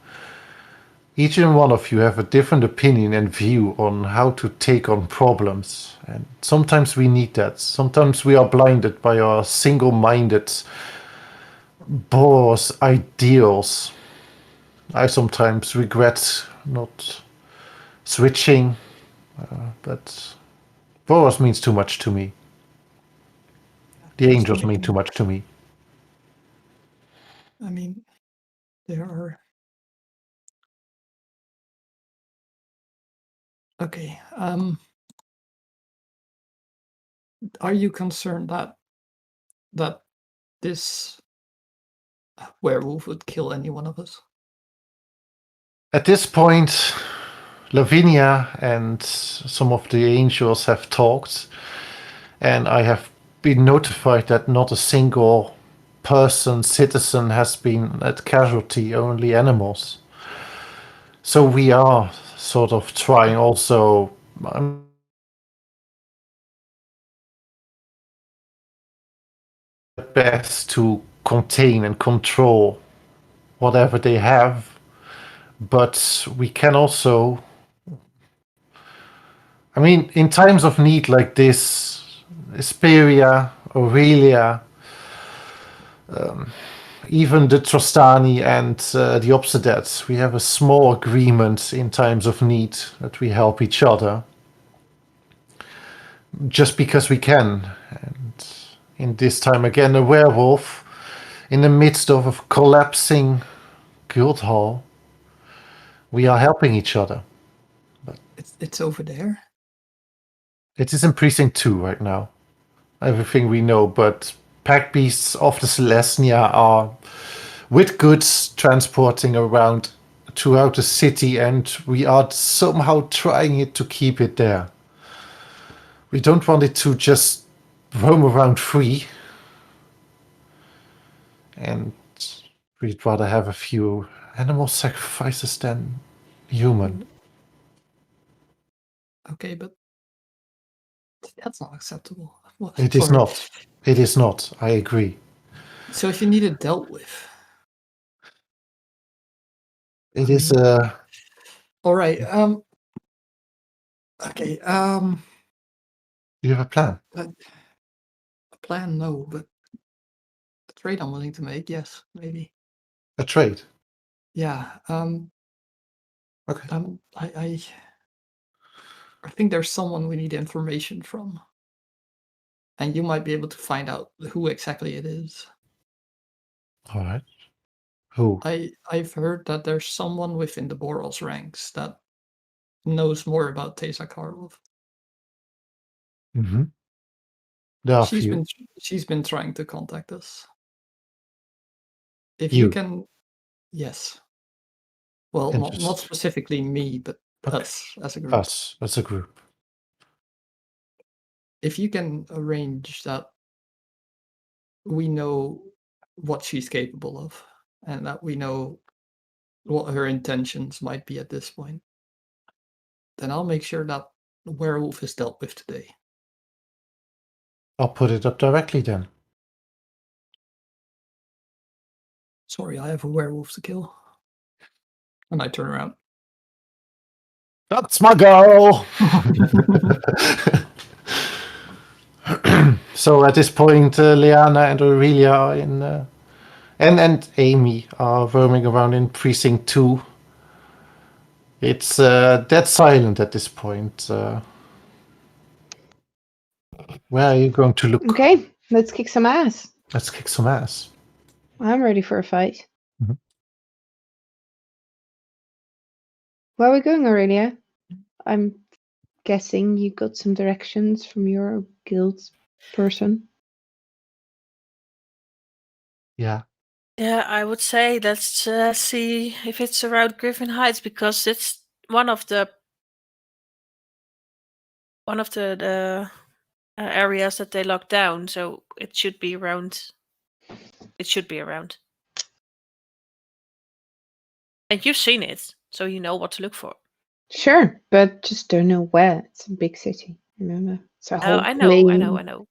Each and one of you have a different opinion and view on how to take on problems. And sometimes we need that. Sometimes we are blinded by our single-minded Boros ideals. I sometimes regret not switching, but Boros means too much to me. The Just angels mean making- too much to me. I mean, there are. Okay. Are you concerned that this werewolf would kill any one of us? At this point, Lavinia and some of the angels have talked, and I have been notified that not a single citizen has been at casualty, only animals. So we are sort of trying also best to contain and control whatever they have, but we can also, I mean, in times of need like this, Asperia, Aurelia, even the Trostani and the Obsedets, we have a small agreement in times of need that we help each other just because we can. And in this time again, a werewolf in the midst of a collapsing guild hall, we are helping each other. It's over there. It is in Precinct 2 right now. Everything we know, but pack beasts of the Celestia are with goods transporting around throughout the city, and we are somehow trying it to keep it there. We don't want it to just roam around free, and we'd rather have a few animal sacrifices than human. Okay, but that's not acceptable. What? It is Sorry. not. It is not. I agree. So if you need it dealt with. It I is mean, a. all right. Okay. Do you have a plan? A plan, no, but a trade I'm willing to make, yes, maybe. A trade? Yeah. Okay. I think there's someone we need information from, and you might be able to find out who exactly it is. All right. Who? I've heard that there's someone within the Boros ranks that knows more about Teysa Karlov. Mm-hmm. There are a few. She's been trying to contact us. If You. you can, yes. Well, not specifically me, but Okay. us as a group. Us as a group. If you can arrange that we know what she's capable of, and that we know what her intentions might be at this point, then I'll make sure that the werewolf is dealt with today. I'll put it up directly then. Sorry, I have a werewolf to kill. And I turn around. That's my goal! So at this point, Lleyanna and Auréelia are in... and Amy are roaming around in Precinct 2. It's dead silent at this point. Where are you going to look? Okay, let's kick some ass. Let's kick some ass. I'm ready for a fight. Mhm. Where are we going, Aurelia? I'm guessing you got some directions from your guild person. Yeah. Yeah, I would say let's see if it's around Griffin Heights, because it's one of the areas that they locked down. So it should be around. It should be around. And you've seen it, so you know what to look for. Sure, but just don't know where. It's a big city, remember? It's a whole I know.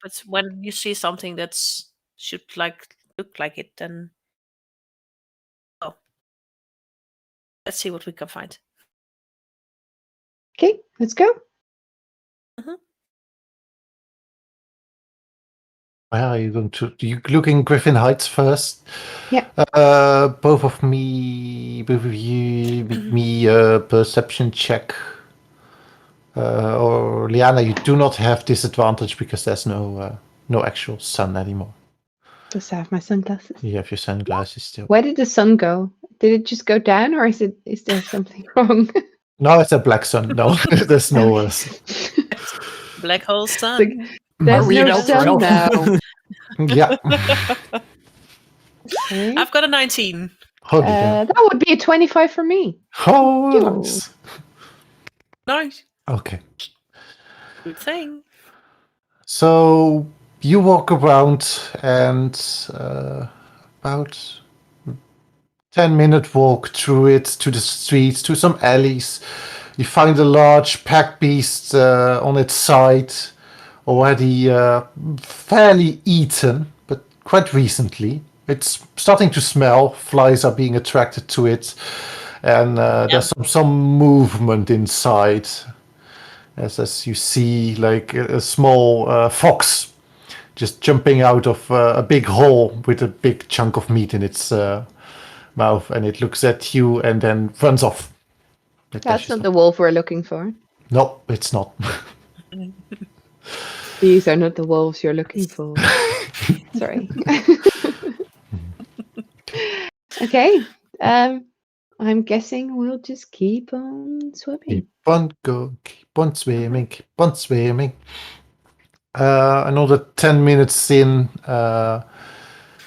But when you see something that's should look like it, then let's see what we can find. Okay, let's go. Where are you going to? You look in Griffin Heights first. Yeah. Both of you, make me a perception check. Or Lleyanna, you do not have disadvantage because there's no actual sun anymore. Just have my sunglasses. You have your sunglasses still. Where did the sun go? Did it just go down, or is there something wrong? No, it's a black sun. No, there's no. Black hole sun. There's we no in sun Elturel? now. Yeah. Okay. I've got a 19. Holy damn. That would be a 25 for me. Oh, Yo. nice. Nice. Okay. Good thing. So you walk around and about 10-minute walk through it to the streets, to some alleys. You find a large pack beast on its side, already fairly eaten, but quite recently. It's starting to smell. Flies are being attracted to it, and there's some movement inside. As you see, like a small fox just jumping out of a big hole with a big chunk of meat in its mouth, and it looks at you and then runs off. That's not the wolf we're looking for. No, it's not. These are not the wolves you're looking for. Sorry. Okay. I'm guessing we'll just keep on swimming. Keep on going, keep on swimming, keep on swimming. Another 10 minutes in,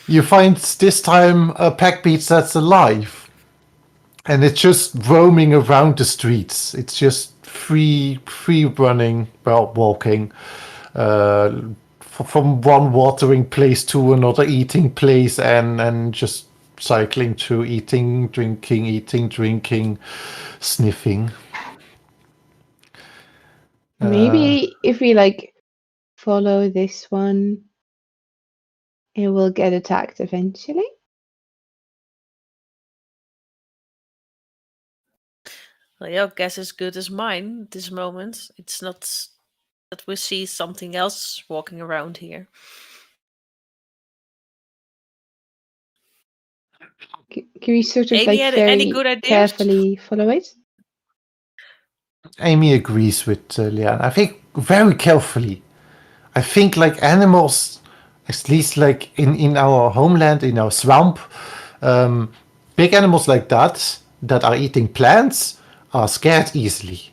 you find this time a pack beast that's alive. And it's just roaming around the streets. It's just free running, well, walking from one watering place to another eating place, and just cycling through, eating, drinking, sniffing. Maybe if we follow this one, it will get attacked eventually. Well, your guess is good as mine at this moment. It's not that we see something else walking around here. Can we sort of Amy, like any very good ideas? carefully follow it? Amy agrees with Lleyanna. I think very carefully. I think like animals, at least like in our homeland, in our swamp, big animals like that are eating plants are scared easily.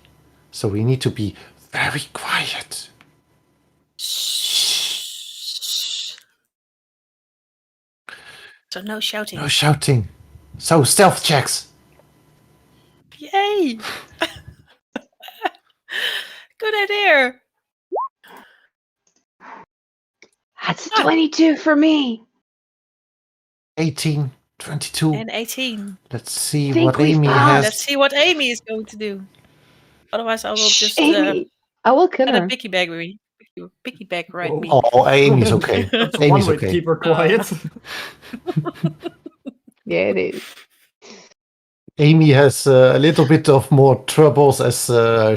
So we need to be very quiet. Shh. So no shouting. No shouting. So stealth checks. Yay! Good idea. That's 22 for me. 18, 22. And 18. Let's see Think what we've Amy passed. has. Let's see what Amy is going to do. Otherwise, I will Shh, just Amy. I will kill let a her. piggyback right me. Oh, Amy's okay. That's one Amy's way to okay. keep her quiet. Yeah, it is. Amy has a little bit of more troubles as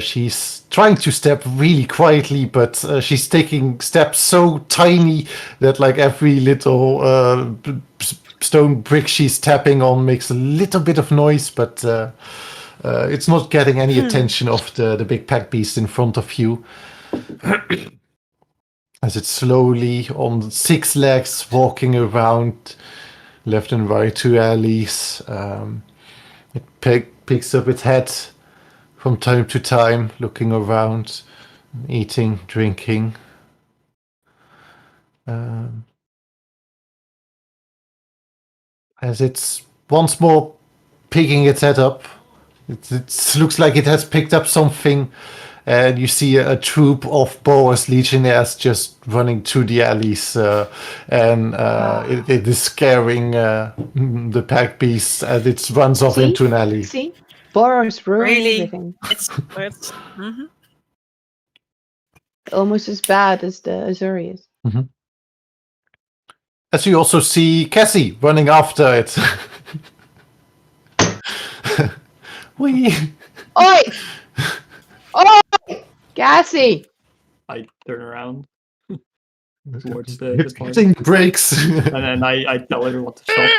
she's trying to step really quietly, but she's taking steps so tiny that like every little stone brick she's tapping on makes a little bit of noise, but it's not getting any attention of the big pack beast in front of you. As it's slowly on 6 legs walking around left and right 2 alleys. It picks up its head from time to time, looking around, eating, drinking. As it's once more picking its head up, it looks like it has picked up something, and you see a troop of Boris legionnaires just running through the alleys, and it is scaring the pack beast as it runs off See? into an alley. See? Boros ruining Really? everything. It's mhm. Almost as bad as the Azuri is. As you also see Cassie running after it. Wee. Oi! Oi! Cassie! I turn around towards the point, Thing breaks. and then I tell everyone to stop.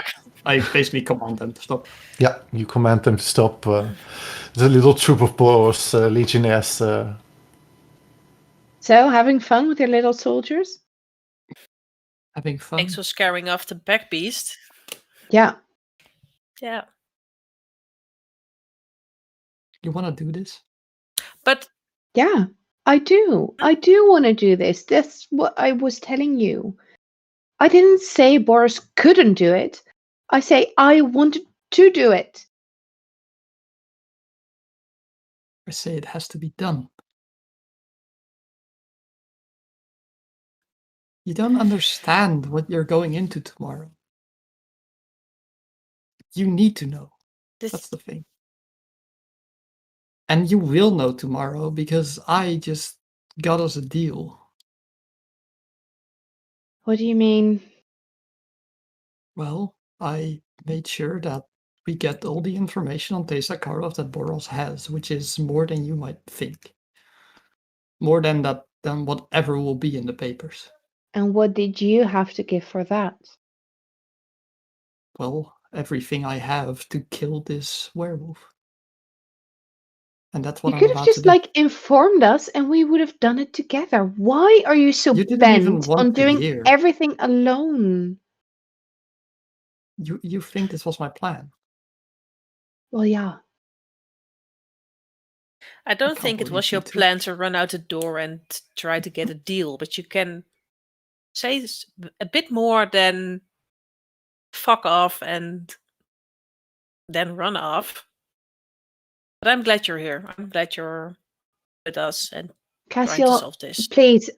I basically command them to stop. Yeah, you command them to stop. There's a little troop of Boros legionnaires. So, having fun with your little soldiers? Having fun. Thanks for scaring off the back beast. Yeah. Yeah. You want to do this? But Yeah, I do. I do want to do this. That's what I was telling you. I didn't say Boris couldn't do it. I say I wanted to do it. I say it has to be done. You don't understand what you're going into tomorrow. You need to know. That's the thing. And you will know tomorrow because I just got us a deal. What do you mean? Well, I made sure that we get all the information on Tesa Karlov that Boros has, which is more than you might think. More than whatever will be in the papers. And what did you have to give for that? Well, everything I have to kill this werewolf. And that's what You I'm could have about to just do. like informed us and we would have done it together. Why are you so You didn't even bent want on to doing hear. everything alone? You think this was my plan? Well, yeah. I don't think it believe was you your too. plan to run out the door and try to get a deal, but you can say a bit more than fuck off and then run off. But I'm glad you're here. I'm glad you're with us and trying to Cassiel, solve this. please,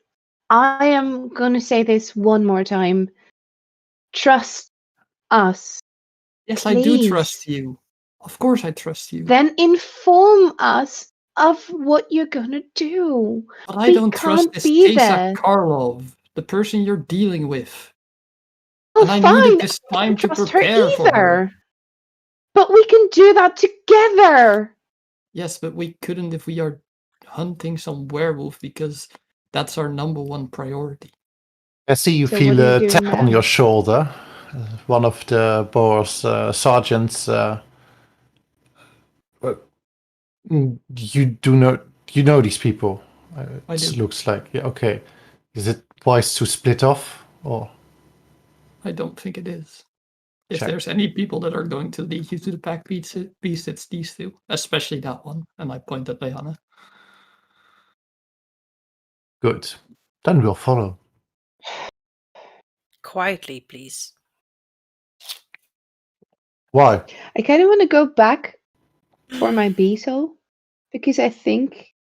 I am going to say this one more time. Trust us. Yes, Please. I do trust you. Of course I trust you. Then inform us of what you're going to do. But I we don't trust can't this be Tesa there. Karlov, the person you're dealing with. Well, And I fine. needed this I time don't to trust her prepare for her. either. But we can do that together. Yes, but we couldn't if we are hunting some werewolf because that's our number one priority. I see you So feel what are you a doing tap on now? your shoulder. One of the Boer's sergeants. You know these people. I It do. looks like, yeah, okay. Is it wise to split off or? I don't think it is. If Check. there's any people that are going to lead you to the pack beast, it's these two, especially that one. And I point at Lleyanna. Good. Then we'll follow. Quietly, please. Why? I kind of want to go back for my beetle because I think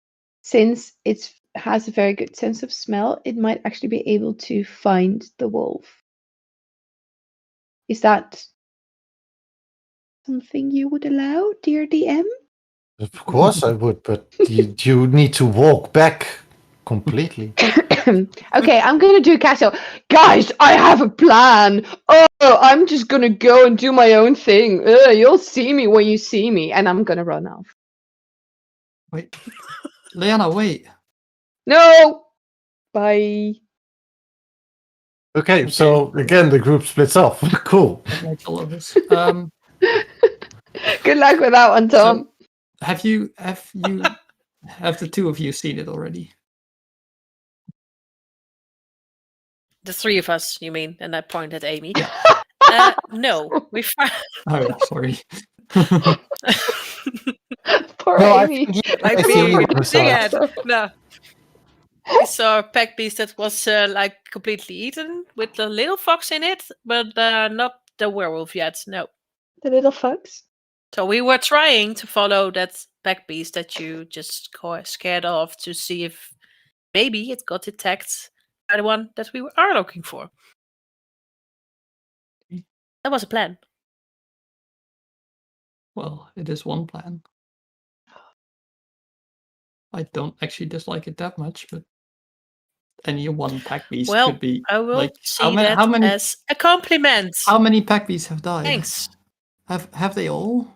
since it has a very good sense of smell, it might actually be able to find the wolf. Is that something you would allow, dear DM? Of course I would, but you need to walk back completely. Okay, I'm gonna do Cassiel. Guys, I have a plan. Oh, I'm just gonna go and do my own thing. You'll see me when you see me, and I'm gonna run off. Wait. Lleyanna, wait. No! Bye. Okay, so again the group splits off. Cool. That makes all of us. Good luck with that one, Tom. Have the two of you seen it already? The three of us, you mean? And I point at Amy. Yeah. No, we found. Oh, yeah, sorry. Poor No, I Amy. think Like I see being you again. No. We saw a pack beast that was like completely eaten with the little fox in it, but not the werewolf yet. No. The little fox. So we were trying to follow that pack beast that you just scared off to see if maybe it got attacked by the one that we are looking for. That was a plan. Well, it is one plan. I don't actually dislike it that much, but any one pack beast Well, could be I will like see that as a compliment. How many pack beasts have died? Thanks. Have they all?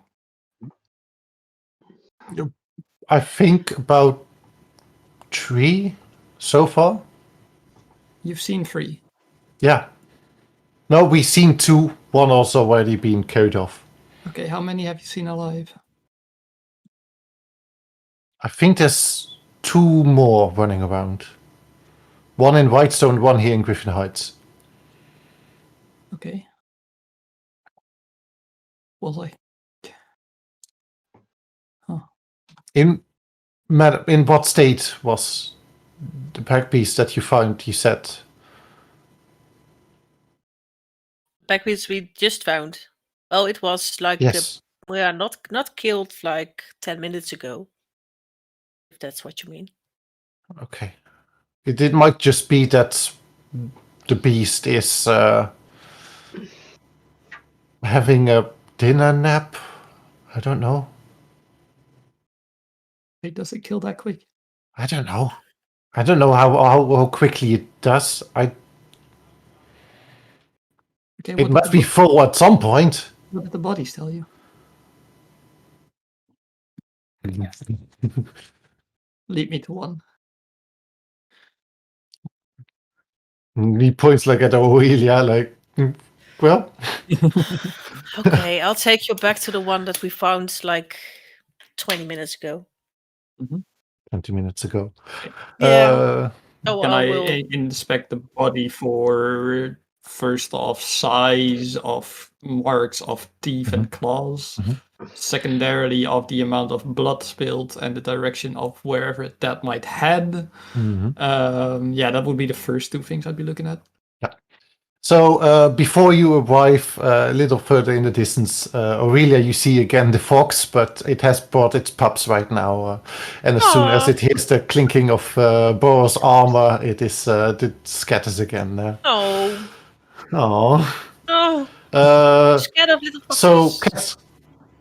I think about 3 so far. You've seen 3. Yeah. No, we've seen 2. One also already been carried off. Okay, how many have you seen alive? I think there's 2 more running around. One in Whitestone, one here in Griffin Heights. Okay. Well, like, In what state was the pack beast that you found? You said Pack beast we just found. Well, it was like yes. we are not killed like 10 minutes ago. If that's what you mean. Okay. It might just be that the beast is having a dinner nap. I don't know. wait, does it kill that quick? I don't know. I don't know how quickly it does. Okay, It must be full at some point. What did the bodies tell you? Lead me to one. He points like at Auréelia, like, well. Okay, I'll take you back to the one that we found like 20 minutes ago. 20 minutes ago. Yeah. Can I inspect the body for, first off, size of marks of teeth and claws? Secondarily, of the amount of blood spilled and the direction of wherever that might head. Yeah, that would be the first 2 things I'd be looking at. Yeah. So before you arrive a little further in the distance, Auréelia, you see again the fox, but it has brought its pups right now. And as soon as it hears the clinking of Boar's armor, it scatters again. Oh, scared of little foxes. So,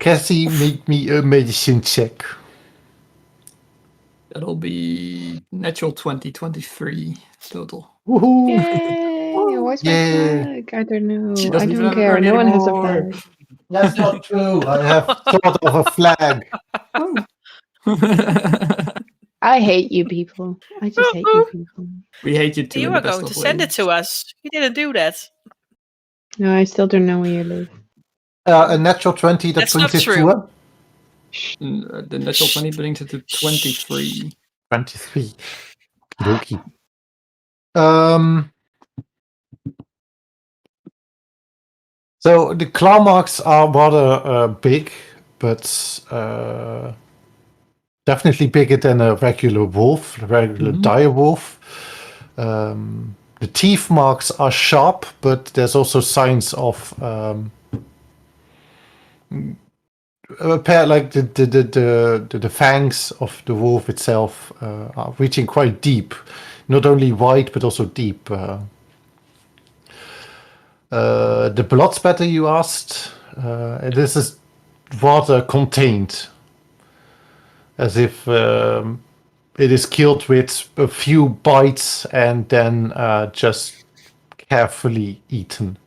Cassie, make me a medicine check. That'll be natural 2023 total. Woohoo! Yay! What's my flag? I don't know. She I doesn't even don't have a care. flag No one has a anymore. flag. That's not true. I have thought of a flag. Oh, I hate you people. I just hate you people. We hate you too. You in were the best going to of send it ways. to us. You didn't do that. No, I still don't know where you live. A natural 20 that That's brings not it true. to a The natural 20 brings it to 23. 23. Okie. So the claw marks are rather big, but definitely bigger than a regular wolf, a regular dire wolf. The teeth marks are sharp, but there's also signs of like the fangs of the wolf itself are reaching quite deep, not only wide but also deep. The blood spatter you asked, this is rather contained, as if it is killed with a few bites and then just carefully eaten.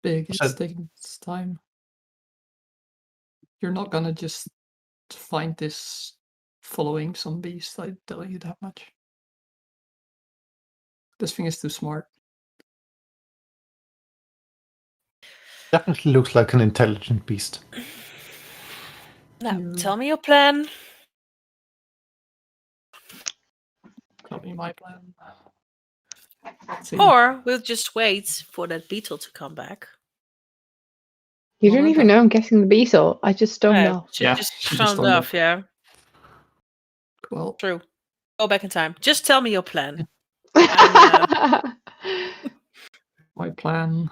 Big, it's So- taking its time. You're not gonna just find this following some beast, I tell you that much. This thing is too smart. Definitely looks like an intelligent beast. Now, You- tell me your plan. Tell me my plan. Let's see. Or we'll just wait for that beetle to come back. You Well, don't that even guy- know I'm guessing the beetle. I just stormed Yeah, off. she Yeah, just she just stormed stormed off, yeah. Well, True. Go back in time. Just tell me your plan. my plan.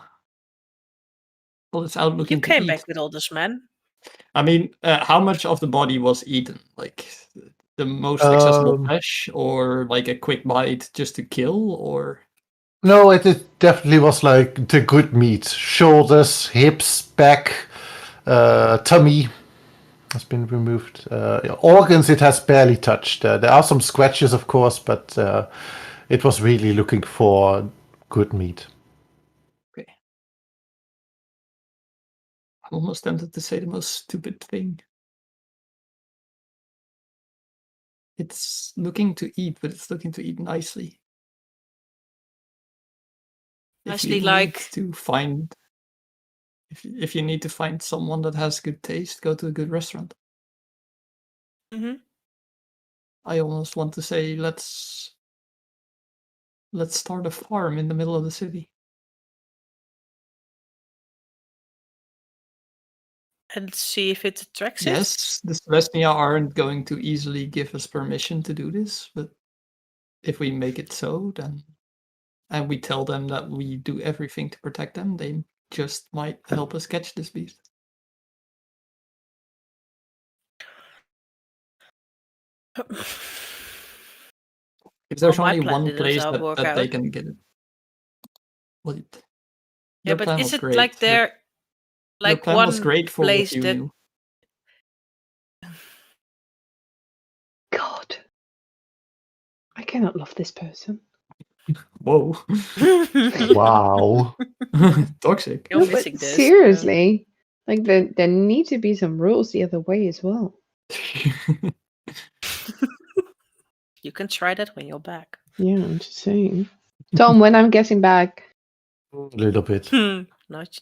Well, it's out looking You to came eat. back with all this, man. I mean, how much of the body was eaten? Like the most accessible flesh, or like a quick bite just to kill, or No, it definitely was like the good meat. Shoulders, hips, back, tummy has been removed. Organs it has barely touched. There are some scratches, of course, but it was really looking for good meat. okay. I'm almost tempted to say the most stupid thing. It's looking to eat, but it's looking to eat nicely. Nicely, if you like- need to find, if you need to find someone that has good taste, go to a good restaurant. Mm-hmm. I almost want to say let's start a farm in the middle of the city. And see if it attracts it. Yes, the Celestia aren't going to easily give us permission to do this, but if we make it so, then and we tell them that we do everything to protect them, they just might help us catch this beast. If there's my only plan one didn't place work that they out. can get it. Well, Yeah, their but plan is was it great. like Their they're like plan one was great for place what you that knew. God. I cannot love this person. Whoa. Wow. Toxic. You're No, but missing this. seriously, like there need to be some rules the other way as well. You can try that when you're back. Yeah, I'm just saying. Tom, when I'm getting back, A little bit. Not.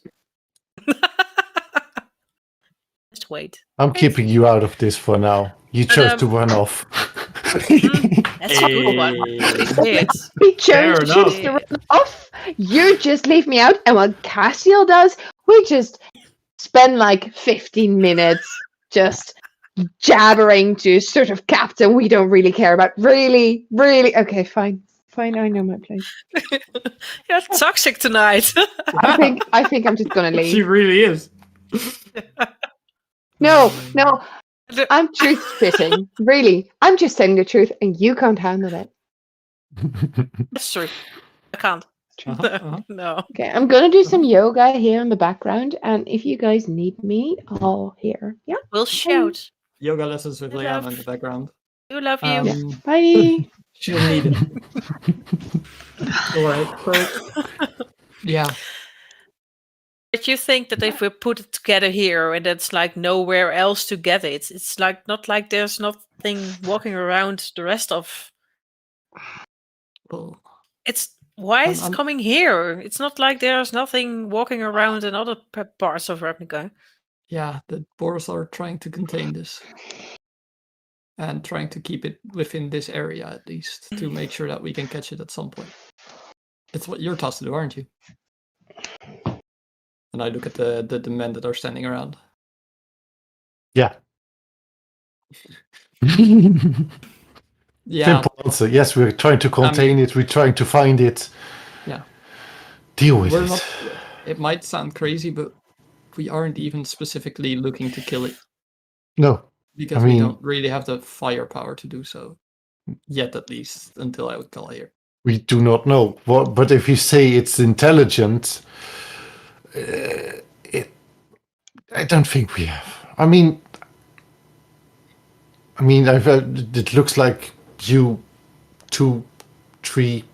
Just wait. I'm keeping you out of this for now. You But, chose to run off. That's a good one. It did. we Fair chose just to enough. run off. You just leave me out, and what Cassiel does, we just spend like 15 minutes just jabbering to sort of captain we don't really care about. Really, really. Okay, fine. Fine, I know my place. You're toxic tonight. I think I'm just gonna leave. She really is. No, I'm truth spitting. Really, I'm just saying the truth, and you can't handle it. That's true. I can't. No. Okay, I'm gonna do some yoga here in the background, and if you guys need me, I'll hear. Yeah. We'll shout. Yoga lessons with I Lleyanna love- in the background. We love you. Bye. She'll need it. All right. So, yeah. But you think that if we put it together here and it's like nowhere else to get it, it's like not like there's nothing walking around the rest of. Well, It's why is it I'm- coming here? It's not like there's nothing walking around in other parts of Ravnica. yeah, the boars are trying to contain this. And trying to keep it within this area at least, to make sure that we can catch it at some point. It's what you're tasked to do, aren't you? And I look at the men that are standing around. Yeah. Yeah, Simple answer. Yes, we're trying to contain it. We're trying to find it. yeah. Deal with We're it. not. It might sound crazy, but we aren't even specifically looking to kill it No. because I we mean- don't really have the firepower to do so yet, at least until I would tell here. We do not know. But if you say it's intelligent, I don't think we have. I mean, it looks like you, 2, 3,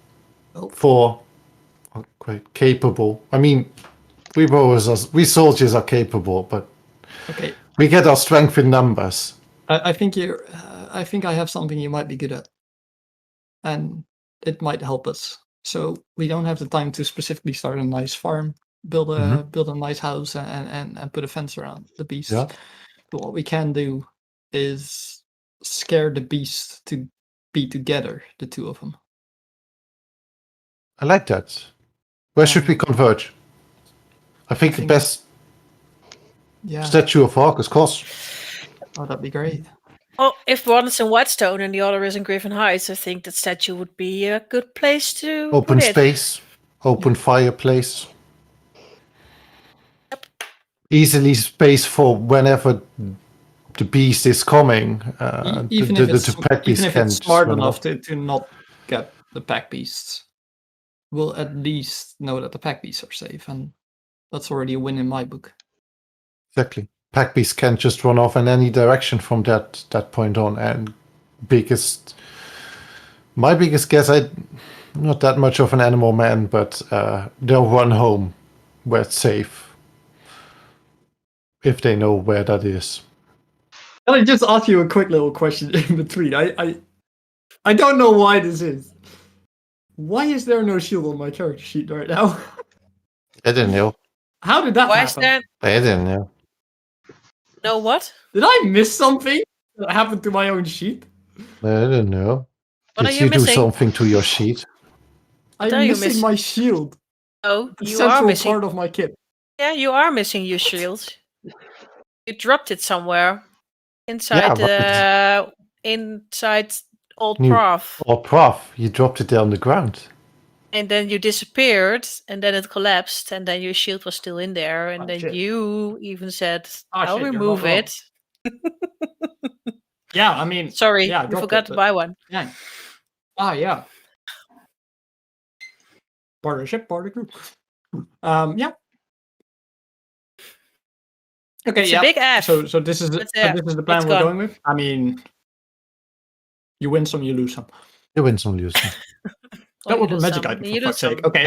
4 are quite capable. I mean, we soldiers are capable, but Okay, we get our strength in numbers. I think you're. I think I have something you might be good at, and it might help us. So we don't have the time to specifically start a nice farm, build a nice house, and put a fence around the beast. Yeah. But what we can do is scare the beast to be together, the two of them. I like that. Where should we converge? I think the think- best Yeah. statue of Arcus course. Oh, that'd be great. Well, if one is in Whitestone and the other is in Griffin Heights, I think that statue would be a good place to Open put it. space, open fireplace. Easily space for whenever the beast is coming. Even the pack if beast it's can smart run enough off. to not get the pack beasts, we'll at least know that the pack beasts are safe, and that's already a win in my book. Exactly. Pack beast can just run off in any direction from that point on. And my biggest guess, I'm not that much of an animal man, but they'll run home where it's safe. If they know where that is. Can I just ask you a quick little question in between? I don't know why this is. Why is there no shield on my character sheet right now? I don't know. How did that Why is happen? there I don't know. no what? Did I miss something that happened to my own sheet? I don't know. What Did are you do missing? something to your sheet? I'm are you missing missing? my shield. Oh, The you are central missing. part of my kit. Yeah, you are missing your shield. You dropped it somewhere inside but inside old New- prof, Or prof, you dropped it on the ground. and then you disappeared, and then it collapsed, and then your shield was still in there, and Oh, then shit. you even said, Oh, "I'll shit, you're not remove wrong. it." Yeah, I mean, Sorry, yeah, I we dropped forgot it, to but- buy one. yeah. Ah, yeah. Part of the ship, part of the crew. Yeah. Okay, It's yeah. a big F. So this is It's there. this is the plan It's we're gone. going with. I mean, you win some, you lose some. You win some, lose some. Or That you was a lose magic some, item, and for you fuck's lose sake. some. Okay.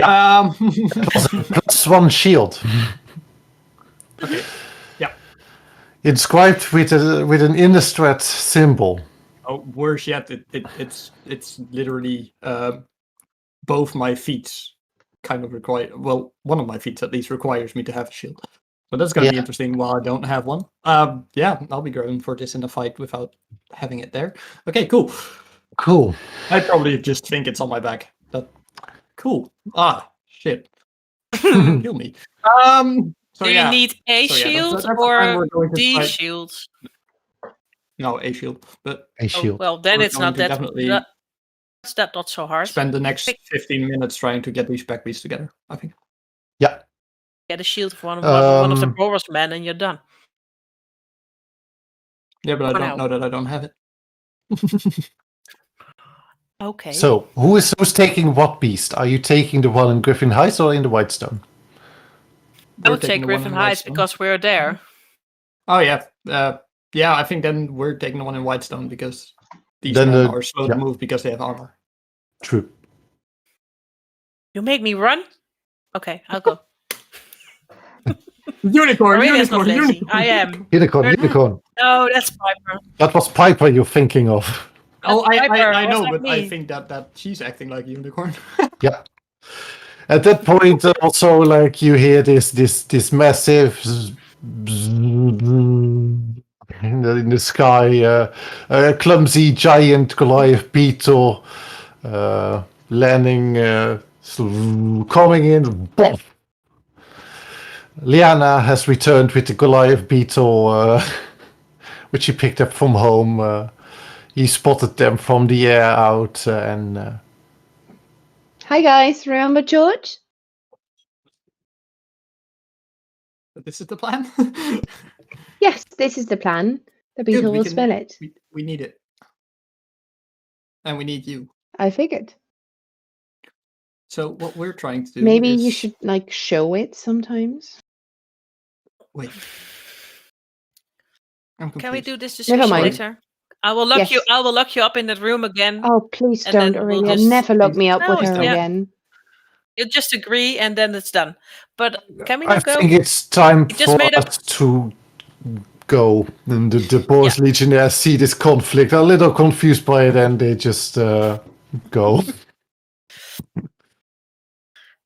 +1 shield. Okay. Yeah. Inscribed with an Innistrad symbol. Oh, worse yet, it's literally both my feet kind of require. Well, one of my feet at least requires me to have a shield. So that's going to be Yeah. interesting while I don't have one. Yeah, I'll be going for this in a fight without having it there. Okay, cool. Cool. I probably just think it's on my back. Cool. Ah, shit. Kill me. So Do yeah. you need a So, yeah, shield that's the plan or we're going to the try- shield? No, a shield. But A Oh, shield. well, then We're it's going not to that. definitely That's that not so hard. spend the next 15 minutes trying to get these pack beasts together, I think. Yeah. Get a shield of one of the Um, Boros men, and you're done. Yeah, but I For don't now. know that I don't have it. Okay. So, who's taking what beast? Are you taking the one in Griffin Heights or in the Whitestone? I We're would taking take the one Griffin in Heights Whitestone. because we're there. Oh yeah, yeah. I think then we're taking the one in Whitestone because these Then men the- are slow yeah. to move because they have armor. True. You make me run? Okay, I'll go. Unicorn, Aurelia's not unicorn, lazy. unicorn. I am. Unicorn. No, that's Piper. That was Piper you're thinking of. Oh, That's Piper, I it was know, like but I me. think that she's acting like a unicorn. Yeah. At that point, also, like you hear this massive in the sky, a clumsy giant Goliath beetle landing, coming in. Boff! Lleyanna has returned with the Goliath beetle, which he picked up from home. He spotted them from the air out, and Hi guys, remember George? This is the plan. Yes, this is the plan. The Good, beetle will spell it. We need it, and we need you. I figured. So what we're trying to do Maybe is... you should like show it sometimes. Wait. I'm Can we confused. do this Never discussion mind. later? I will lock you. Yes. I will lock you up in that room again. Oh, please And don't, then we'll Aurelia. just- Never lock me up No, with her yeah. again. You just agree, and then it's done. But can we I not go? think it's time You just for made up- us to go. And the Boris Legionnaires see this conflict, a little confused by it, and they just go.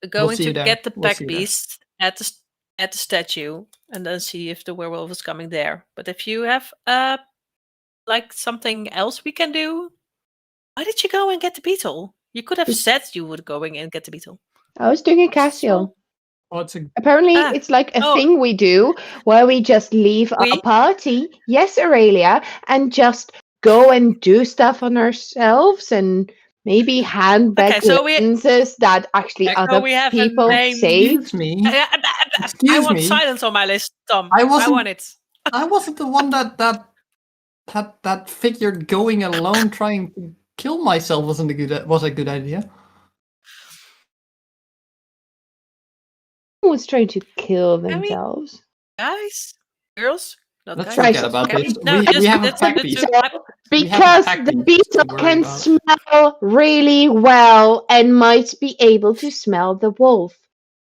We're going see to you there. get the We'll pack see you there. beast at the statue, and then see if the werewolf is coming there. But if you have like something else we can do, why did you go and get the beetle? You could have said you would going and get the beetle. I was doing a Cassiel. Oh, it's a... Apparently, Ah. it's like a Oh. thing we do where we just leave We? our party, yes, Aurelia, and just go and do stuff on ourselves and maybe hand back Okay, so we- lenses that actually Okay, so other we have a people name. save. Excuse me. I Excuse want me. silence on my list, Tom. I I wasn't- want it. I wasn't the one that figured going alone trying to kill myself was a good idea. Who was trying to kill mean- themselves? Guys, girls, not Let's guys. forget about Can this. no, We just- have a that's- pack that's- beast. We have a Because pack the beast to beetle worry can about. smell really well and might be able to smell the wolf.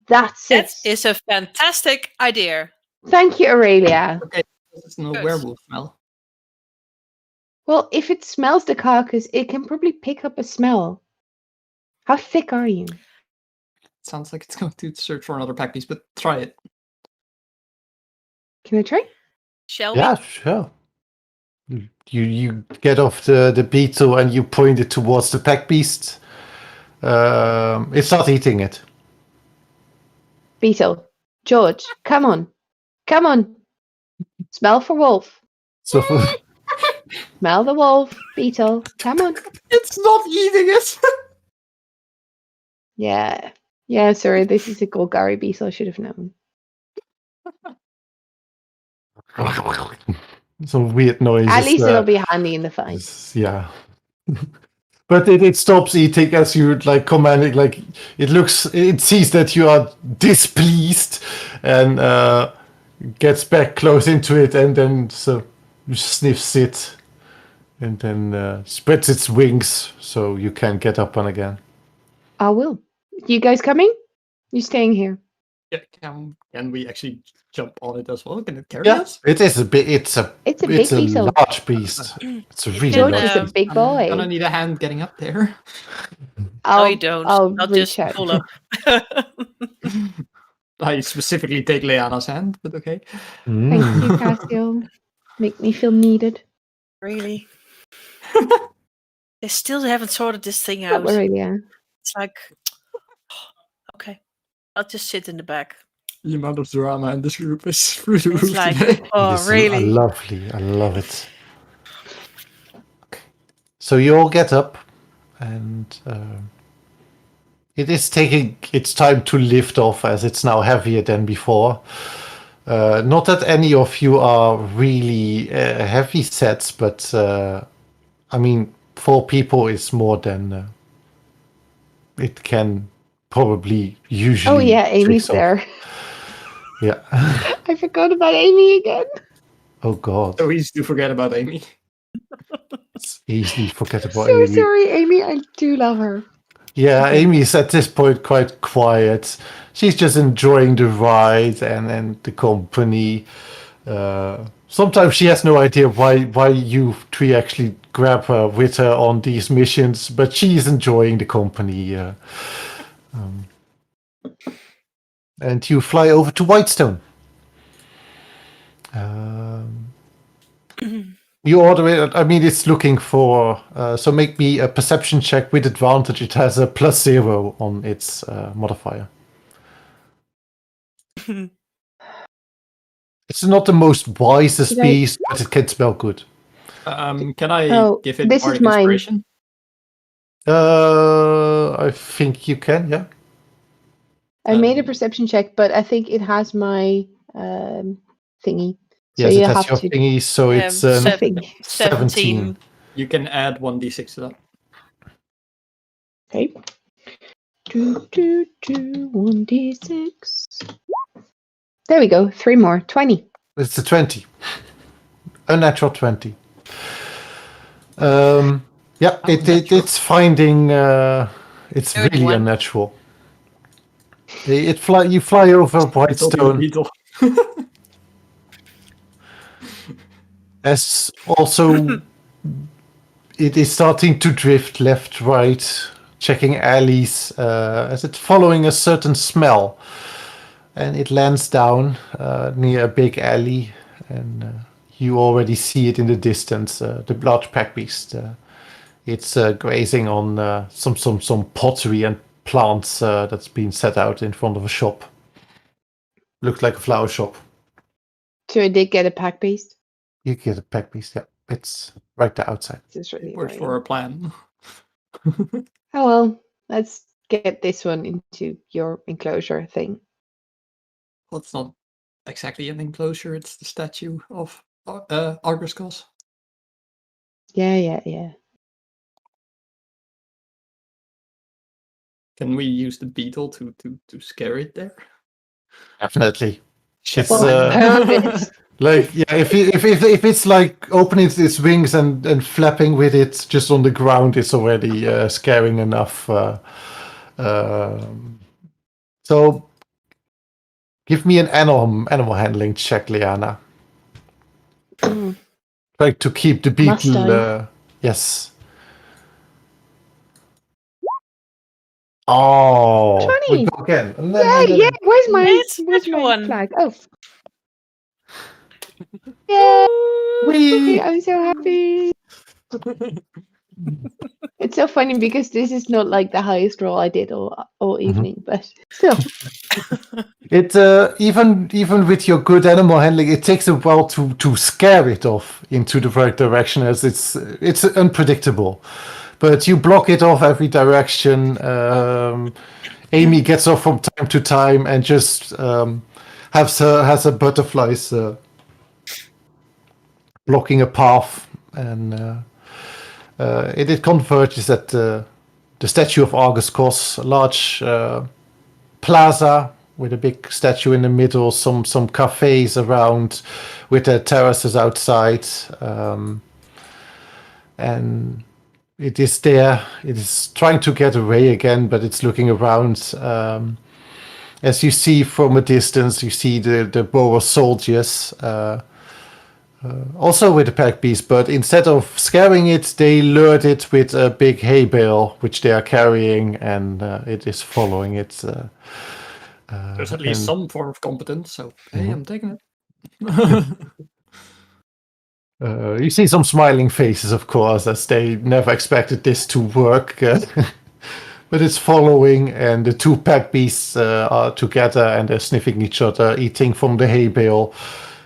That's That it. is a fantastic idea. Thank you, Aurelia. This is no Good. werewolf smell. Well, if it smells the carcass, it can probably pick up a smell. How thick are you? Sounds like it's going to search for another pack piece, but try it. Can I try? Shall Yeah, sure. You get off the beetle and you point it towards the pack beast. It's not eating it. Beetle. George, come on. Come on. Smell for wolf. So Smell the wolf. Beetle, come on. It's not eating it. Yeah. Yeah, sorry, this is a Golgari beetle. I should have known. some weird noises. At least it'll be handy in the fight. Yeah. But it stops eating as you like commanding. Like it sees that you are displeased and gets back close into it, and then so sniffs it, and then spreads its wings so you can get up on again. I will. You guys coming? You staying here? Yeah, can we actually jump on it as well? Can it carry Yeah, us? it is a bit. It's a It's a big beetle. large beast. It's a really George large. is a big boy. I'm gonna need a hand getting up there. No, you don't. I'll I'll reach just out. pull up. I specifically take Lleyanna's hand, but okay. Thank you, Cassiel. Make me feel needed. Really? They still haven't sorted this thing Not out. Aurelia. It's like, okay, I'll just sit in the back. The amount of drama in this group is through the It's roof like, today. oh, This is really? lovely. I love it. So you all get up, and it is taking its time to lift off as it's now heavier than before. Not that any of you are really heavy sets, but I mean, 4 people is more than it can probably usually. Oh yeah, Amy's take off. there. Yeah. I forgot about Amy again. Oh God. So easy to forget about Amy. It's easy forgettable. So sorry, Amy. I do love her. Yeah, Amy is at this point quite quiet. She's just enjoying the ride and the company. Sometimes she has no idea why you three actually grab her with her on these missions, but she's enjoying the company. And you fly over to Whitestone. You order it. I mean, it's looking for. So make me a perception check with advantage. It has a +0 on its modifier. It's not the most wisest beast, but it can smell good. Can I give it this is bardic mine. inspiration? I think you can. Yeah. I made a perception check, but I think it has my thingy. So Yes, you it has have your to. thingy, so it's 17. You can add 1d6 to that. Okay. 1d6. There we go. 3 more. 20. It's a 20. A natural 20. Yeah, it's finding. It's Third really one. unnatural. You fly over Whitestone. Beetle. As also, it is starting to drift left, right, checking alleys as it's following a certain smell. And it lands down near a big alley, and you already see it in the distance. The large pack beast. It's grazing on some pottery and plants that's been set out in front of a shop. Looks like a flower shop. So I did get a pack beast. You get a pack beast, yeah. It's right there outside. This is really Worked annoying. for a plan. Oh well, let's get this one into your enclosure thing. Well, it's not exactly an enclosure, it's the statue of Argus Goss. Yeah. Can we use the beetle to scare it there? Definitely. It's Perfect. like, yeah, if it's like opening its wings and flapping with it just on the ground, it's already scaring enough. So give me an animal handling check, Lleyanna. Try to keep the beetle. Yes. Oh, 20. we go again. Yeah. Where's my one? flag? Oh. Yeah. Whee! I'm so happy. It's so funny because this is not like the highest roll I did all evening, but still. It even with your good animal handling, it takes a while to scare it off into the right direction, as it's unpredictable. But you block it off every direction. Amy gets off from time to time and just has her butterflies blocking a path, and it converges at the statue of Argus Goss, a large plaza with a big statue in the middle, some cafes around with their terraces outside, and it is there. It is trying to get away again, but it's looking around. As you see from a distance, you see the Boer soldiers, also with the pack beast, but instead of scaring it, they lured it with a big hay bale, which they are carrying, and it is following it. There's at least some form of competence, so hey, I'm taking it. You see some smiling faces, of course, as they never expected this to work. But it's following, and the two pack beasts are together, and they're sniffing each other, eating from the hay bale,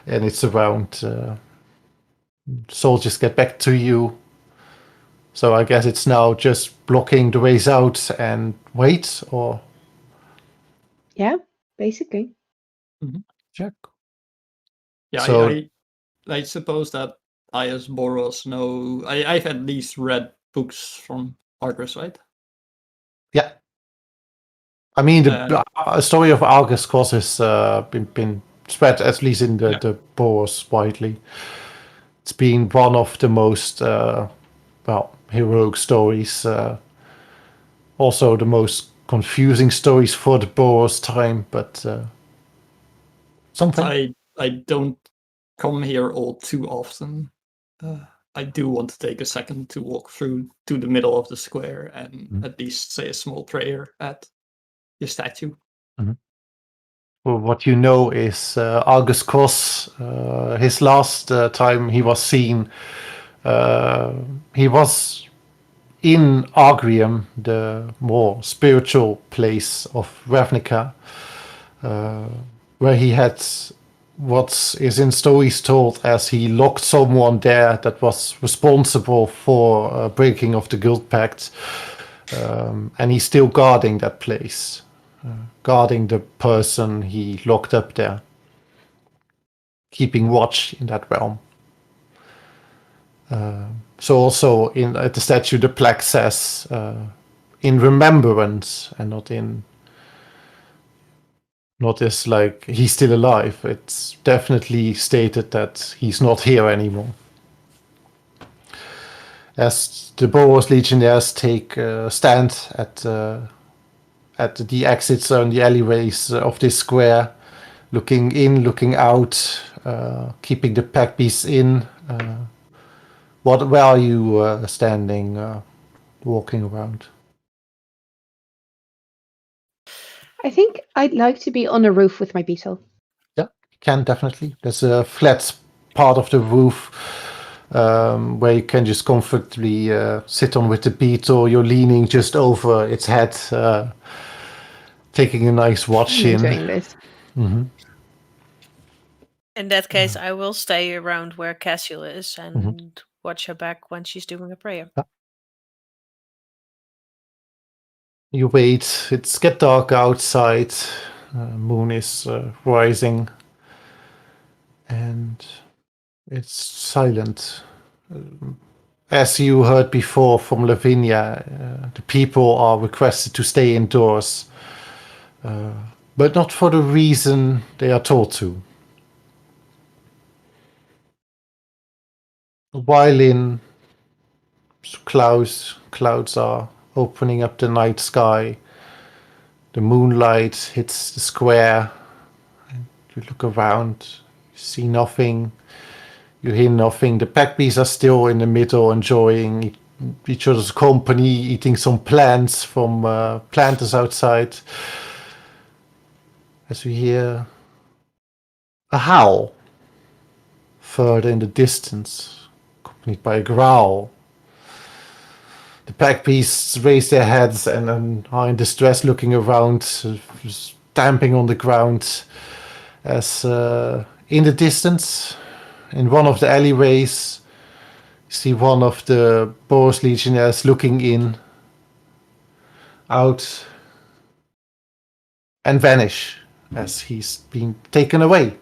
and it's around. Soldiers get back to you. So I guess it's now just blocking the ways out and wait, or... Yeah, basically. Check. Yeah, So- I suppose that I, as Boros, know. I've at least read books from Argus, right? Yeah. I mean, the story of Argus Goss has been spread, at least in the Boers, widely. It's been one of the most, heroic stories Also the most confusing stories for the Boros time, but something. I don't come here all too often. I do want to take a second to walk through to the middle of the square and at least say a small prayer at the statue. Well, what you know is Argus Cross, his last time he was seen, he was in Argrium, the more spiritual place of Ravnica, where he had what is in stories told as he locked someone there that was responsible for breaking of the Guild Pact, and he's still guarding that place. Guarding the person he locked up there, keeping watch in that realm. So also at the statue, the plaque says in remembrance, and not as like he's still alive. It's definitely stated that he's not here anymore. As the Boros Legionnaires take stand at the exits and the alleyways of this square, looking in, looking out, keeping the pack beasts in. Where are you standing, walking around? I think I'd like to be on a roof with my beetle. Yeah, you can definitely. There's a flat part of the roof where you can just comfortably sit on with the beetle. You're leaning just over its head, taking a nice watch I'm in. enjoying this. In that case, I will stay around where Cassiel is and watch her back when she's doing a prayer. You wait. It's get dark outside. Moon is rising, and it's silent. As you heard before from Lavinia, the people are requested to stay indoors, but not for the reason they are told to. While in clouds are opening up the night sky. The moonlight hits the square. You look around, you see nothing, you hear nothing. The pack beasts are still in the middle, enjoying each other's company, eating some plants from planters outside. As we hear a howl further in the distance, accompanied by a growl. The pack beasts raise their heads and are in distress, looking around, stamping on the ground. As in the distance, in one of the alleyways, you see one of the Boros Legionnaires looking in, out, and vanish as he's been taken away.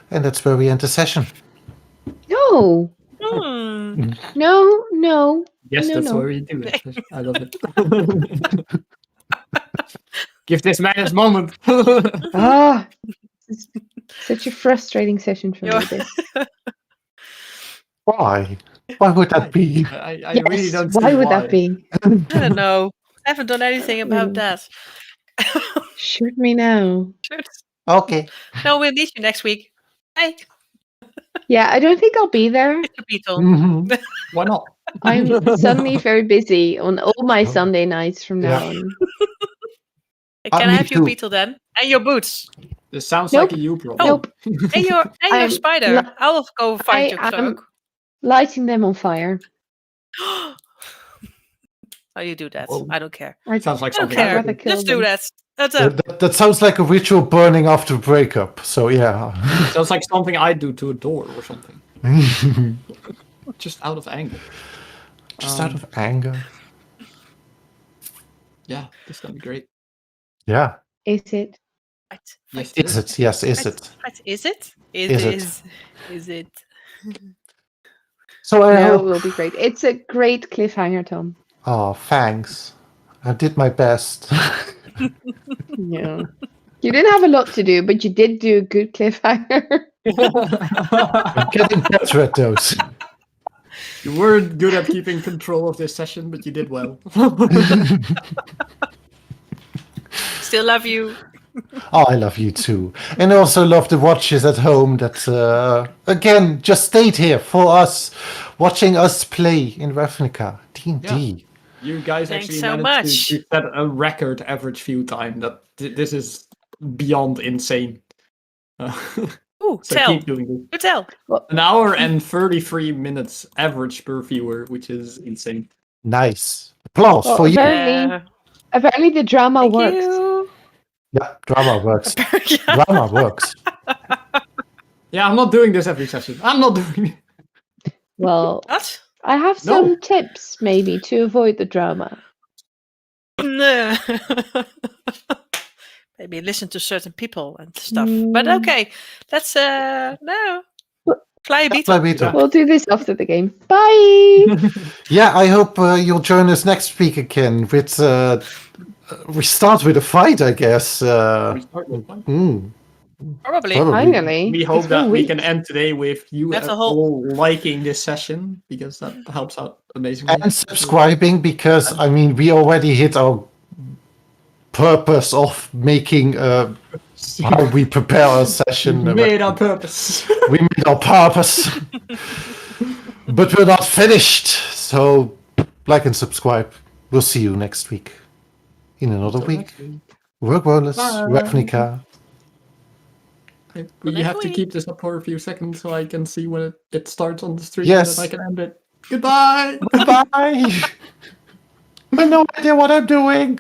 And that's where we end the session. No. No. Yes, No, that's no. where we do it. I love it. Give this man his moment. Ah, it's such a frustrating session for me. This. Why? Why would that be? I really don't see why would that be? I don't know. I haven't done anything about that. Shoot me now. Okay. No, we'll meet you next week. Bye. Yeah, I don't think I'll be there. Mr. Beetle. Why not? I'm suddenly very busy on all my Sunday nights from now on. Can I me have your too. beetle then? And your boots. This sounds Nope. like a you problem. Nope. And your I'm spider. I'll go find your I am cloak. lighting them on fire. Oh, you do that. Whoa. I don't care. Sounds like I don't something I care. rather would do. kill Let's do them. that. That's it. That sounds like a ritual burning after a breakup. So yeah. Sounds like something I do to a door or something. Just out of anger. Just out of anger. Yeah, this is gonna be great. Yeah. Is it? Yes, Is it? Yes, is it? Is it? Is it? Is it? So I No, it hope. will be great. It's a great cliffhanger, Tom. Oh, thanks. I did my best. Yeah. You didn't have a lot to do, but you did do a good cliffhanger. I'm getting better at those. You weren't good at keeping control of this session, but you did well. Still love you. Oh, I love you too. And also love the watchers at home that, again, just stayed here for us, watching us play in Ravnica. D&D. You guys Thanks actually so managed to much. set a record average view time. That this is beyond insane. Ooh, So tell. keep doing this. You tell. An hour and 33 minutes average per viewer, which is insane. Nice. Applause Well, for you. apparently the drama Thank works. you. Yeah, drama works. Yeah. Drama works. Yeah, I'm not doing this every session. I'm not doing it. Well, What? I have some tips maybe to avoid the drama. No. Maybe listen to certain people and stuff. But okay, let's no. Fly a beetle. We'll do this after the game. Bye. Yeah, I hope you'll join us next week again with we start with a fight, I guess. We start with one. Probably. Finally. We hope It's been that we weeks. can end today with you That's a all liking this session, because that helps out amazingly. And subscribing, because I mean we already hit our purpose of making how we prepare our session. We made our purpose. We made our purpose. But we're not finished. So like and subscribe. We'll see you next week. In another week. Work Wellness, Ravnica. We have to keep this up for a few seconds so I can see when it starts on the stream, Yes. and then I can end it. Goodbye! Bye. I have no idea what I'm doing.